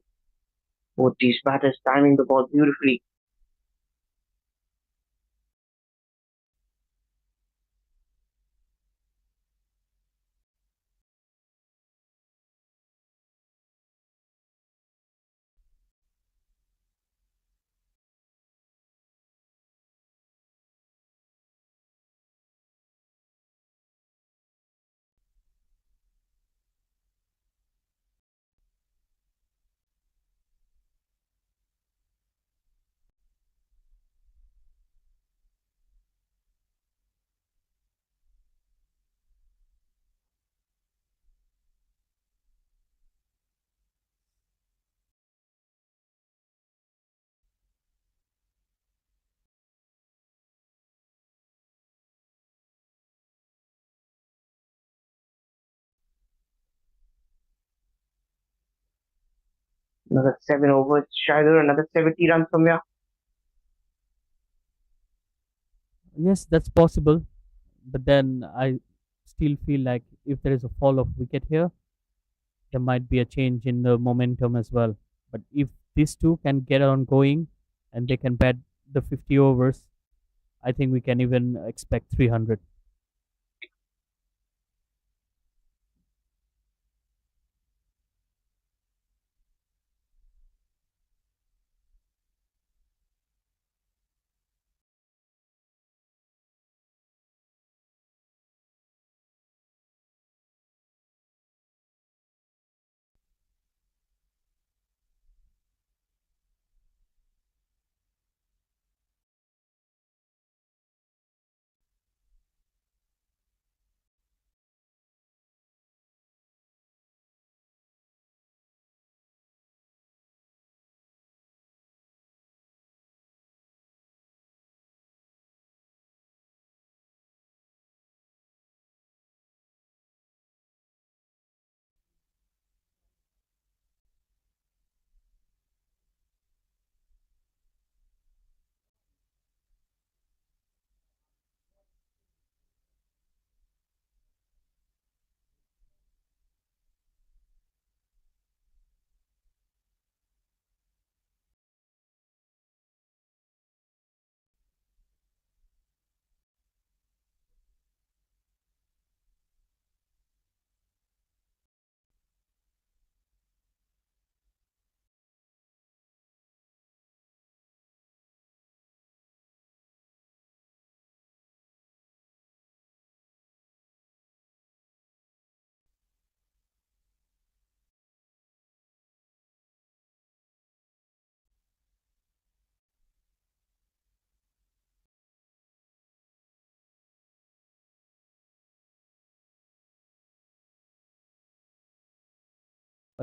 Both these batters timing the ball beautifully. Another 7 overs. Shahidul, another 70 runs from here. Yes, that's possible. But then I still feel like if there is a fall of wicket here, there might be a change in the momentum as well. But if these two can get on going and they can bat the 50 overs, I think we can even expect 300.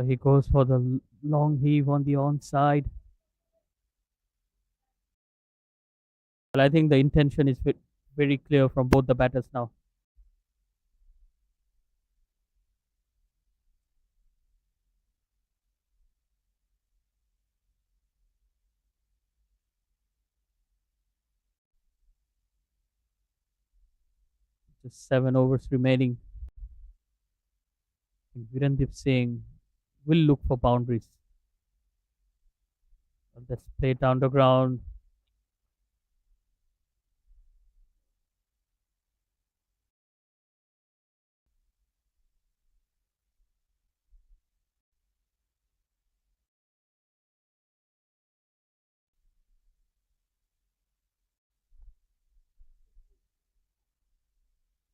He goes for the long heave on the onside. Well, I think the intention is very clear from both the batters now. Just 7 overs remaining. Virendip Singh will look for boundaries. Let's play it down the ground.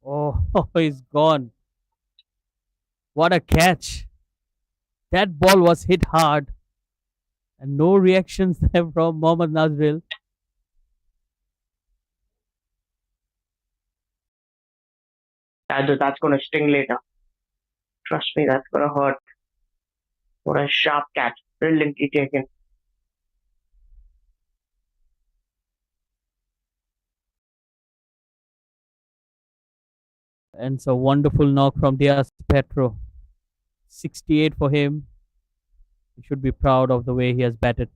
Oh, he's gone. What a catch. That ball was hit hard and no reactions there from Mohammad Nazril. That's gonna sting later. Trust me, that's gonna hurt. What a sharp catch. Brilliantly taken. And it's a wonderful knock from Diaz Petro. 68 for him. He should be proud of the way he has batted.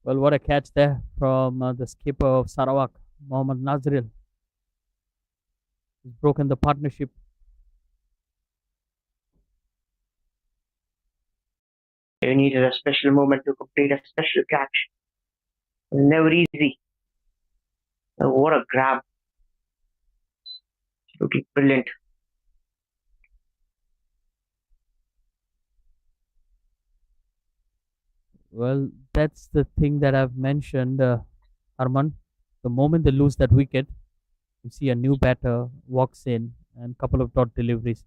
Well, what a catch there from the skipper of Sarawak, Mohammad Nazril. He's broken the partnership. He needed a special moment to complete a special catch. It was never easy. What a grab. Absolutely brilliant. Well, that's the thing that I've mentioned, Harman. The moment they lose that wicket, you see a new batter walks in and a couple of dot deliveries.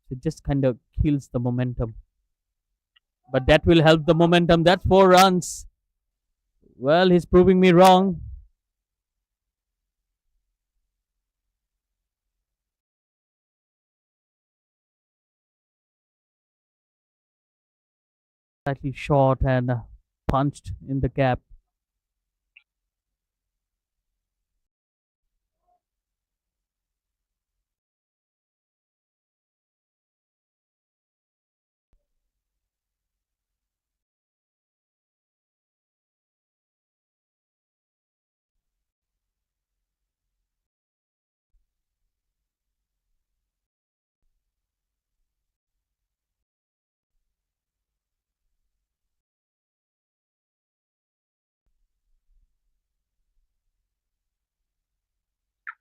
It just kind of kills the momentum. But that will help the momentum. That's 4 runs. Well, he's proving me wrong. Slightly short and punched in the gap.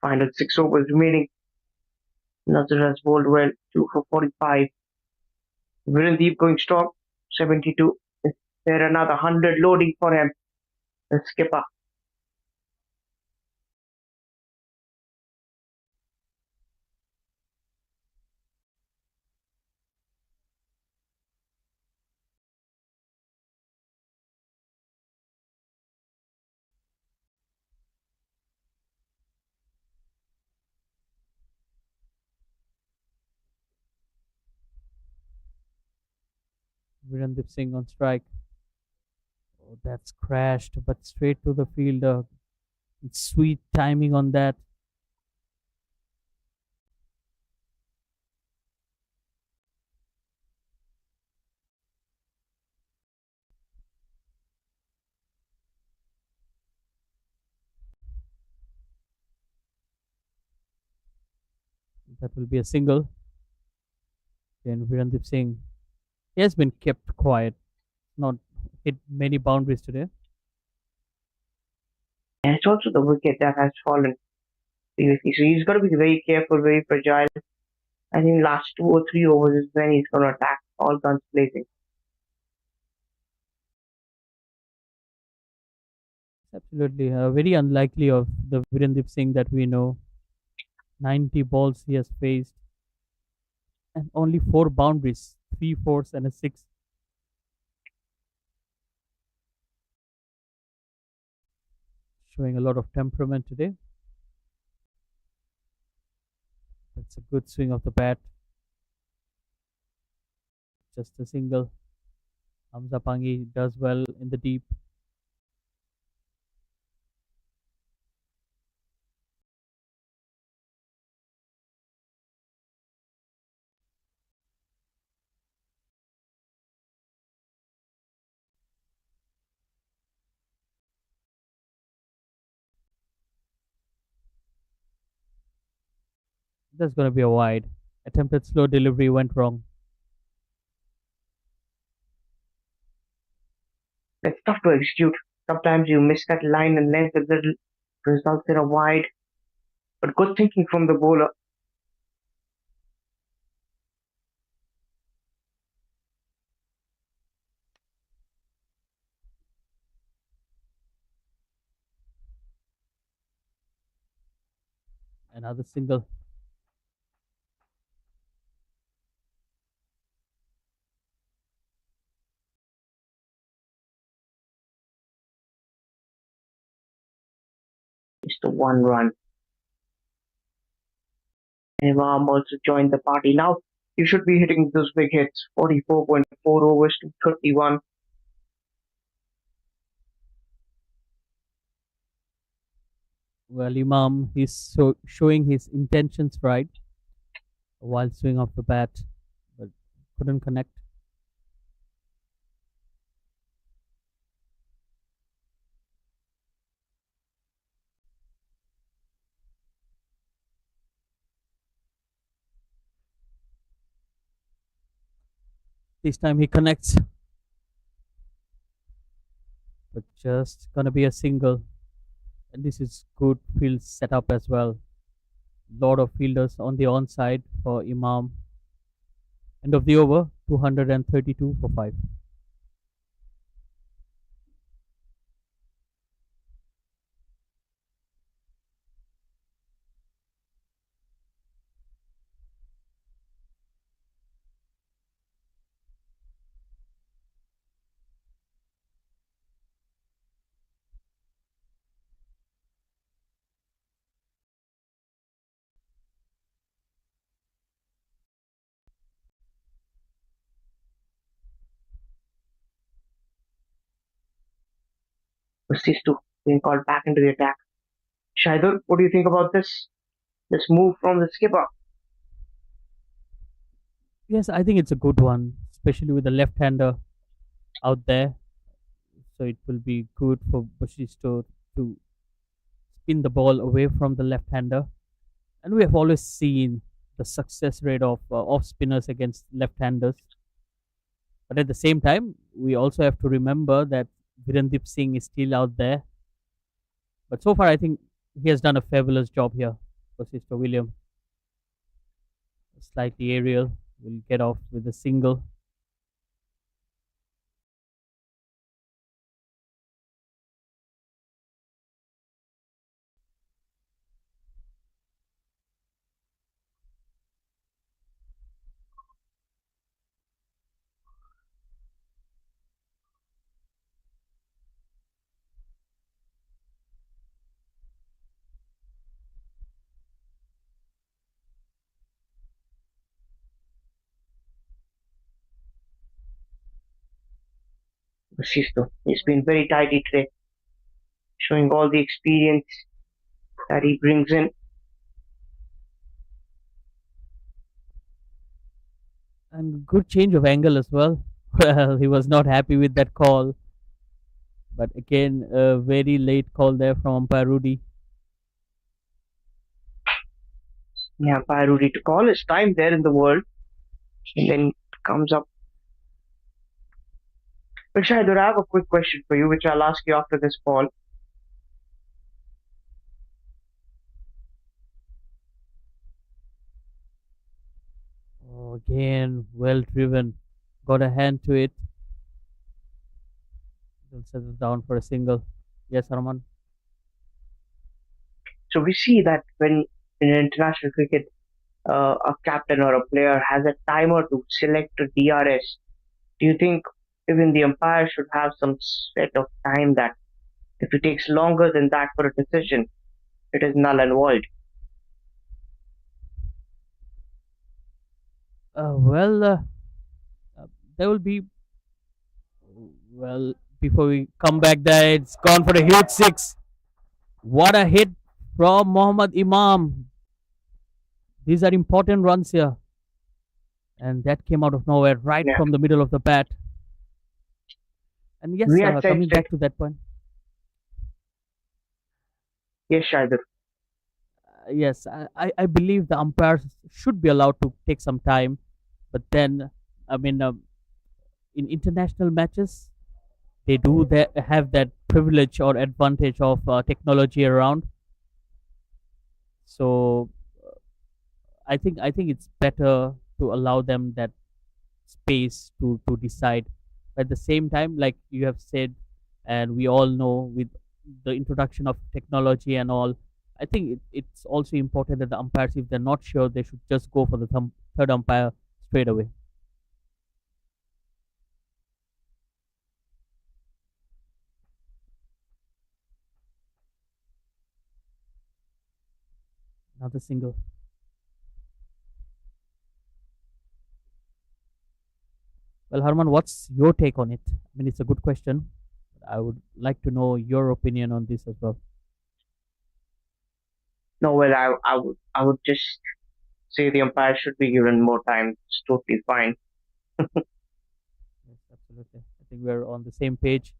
Final 6 overs remaining. Nazar has bowled well, 2 for 45. Virendeep going strong, 72. Is there another 100 loading for him? The skipper. Virendip Singh on strike. Oh, that's crashed, but straight to the fielder. Sweet timing on that. That will be a single. Then Virendip Singh, he has been kept quiet, not hit many boundaries today. And it's also the wicket that has fallen previously. So he's got to be very careful, very fragile. I think last 2 or 3 overs is when he's going to attack all guns blazing. It's absolutely very unlikely of the Virendip Singh that we know. 90 balls he has faced and only four boundaries, three fours and a six. Showing a lot of temperament today. That's a good swing of the bat. Just a single. Hamza Pangi does well in the deep. That's going to be a wide. Attempted slow delivery went wrong. It's tough to execute. Sometimes you miss that line and length and it results in a wide. But good thinking from the bowler. Another single. It's the 1 run. Imam also joined the party. Now you should be hitting those big hits. 44.4 overs to 31. Well, Imam, he's showing his intentions right while swing off the bat, but couldn't connect. This time he connects, but just gonna be a single. And this is good field setup as well. Lot of fielders on the onside for Imam. End of the over, 232 for 5. Sistu being called back into the attack. Shahidul, what do you think about this? This move from the skipper. Yes, I think it's a good one, especially with the left-hander out there. So it will be good for Bashisto to spin the ball away from the left-hander. And we have always seen the success rate of off spinners against left-handers. But at the same time, we also have to remember that Virendip Singh is still out there. But so far, I think he has done a fabulous job here for Sister William. Slightly aerial, will get off with a single. Sisto. He's been very tidy today, showing all the experience that he brings in. And good change of angle as well. Well, he was not happy with that call, but again, a very late call there from umpire Rudy. Yeah, Rudy to call his time there in the world, and then comes up. But Shahid, I have a quick question for you, which I'll ask you after this call. Oh, again, well driven. Got a hand to it. He'll settle down for a single. Yes, Arman. So we see that when in international cricket, a captain or a player has a timer to select a DRS, do you think even the umpire should have some set of time that if it takes longer than that for a decision, it is null and void? Well, there will be. Well, before we come back there, it's gone for a huge six. What a hit from Mohammad Imam. These are important runs here. And that came out of nowhere, right Yeah, from the middle of the bat. And yes, we had coming sensed it. back to that point. Yes, Shahid. Yes, I believe the umpires should be allowed to take some time. But then, I mean, in international matches, they do have that privilege or advantage of technology around. So I think it's better to allow them that space to decide. At the same time, like you have said, and we all know, with the introduction of technology and all, I think it's also important that the umpires, if they're not sure, they should just go for the third umpire straight away. Another single. Well, Harman, what's your take on it? I mean, it's a good question. I would like to know your opinion on this as well. No, well, I would just say the umpire should be given more time. It's totally fine. Yes, absolutely. I think we're on the same page.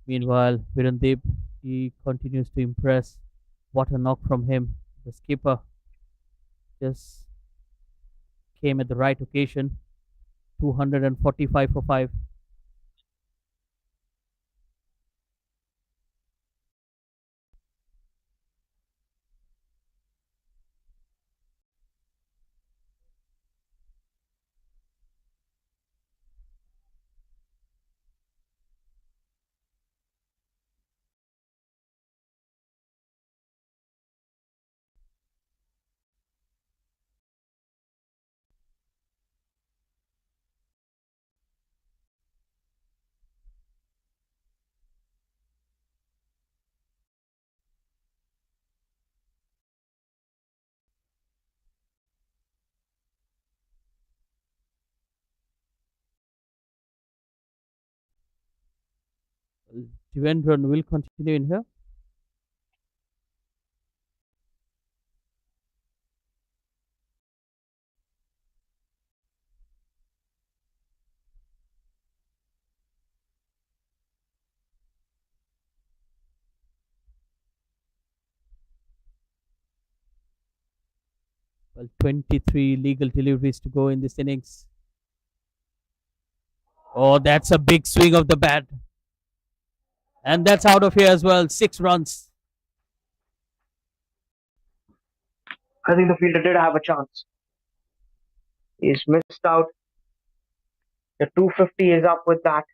Meanwhile, Virandeep, he continues to impress. What a knock from him. The skipper just came at the right occasion. 245 for 5. Devendran will continue in here. Well, 23 legal deliveries to go in this innings. Oh, that's a big swing of the bat. And that's out of here as well. 6 runs. I think the fielder did have a chance. He's missed out. The 250 is up with that.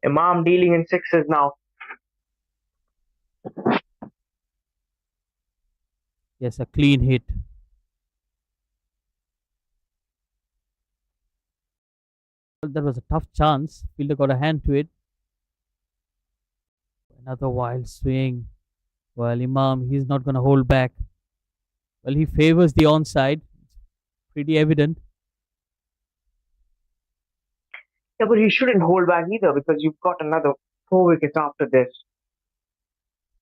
Imam dealing in sixes now. Yes, a clean hit. Well, that was a tough chance. Fielder got a hand to it. Another wild swing. Well, Imam, he's not going to hold back. Well, he favors the onside. Pretty evident. Yeah, but you shouldn't hold back either because you've got another 4 wickets after this.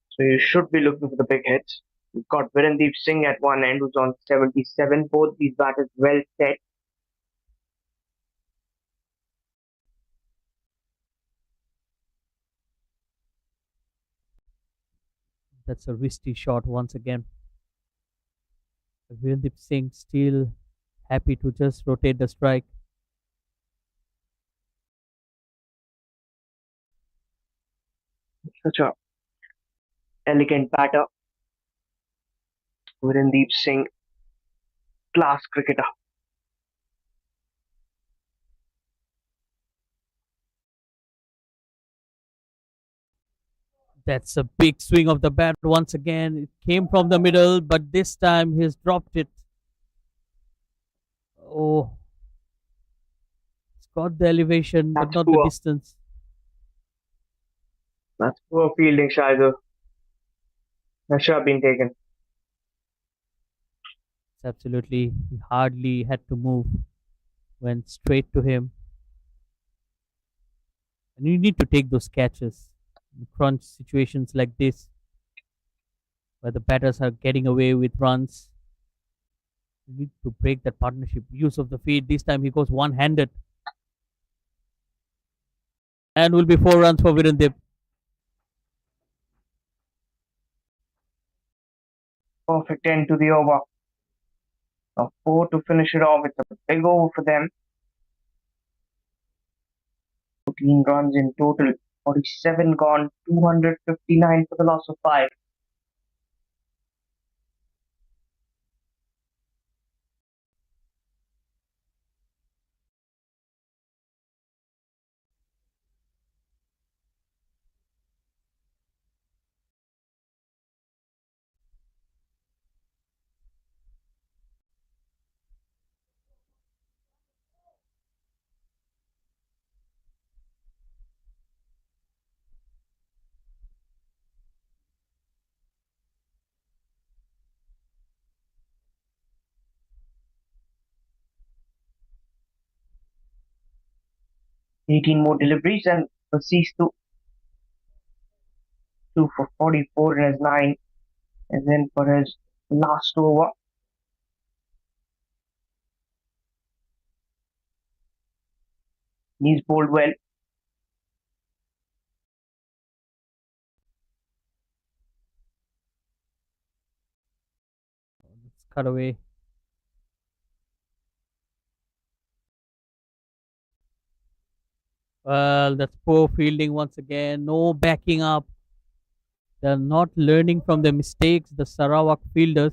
So you should be looking for the big hits. You've got Virendeep Singh at one end who's on 77. Both these batters well set. That's a risky shot once again. Virendip Singh still happy to just rotate the strike. Such a elegant batter. Virendeep Singh, class cricketer. That's a big swing of the bat once again. It came from the middle, but this time he's dropped it. Oh, it's got the elevation, but That's not the poor. distance. That's poor fielding, Shizer. That should have been taken. It's absolutely, he hardly had to move. Went straight to him. And you need to take those catches in crunch situations like this, where the batters are getting away with runs. You need to break that partnership. Use of the feet. This time he goes one handed. And will be 4 runs for Virendip. Perfect end to the over. A 4 to finish it off. It's a big over for them. 14 runs in total. 47 gone. 259 for the loss of 5. Eighteen more deliveries and proceeds to 2 for 44 in his 9. And then for his last over, he's bowled well. Let's cut away. Well, that's poor fielding once again. No backing up. They're not learning from their mistakes, the Sarawak fielders.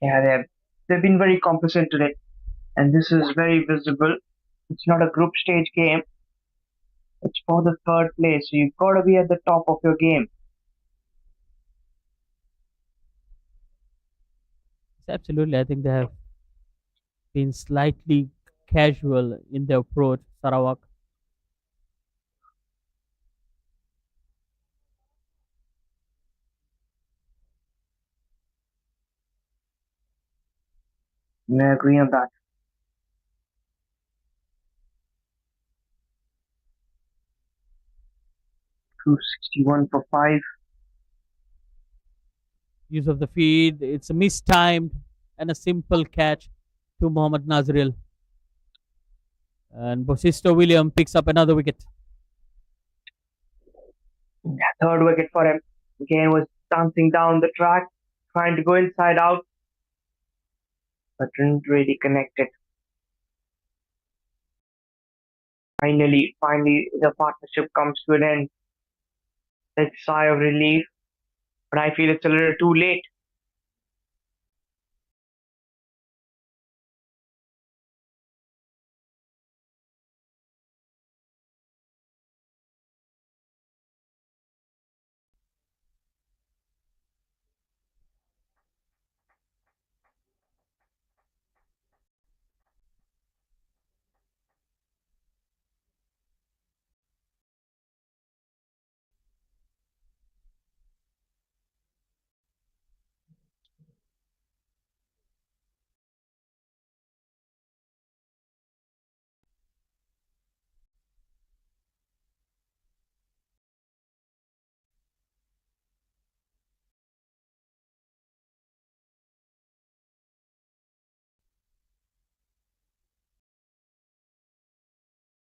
Yeah, they've been very competent today. And this is very visible. It's not a group stage game. It's for the third place. So you've got to be at the top of your game. Absolutely, I think they have been slightly casual in their approach, Sarawak. I agree on that. 261 for 5. Use of the feed, it's a mistimed and a simple catch to Mohammad Nazril. And Bosisto William picks up another wicket. Third wicket for him. Again was dancing down the track, trying to go inside out, but didn't really connect it. Finally, the partnership comes to an end. It's a sigh of relief, but I feel it's a little too late.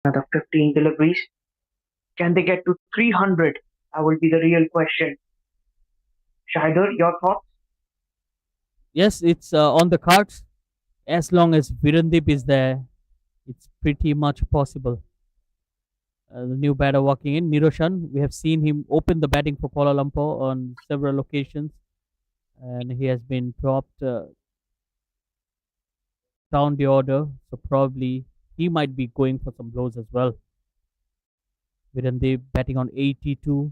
Another 15 deliveries. Can they get to 300? That will be the real question. Shaidur, your thoughts? Yes, it's on the cards. As long as Virandip is there, it's pretty much possible. The new batter walking in, Niroshan, we have seen him open the batting for Kuala Lumpur on several occasions, and he has been dropped down the order, so probably he might be going for some blows as well. Virandip batting on 82,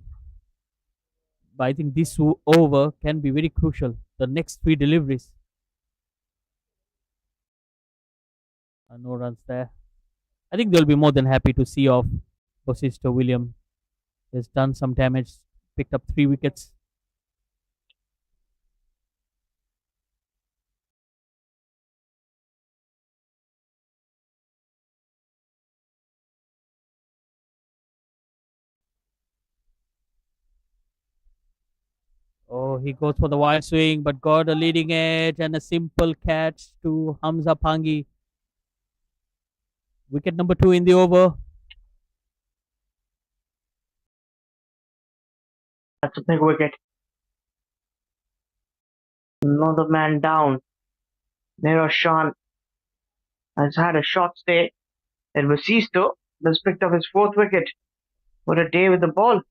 but I think this over can be very crucial. The next three deliveries, no runs there. I think they'll be more than happy to see off Bosisto William. Has done some damage, picked up 3 wickets. Oh, he goes for the wide swing, but got a leading edge and a simple catch to Hamza Pangi. Wicket number 2 in the over. That's a big wicket. Another man down. Niroshan has had a short stay. Then Vasisto has picked up his fourth wicket. What a day with the ball.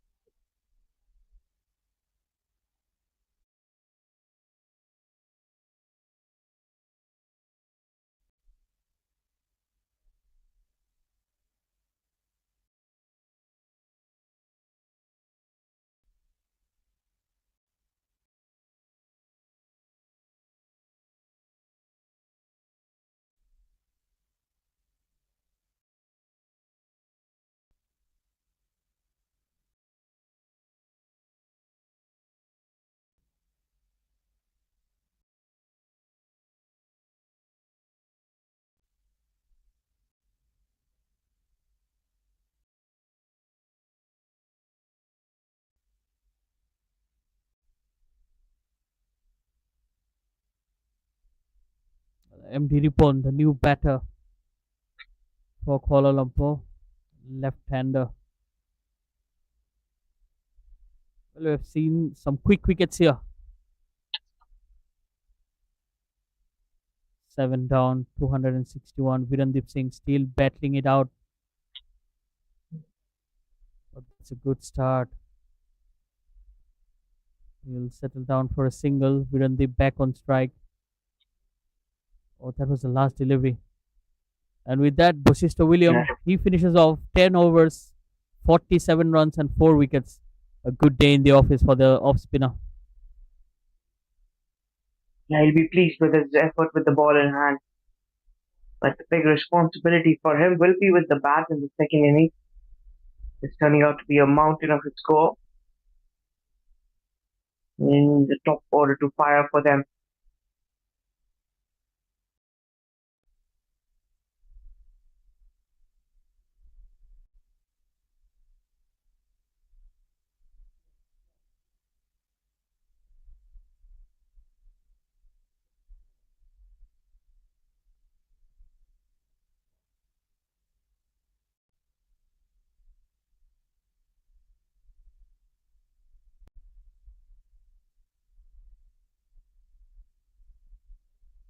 MD Ripon, the new batter for Kuala Lumpur, left-hander. Well, we have seen some quick wickets here. 7 down, 261. Virandip Singh still battling it out. But it's a good start. He'll settle down for a single. Virandip back on strike. Oh, that was the last delivery. And with that, Bosisto Yeah. William, he finishes off 10 overs, 47 runs, and 4 wickets. A good day in the office for the off spinner. Yeah, he'll be pleased with his effort with the ball in hand. But the big responsibility for him will be with the bat in the second inning. It's turning out to be a mountain of a score in the top order to fire for them.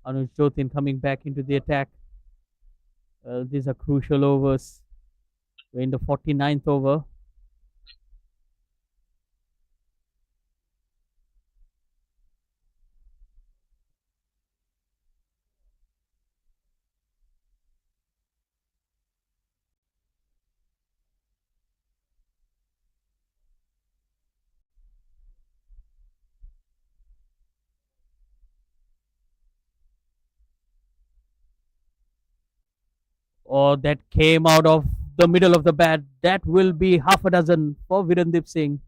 Anuj Jotin coming back into the attack. These are crucial overs. We're in the 49th over. Or that came out of the middle of the bat. That will be half a dozen for Virandip Singh.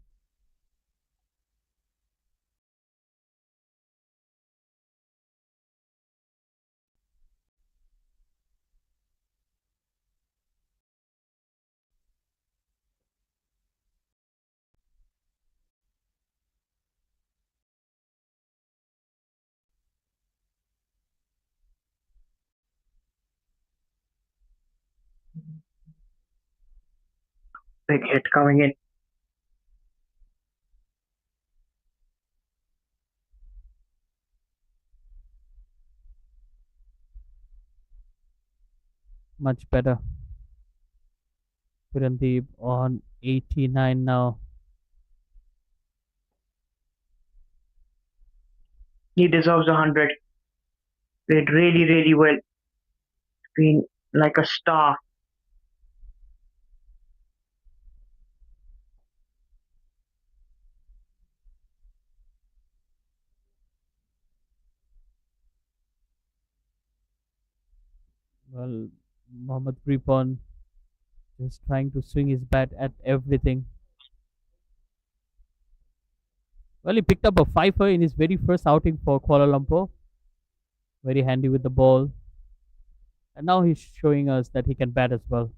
Big hit coming in. Much better. Virandeep on 89 now. He deserves 100. Played really, really well. Been like a star. Well, Mohammad Ripon just trying to swing his bat at everything. Well, he picked up a fifer in his very first outing for Kuala Lumpur. Very handy with the ball. And now he's showing us that he can bat as well.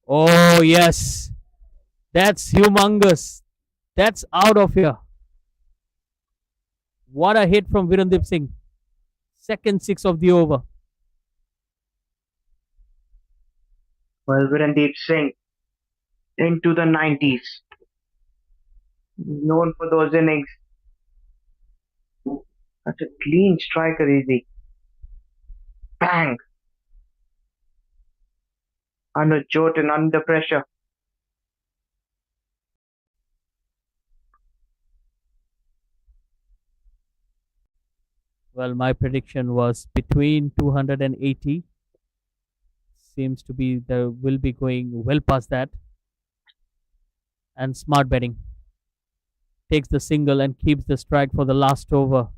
Oh, yes. That's humongous. That's out of here. What a hit from Virandeep Singh. Second six of the over. Well, Virandeep Singh into the 90s. Known for those innings. Such a clean striker, is he? Bang! Under Jordan, under pressure. Well, my prediction was between 280. Seems to be there will be going well past that. And smart betting takes the single and keeps the strike for the last over.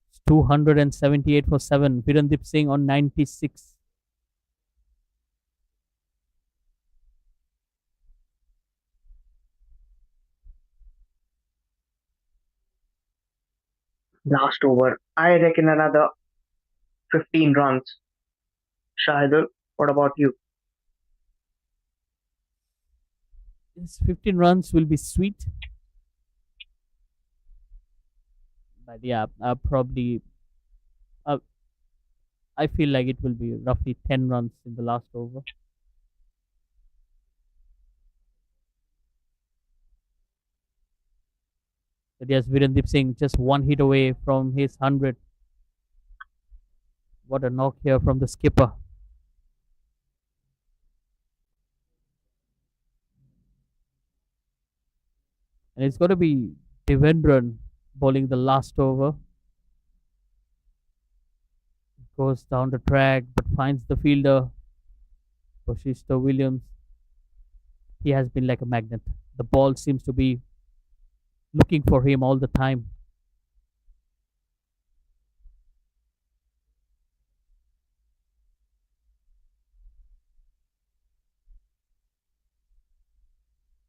It's 278 for 7. Virandeep Singh on 96. Last over. I reckon another 15 runs. Shahidul, what about you? Yes, 15 runs will be sweet. But yeah, probably uh, I feel like it will be roughly 10 runs in the last over. But yes, Virendeep Singh just one hit away from his 100. What a knock here from the skipper. And it's going to be Devendran bowling the last over. Goes down the track but finds the fielder, Bashista Williams. He has been like a magnet. The ball seems to be looking for him all the time.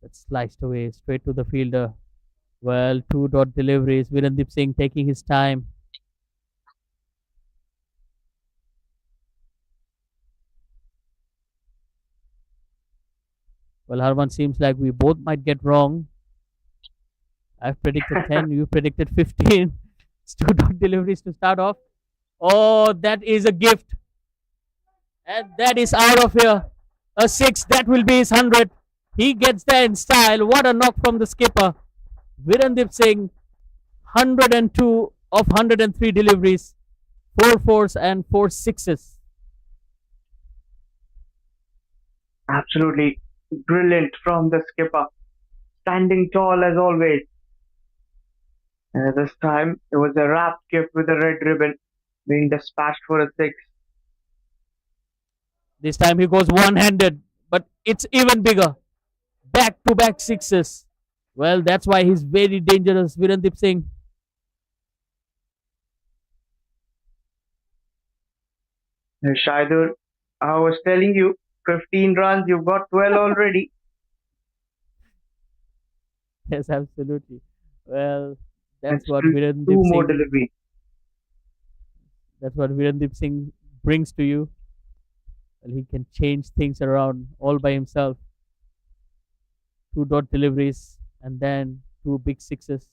That's sliced away straight to the fielder. Well, two dot deliveries. Virendeep Singh taking his time. Well, Harman, seems like we both might get wrong. I've predicted 10, you predicted 15. It's two dot deliveries to start off. Oh, that is a gift. And that is out of here. A 6, that will be his 100. He gets there in style. What a knock from the skipper. Virendeep Singh, 102 of 103 deliveries. 4 fours and 4 sixes. Absolutely brilliant from the skipper. Standing tall as always. And this time it was a wrap gift with a red ribbon being dispatched for a 6. This time he goes one handed, but it's even bigger. Back to back sixes. Well, that's why he's very dangerous, Virendeep Singh. Shaidur, I was telling you, 15 runs, you've got 12 already. Yes, absolutely. Well, And that's what still Virendeep 2 more Singh. deliveries. That's what Virendeep Singh brings to you. Well, he can change things around all by himself. Two dot deliveries and then two big sixes.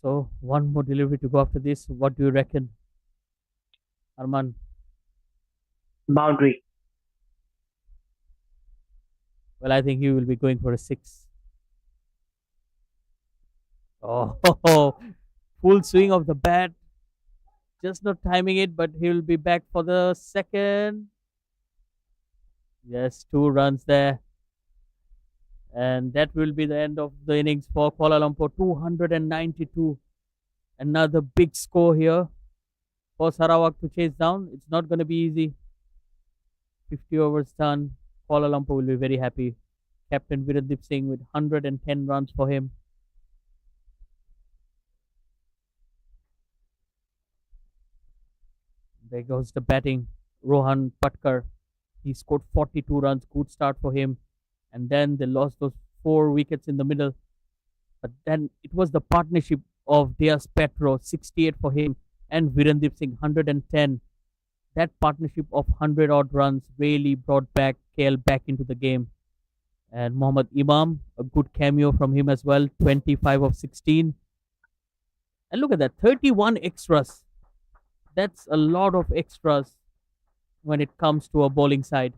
So one more delivery to go after this. What do you reckon, Arman? Boundary. Well, I think he will be going for a six. Oh, full swing of the bat. Just not timing it, but he will be back for the second. Yes, 2 runs there. And that will be the end of the innings for Kuala Lumpur. 292. Another big score here for Sarawak to chase down. It's not going to be easy. 50 overs done. Kuala Lumpur will be very happy. Captain Virendip Singh with 110 runs for him. There goes the batting. Rohan Patkar. He scored 42 runs. Good start for him. And then they lost those 4 wickets in the middle. But then it was the partnership of Diaz Petro, 68 for him, and Virendip Singh, 110. That partnership of 100 odd runs really brought back KL back into the game. And Mohammad Imam, a good cameo from him as well, 25 of 16. And look at that, 31 extras. That's a lot of extras when it comes to a bowling side.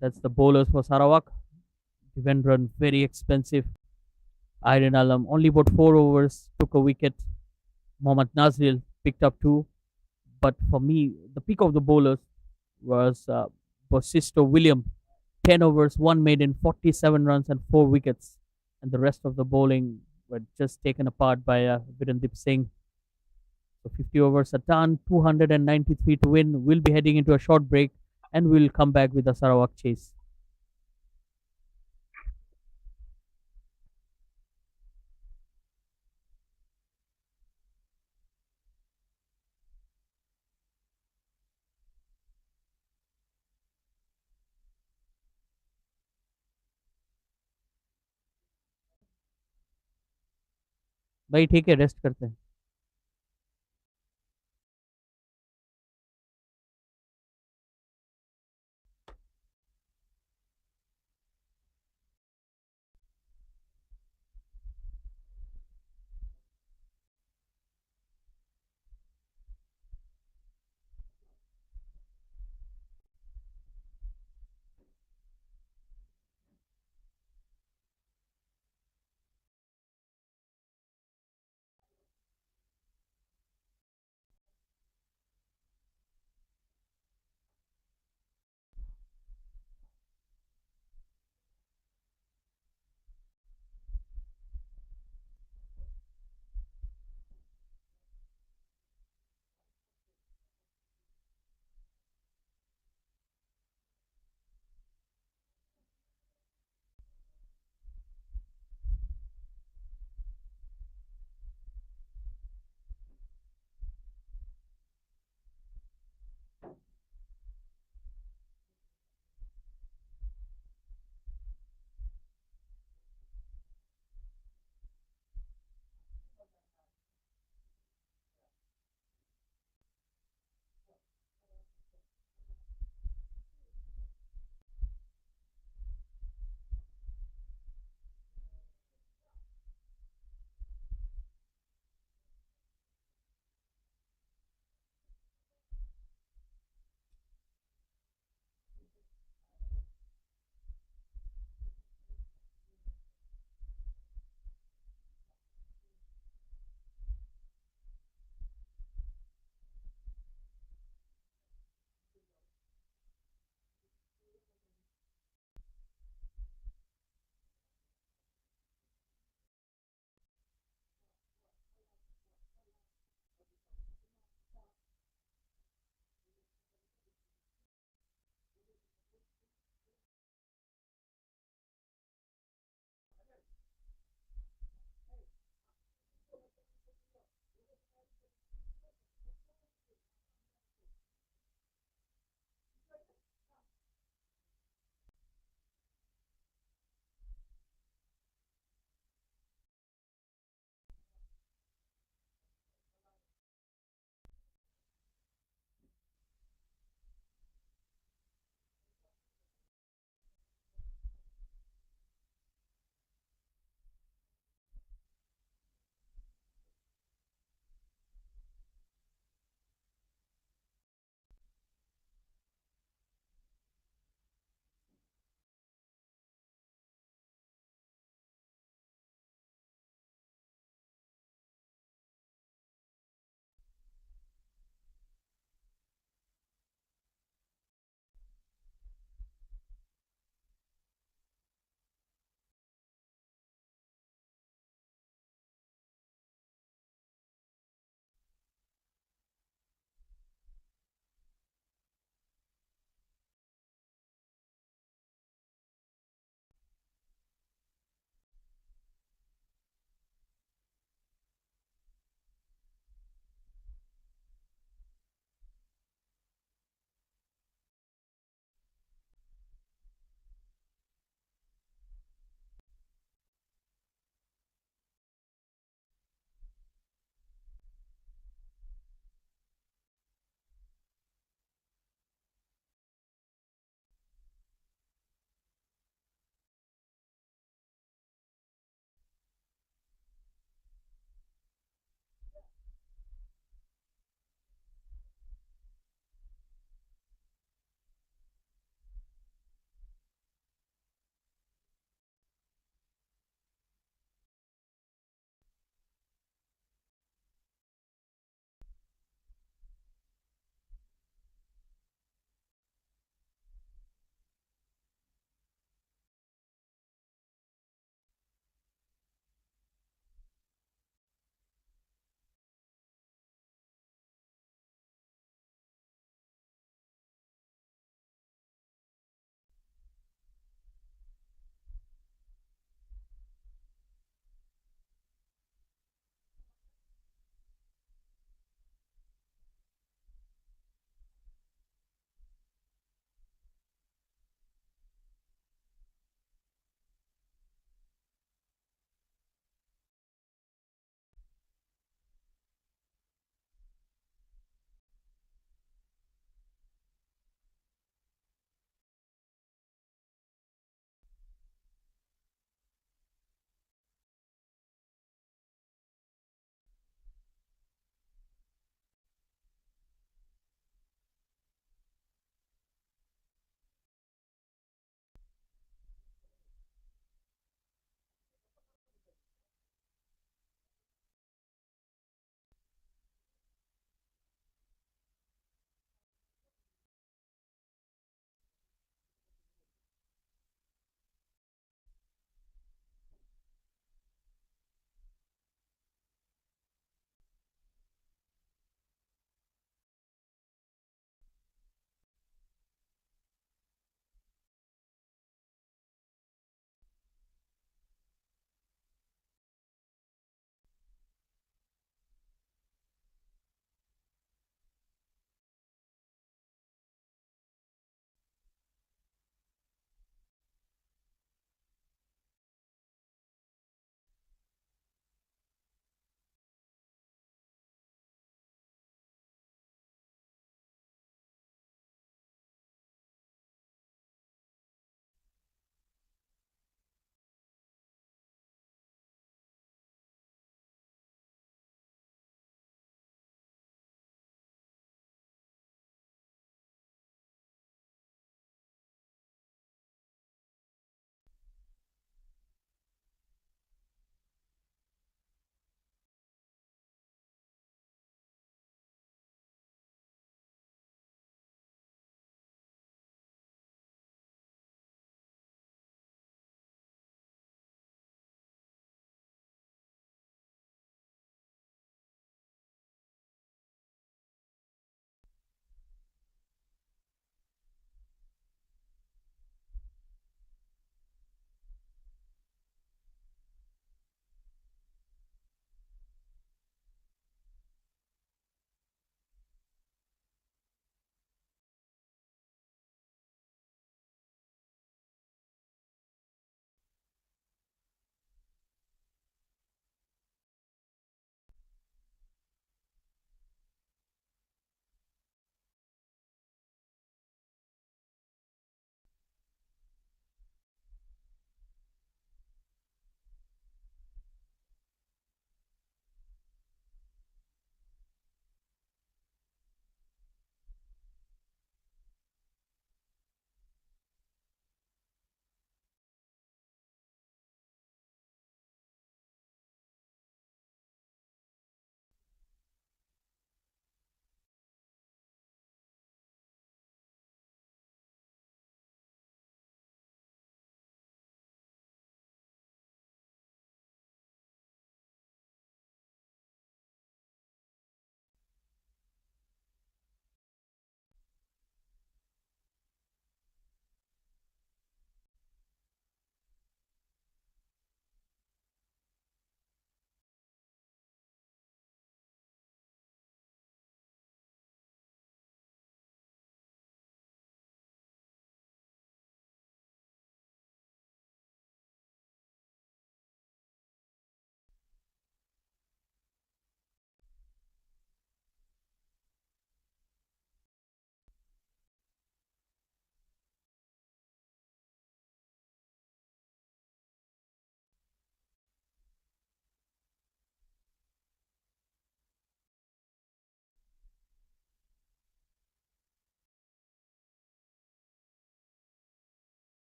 That's the bowlers for Sarawak. Devendran, very expensive. Iron Alam, only about 4 overs, took a wicket. Mohammad Nazril picked up two. But for me, the pick of the bowlers was Bosisto William. 10 overs, one maiden, 47 runs, and 4 wickets. And the rest of the bowling were just taken apart by Virendip Singh. So 50 overs are done, 293 to win. We'll be heading into a short break and we'll come back with the Sarawak chase. भाई ठीक है rest करते हैं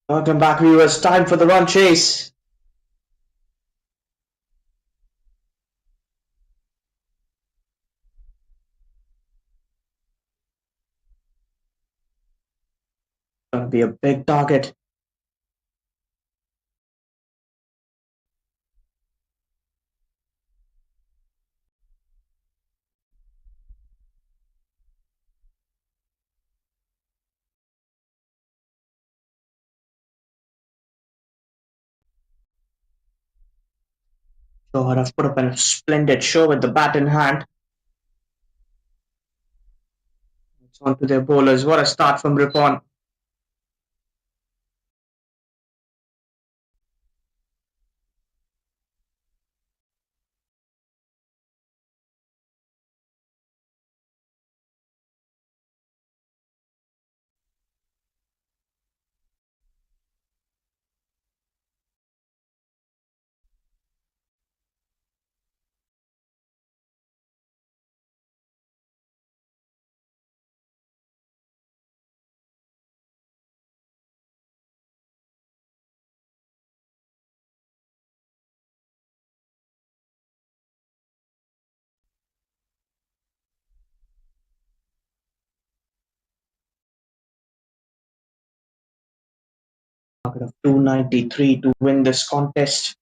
Welcome back, viewers. Time for the run chase. Gonna be a big target. Johar have put up a splendid show with the bat in hand. It's on to their bowlers. What a start from Ripon. Target of 293 to win this contest.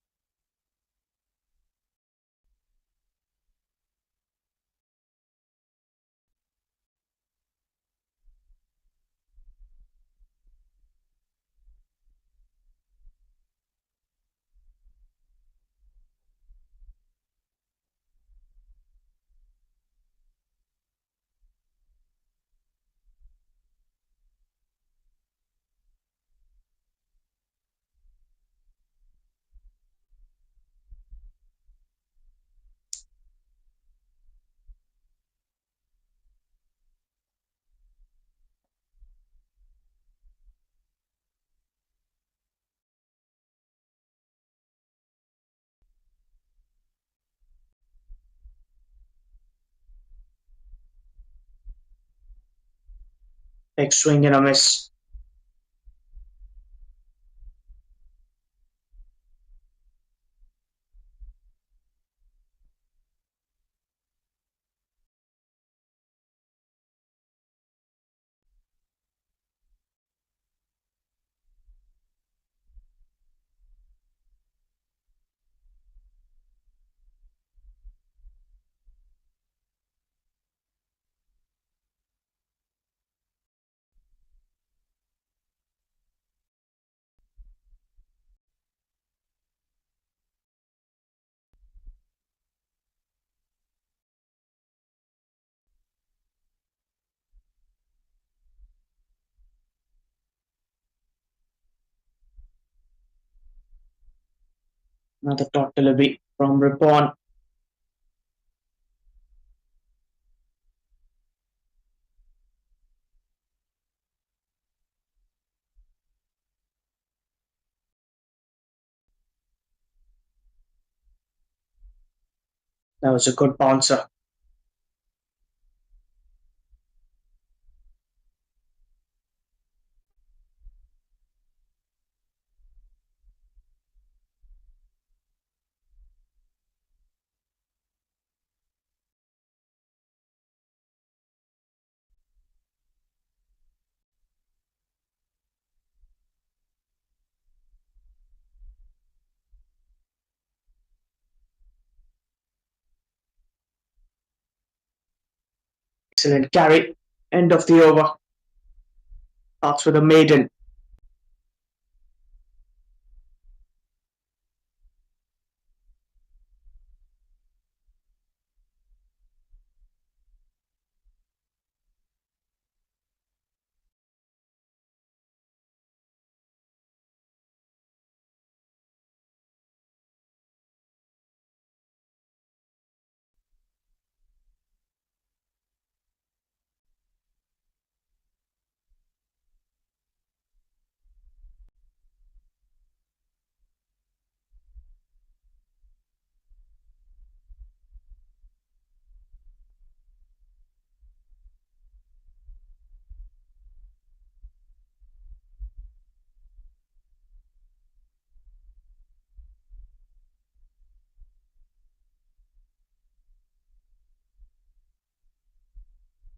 Big swing and a miss. Another top delivery from Ripon. That was a good bouncer. Excellent carry. End of the over. Starts with a maiden.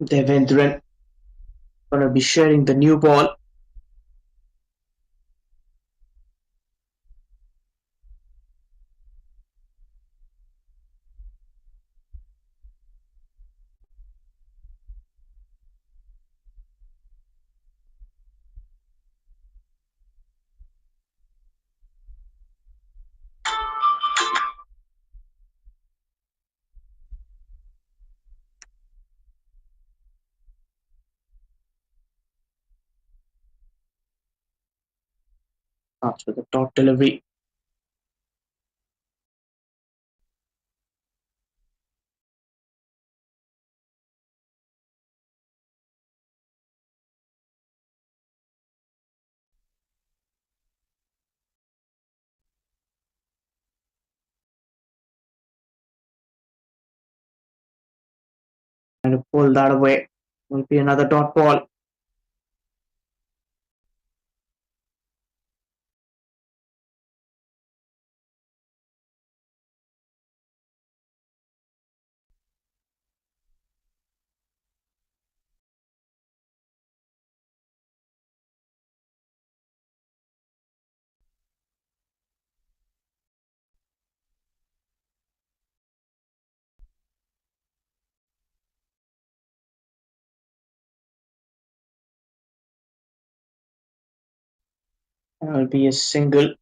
Devendran gonna be sharing the new ball. Starts with a dot delivery. And to pull that away. Will be another dot ball. And will be a single.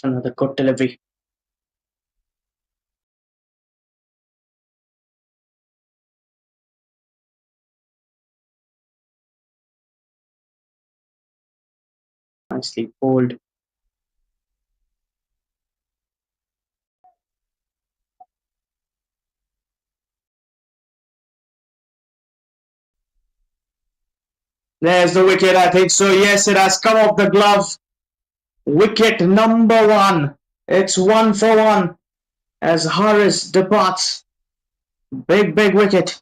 Another good delivery. Nicely bowled. There's the wicket, I think so. Yes, it has come off the glove. Wicket number 1. It's 1 for 1 as Harris departs. Big, big wicket.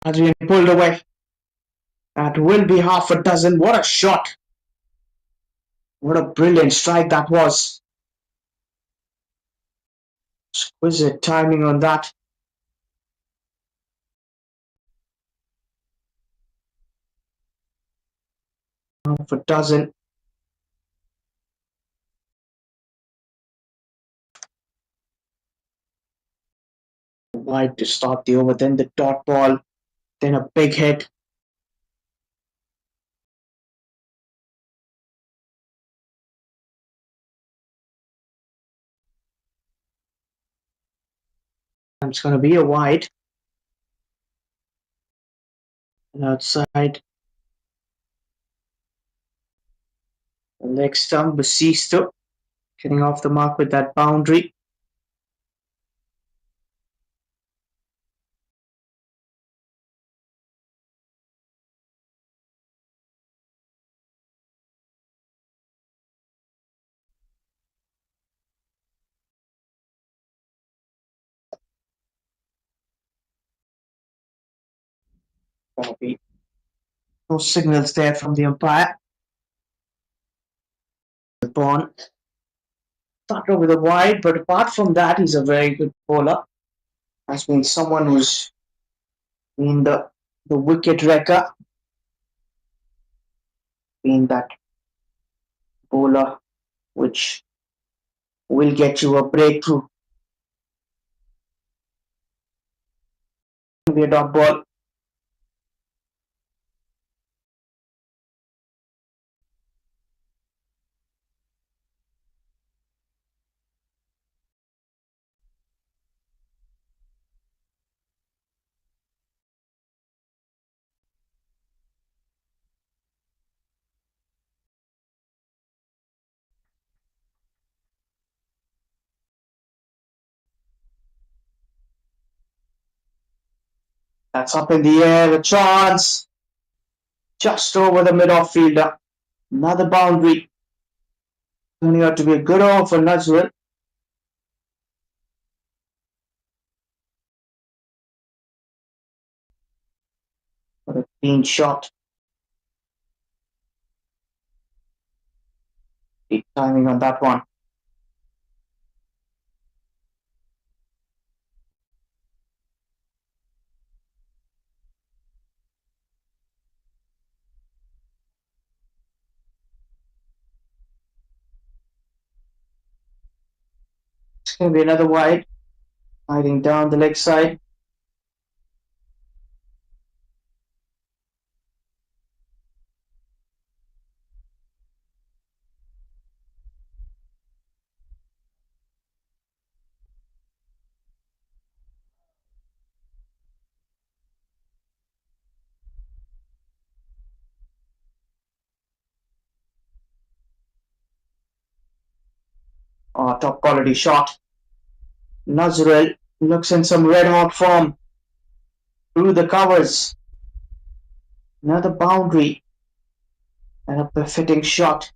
Adrian pulled away. That will be half a dozen. What a shot! What a brilliant strike that was. Exquisite timing on that. Half a dozen. Wide to start the over, then the dot ball, then a big hit. It's going to be a wide. And outside. The leg stump, Basisto getting off the mark with that boundary. Bobby. No signals there from the umpire. Bond started with a wide, but apart from that, he's a very good bowler. Has been someone who's been the wicket wrecker, being that bowler which will get you a breakthrough. Be a dot ball. That's up in the air, a chance. Just over the mid-off fielder. Another boundary. Turning out to be a good over for Nazrul. What a clean shot. Deep timing on that one. It's going to be another wide. Hiding down the leg side. Oh, top quality shot. Nazrul looks in some red hot form. Through the covers. Another boundary. And a befitting shot.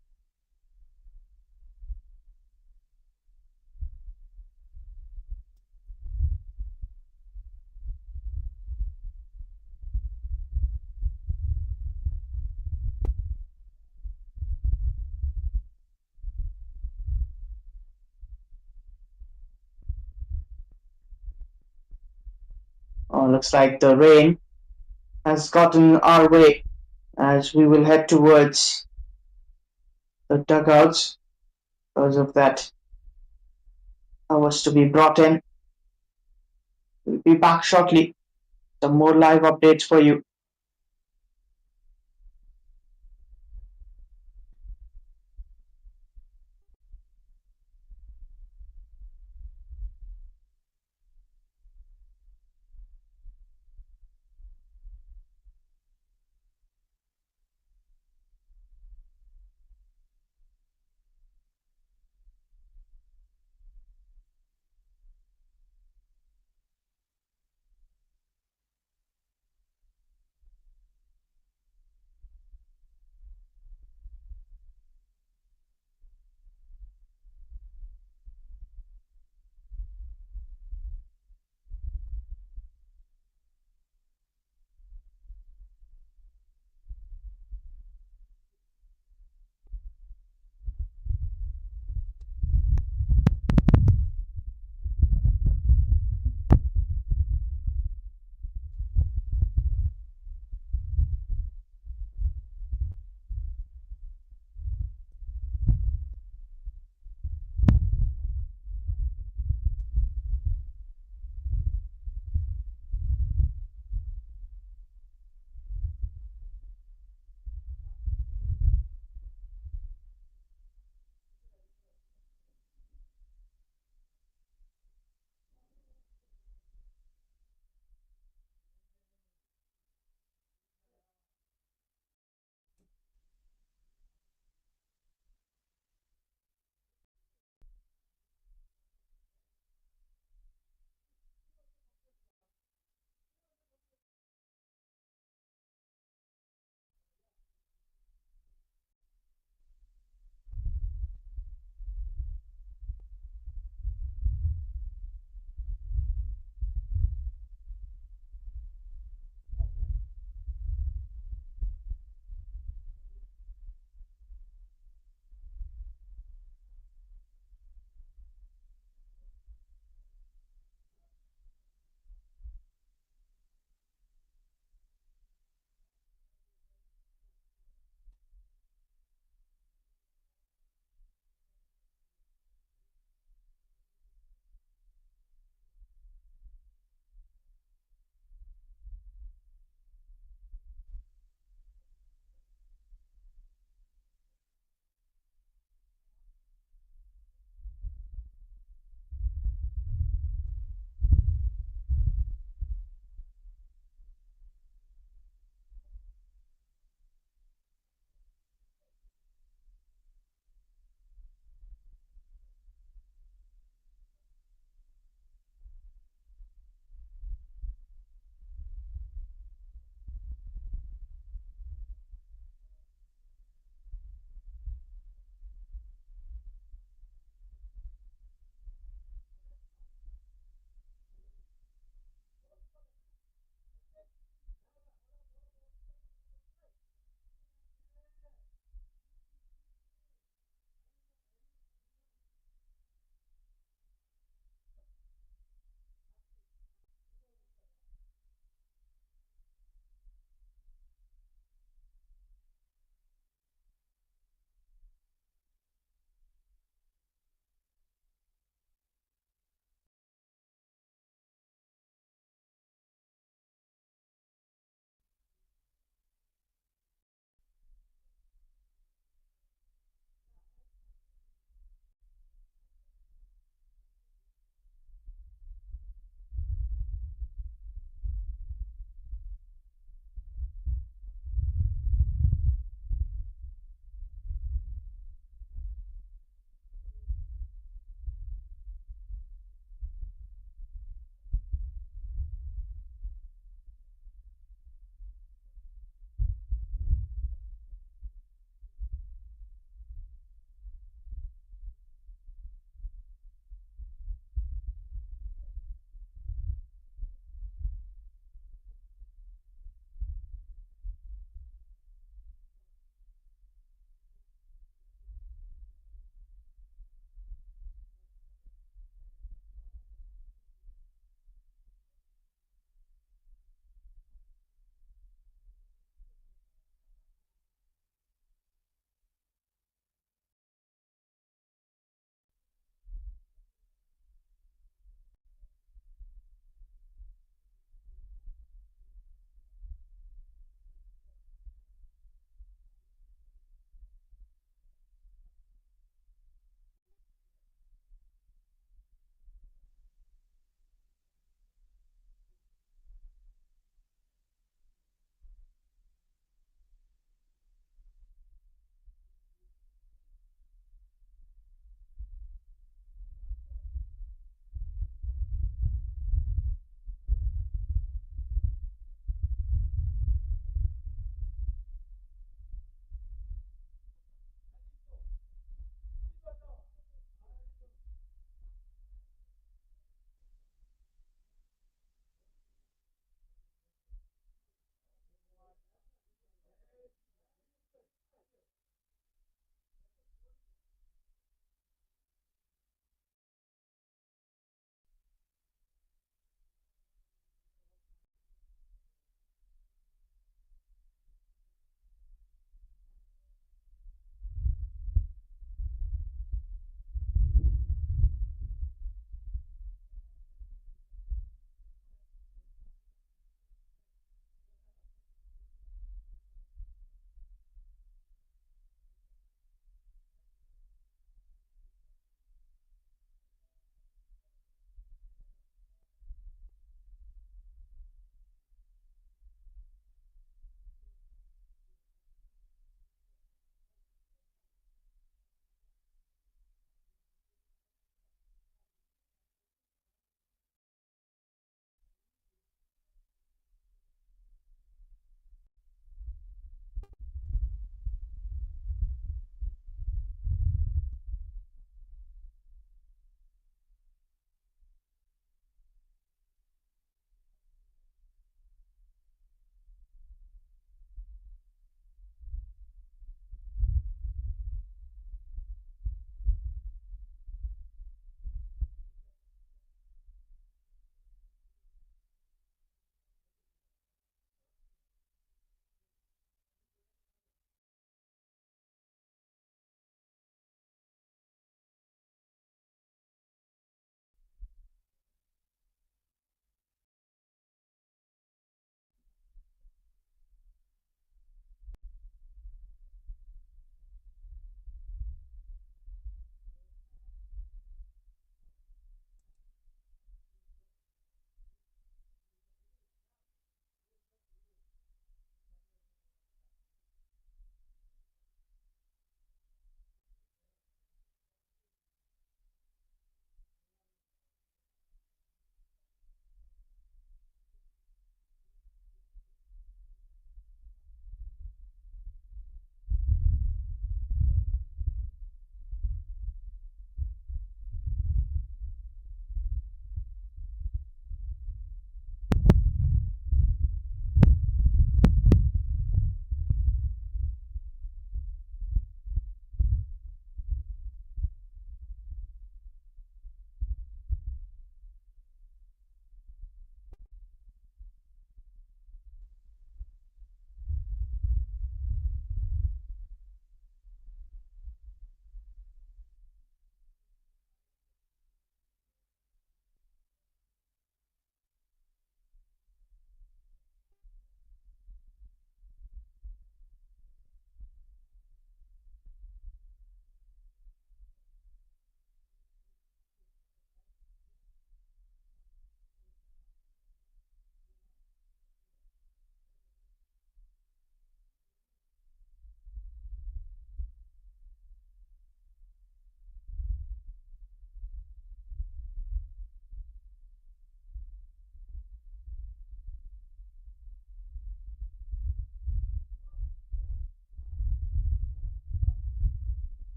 Oh, looks like the rain has gotten our way as we will head towards the dugouts because of that hours to be brought in. We'll be back shortly. Some more live updates for you.